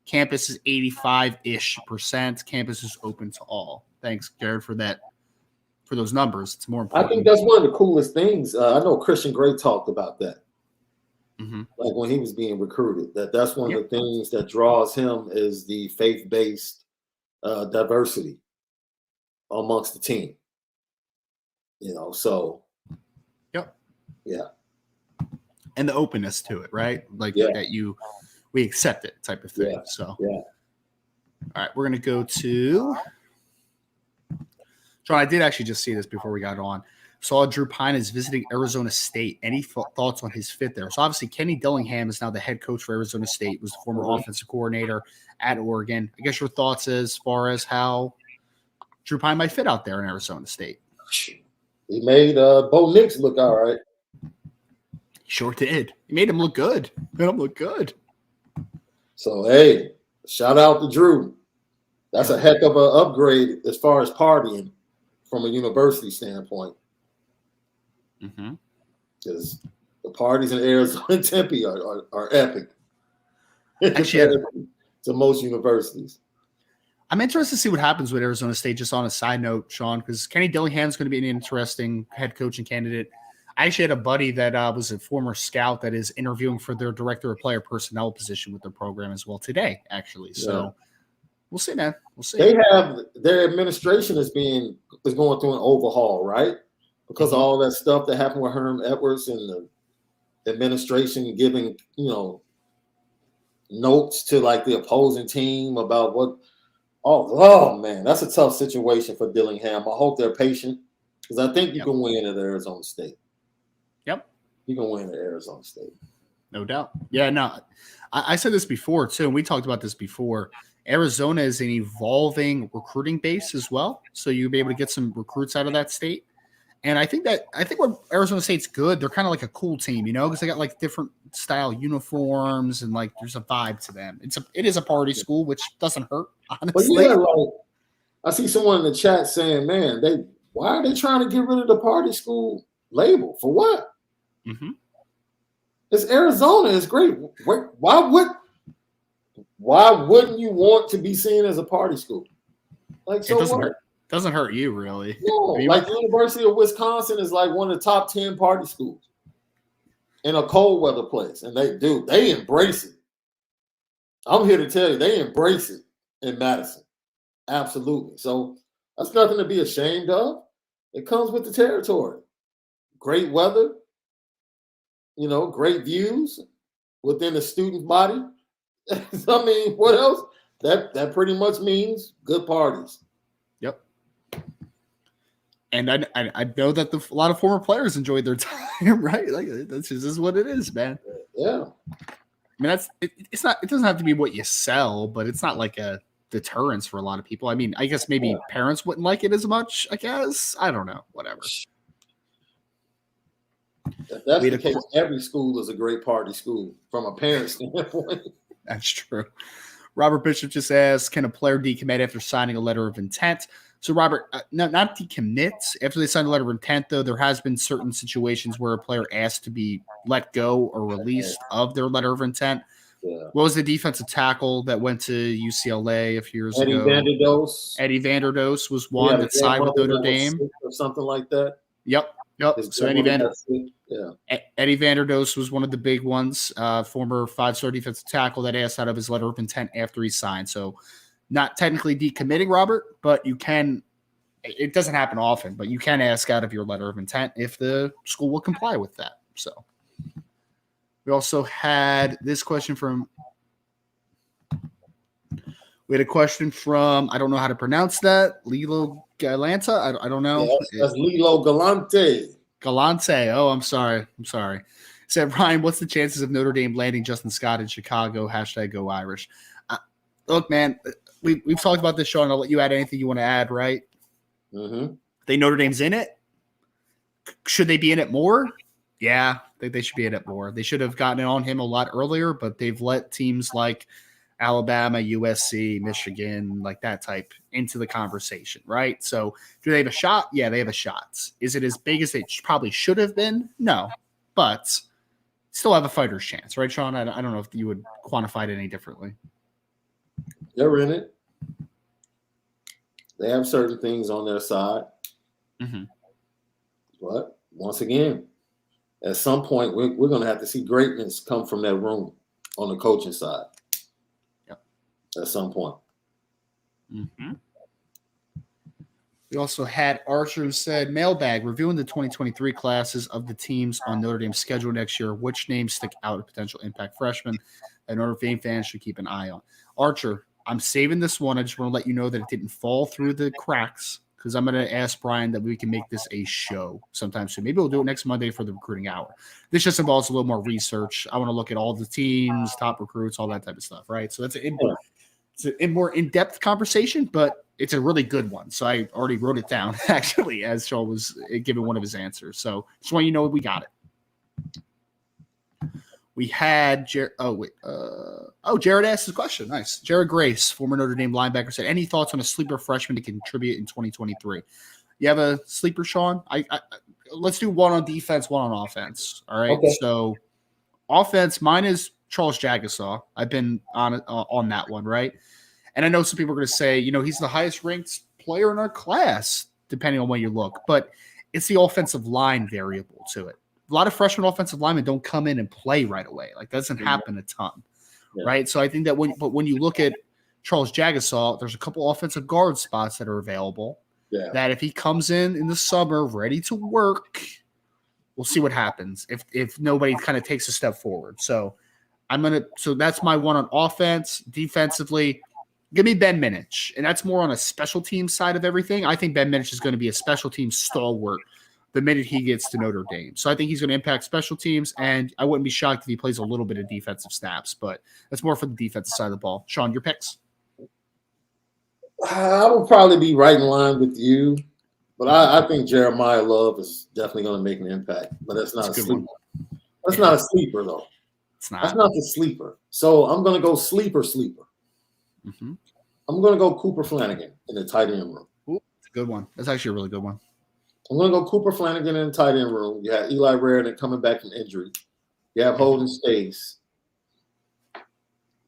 Campus is 85-ish%. Campus is open to all. Thanks, Jared, for that. For those numbers, it's more important. I think that's one of the coolest things. I know Christian Gray talked about that. Mm-hmm. Like when he was being recruited, that's one of the things that draws him is the faith-based diversity amongst the team. So. Yep. Yeah. And the openness to it, right? Like that we accept it type of thing. Yeah. So. Yeah. All right, we're going to go to John. I did actually just see this before we got on. Saw Drew Pine is visiting Arizona State. Any thoughts on his fit there? So obviously Kenny Dillingham is now the head coach for Arizona State, was the former offensive coordinator at Oregon. I guess your thoughts as far as how Drew Pine might fit out there in Arizona State. He made Bo Nix look all right. He sure did. He made him look good. So, hey, shout out to Drew. That's a heck of an upgrade as far as partying from a university standpoint. Mm-hmm. Because the parties in Arizona and Tempe are epic. Actually, to most universities. I'm interested to see what happens with Arizona State, just on a side note, Sean, because Kenny Dillingham's going to be an interesting head coaching candidate. I actually had a buddy that was a former scout that is interviewing for their director of player personnel position with their program as well today, actually. So we'll see, man. We'll see. They have their administration is going through an overhaul, right? Because of all that stuff that happened with Herm Edwards and the administration giving, notes to like the opposing team about what. Oh man, that's a tough situation for Dillingham. I hope they're patient because I think you can win at Arizona State. Yep, you can win at Arizona State, no doubt. Yeah, no, I said this before too, and we talked about this before. Arizona is an evolving recruiting base as well, so you'll be able to get some recruits out of that state. And I think where Arizona State's good, they're kind of like a cool team, because they got like different style uniforms and like there's a vibe to them. It is a party school, which doesn't hurt, honestly. But I see someone in the chat saying, "Man, why are they trying to get rid of the party school label for what?" Mm-hmm. It's Arizona. It's great. Why wouldn't you want to be seen as a party school? Like, so what? Doesn't hurt you really. No, like the University of Wisconsin is like one of the top 10 party schools. in a cold weather place, and they embrace it. I'm here to tell you, they embrace it in Madison. Absolutely. So that's nothing to be ashamed of. It comes with the territory. Great weather, great views within the student body. I mean, what else? That pretty much means good parties. Yep. And I know that a lot of former players enjoyed their time, right? Like this is what it is, man. Yeah. I mean, it's not. It doesn't have to be what you sell, but it's not like a deterrence for a lot of people. I mean, I guess maybe parents wouldn't like it as much. I guess I don't know. Whatever. If that's the case, every school is a great party school from a parent standpoint. That's true. Robert Bishop just asked, can a player decommit after signing a letter of intent? So, Robert, no, not decommit. After they sign a letter of intent, though, there has been certain situations where a player asked to be let go or released of their letter of intent. Yeah. What was the defensive tackle that went to UCLA a few years ago? Eddie Vanderdoes was one that signed with Notre Dame. Or something like that. Yep. So Eddie Vanderdoes was one of the big ones, former 5-star defensive tackle that asked out of his letter of intent after he signed. So not technically decommitting, Robert, but you can – it doesn't happen often, but you can ask out of your letter of intent if the school will comply with that. So we also had this question from – we had a question from – I don't know how to pronounce that, Lilo Galanta. I don't know. Yeah, that's Lilo Galante. Galante. Oh, I'm sorry. Said, Ryan, what's the chances of Notre Dame landing Justin Scott in Chicago? #Go Irish. Look, man, we've talked about this, Sean. I'll let you add anything you want to add, right? Mm-hmm. They Notre Dame's in it. Should they be in it more? Yeah, I think they should be in it more. They should have gotten it on him a lot earlier, but they've let teams like Alabama, USC, Michigan, like that type into the conversation, right? So do they have a shot? Yeah, they have a shot. Is it as big as they probably should have been? No, but still have a fighter's chance, right, Sean? I don't know if you would quantify it any differently. They're in it. They have certain things on their side. Mm-hmm. But once again, at some point, we're going to have to see greatness come from that room on the coaching side. At some point. Mm-hmm. We also had Archer who said, mailbag, reviewing the 2023 classes of the teams on Notre Dame's schedule next year, which names stick out as potential impact freshmen that Notre Dame fans should keep an eye on? Archer, I'm saving this one. I just want to let you know that it didn't fall through the cracks because I'm going to ask Brian that we can make this a show sometime soon. Maybe we'll do it next Monday for the recruiting hour. This just involves a little more research. I want to look at all the teams, top recruits, all that type of stuff, right? So that's it's a more in-depth conversation, but it's a really good one. So I already wrote it down, actually, as Shaw was giving one of his answers. So just want you to know we got it. We had Jared asked the question. Nice. Jared Grace, former Notre Dame linebacker, said, any thoughts on a sleeper freshman to contribute in 2023? You have a sleeper, Sean? Let's do one on defense, one on offense. All right. Okay. So offense, mine is Charles Jagasaw. I've been on that one, right? And I know some people are going to say, he's the highest ranked player in our class, depending on where you look. But it's the offensive line variable to it. A lot of freshman offensive linemen don't come in and play right away. Like, that doesn't happen a ton, right? So I think that when you look at Charles Jagasaw, there's a couple offensive guard spots that are available. Yeah. That if he comes in the summer ready to work, we'll see what happens if nobody kind of takes a step forward. So that's my one on offense. Defensively, give me Ben Minich, and that's more on a special team side of everything. I think Ben Minich is going to be a special team stalwart the minute he gets to Notre Dame. So I think he's going to impact special teams, and I wouldn't be shocked if he plays a little bit of defensive snaps, but that's more for the defensive side of the ball. Sean, your picks? I will probably be right in line with you, but I think Jeremiah Love is definitely going to make an impact, but that's not a sleeper. That's not a sleeper, though. It's not. That's not the sleeper. So I'm going to go sleeper. Mm-hmm. I'm going to go Cooper Flanagan in the tight end room. Ooh, that's a good one. That's actually a really good one. I'm going to go Cooper Flanagan in the tight end room. You have Eli Raridon coming back from injury. You have Holden Stace.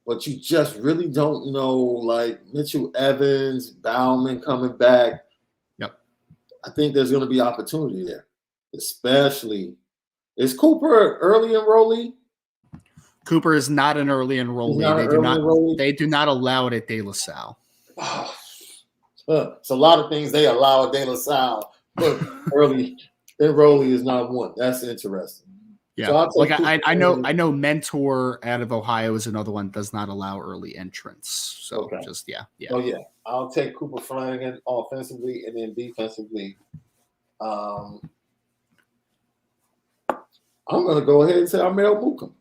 But you just really don't know, like Mitchell Evans, Bauman coming back. Yep. I think there's going to be opportunity there, especially Is Cooper an early enrollee? Cooper is not an early He's enrollee. not an early enrollee? They do not allow it at De La Salle. Oh, it's a lot of things they allow at De La Salle, but early enrollee is not one. That's interesting. Yeah, so like I know Mentor out of Ohio is another one that does not allow early entrance. So Okay. just yeah. Oh yeah, I'll take Cooper Flanagan offensively, and then defensively, I'm going to go ahead and say Armel Buckham.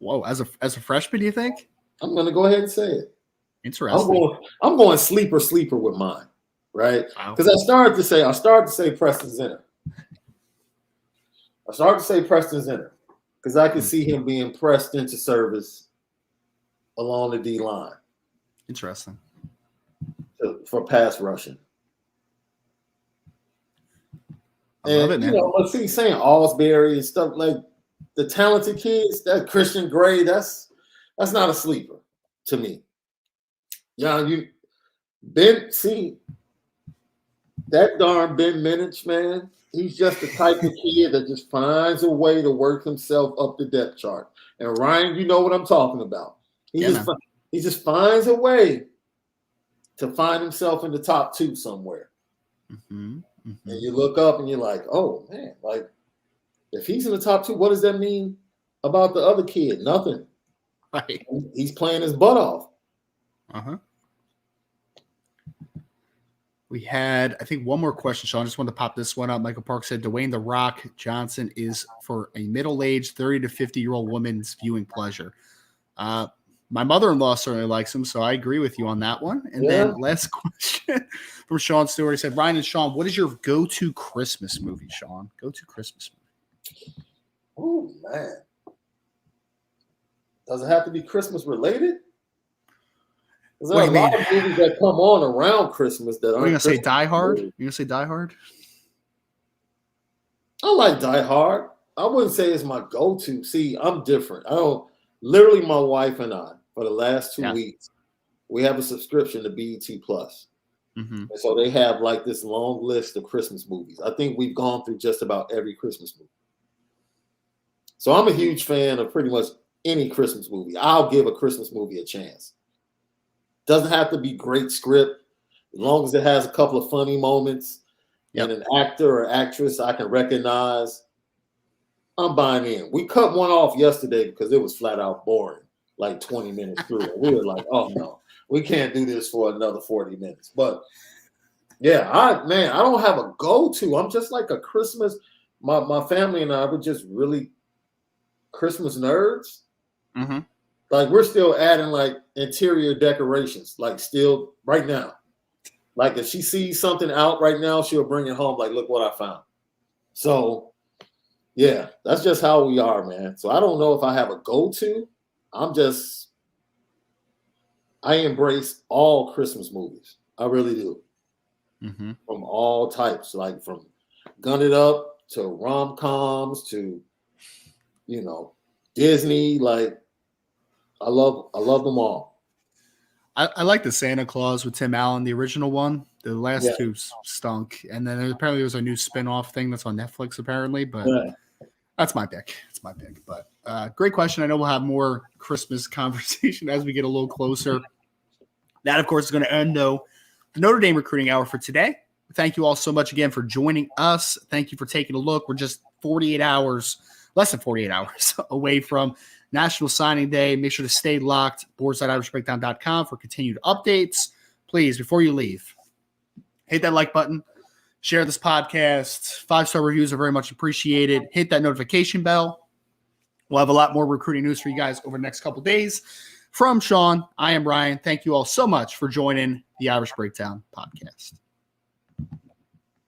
Whoa, as a freshman, do you think? I'm going to go ahead and say it. Interesting. I'm going sleeper with mine, right? Because I started to say Preston Zinner. Because I could see him being pressed into service along the D line. Interesting. For pass rushing. I love it, man. Let's see, saying Alsbury and stuff like the talented kids, that Christian Gray, that's not a sleeper to me. Yeah, that darn Ben Minich, man, he's just the type of kid that just finds a way to work himself up the depth chart. And Ryan, you know what I'm talking about. He just finds a way to find himself in the top 2 somewhere. Mm-hmm. Mm-hmm. And you look up and you're like, oh man, like if he's in the top 2, what does that mean about the other kid? Nothing. Right. He's playing his butt off. Uh-huh. We had, I think, one more question, Sean. I just wanted to pop this one up. Michael Park said Dwayne "The Rock" Johnson is for a middle-aged 30 to 50-year-old woman's viewing pleasure. My mother-in-law certainly likes him, so I agree with you on that one. And then last question from Sean Stewart. He said, Ryan and Sean, what is your go-to Christmas movie, Sean? Go-to Christmas movie. Oh, man. Does it have to be Christmas related? There's a lot of movies that come on around Christmas that aren't. Are you going to say Die Hard? You're going to say Die Hard? I like Die Hard. I wouldn't say it's my go-to. See, I'm different. Literally, my wife and I, for the last 2 weeks, we have a subscription to BET Plus. Mm-hmm. And so they have like this long list of Christmas movies. I think we've gone through just about every Christmas movie. So I'm a huge fan of pretty much any Christmas movie. I'll give a Christmas movie a chance. Doesn't have to be great script. As long as it has a couple of funny moments and an actor or actress I can recognize, I'm buying in. We cut one off yesterday because it was flat out boring, like 20 minutes through it. We were like, oh no, we can't do this for another 40 minutes. But yeah, I don't have a go-to. I'm just like a Christmas. My family and I were just really Christmas nerds. Mm-hmm. Like we're still adding like interior decorations, like still right now. Like if she sees something out right now, she'll bring it home. Like, look what I found. So yeah, that's just how we are, man. So I don't know if I have a go-to. I embrace all Christmas movies. I really do. Mm-hmm. From all types, like from Gun It Up to rom-coms to, Disney. Like I love them all. I like the Santa Claus with Tim Allen, the original one. The last two stunk. And then apparently there was a new spin-off thing that's on Netflix apparently, but that's my pick. It's my pick. But great question. I know we'll have more Christmas conversation as we get a little closer. That, of course, is going to end, though, the Notre Dame recruiting hour for today. Thank you all so much again for joining us. Thank you for taking a look. We're just less than 48 hours away from National Signing Day. Make sure to stay locked. boards.irishbreakdown.com for continued updates. Please, before you leave, hit that like button. Share this podcast. 5-star reviews are very much appreciated. Hit that notification bell. We'll have a lot more recruiting news for you guys over the next couple days. From Sean, I am Ryan. Thank you all so much for joining the Irish Breakdown podcast.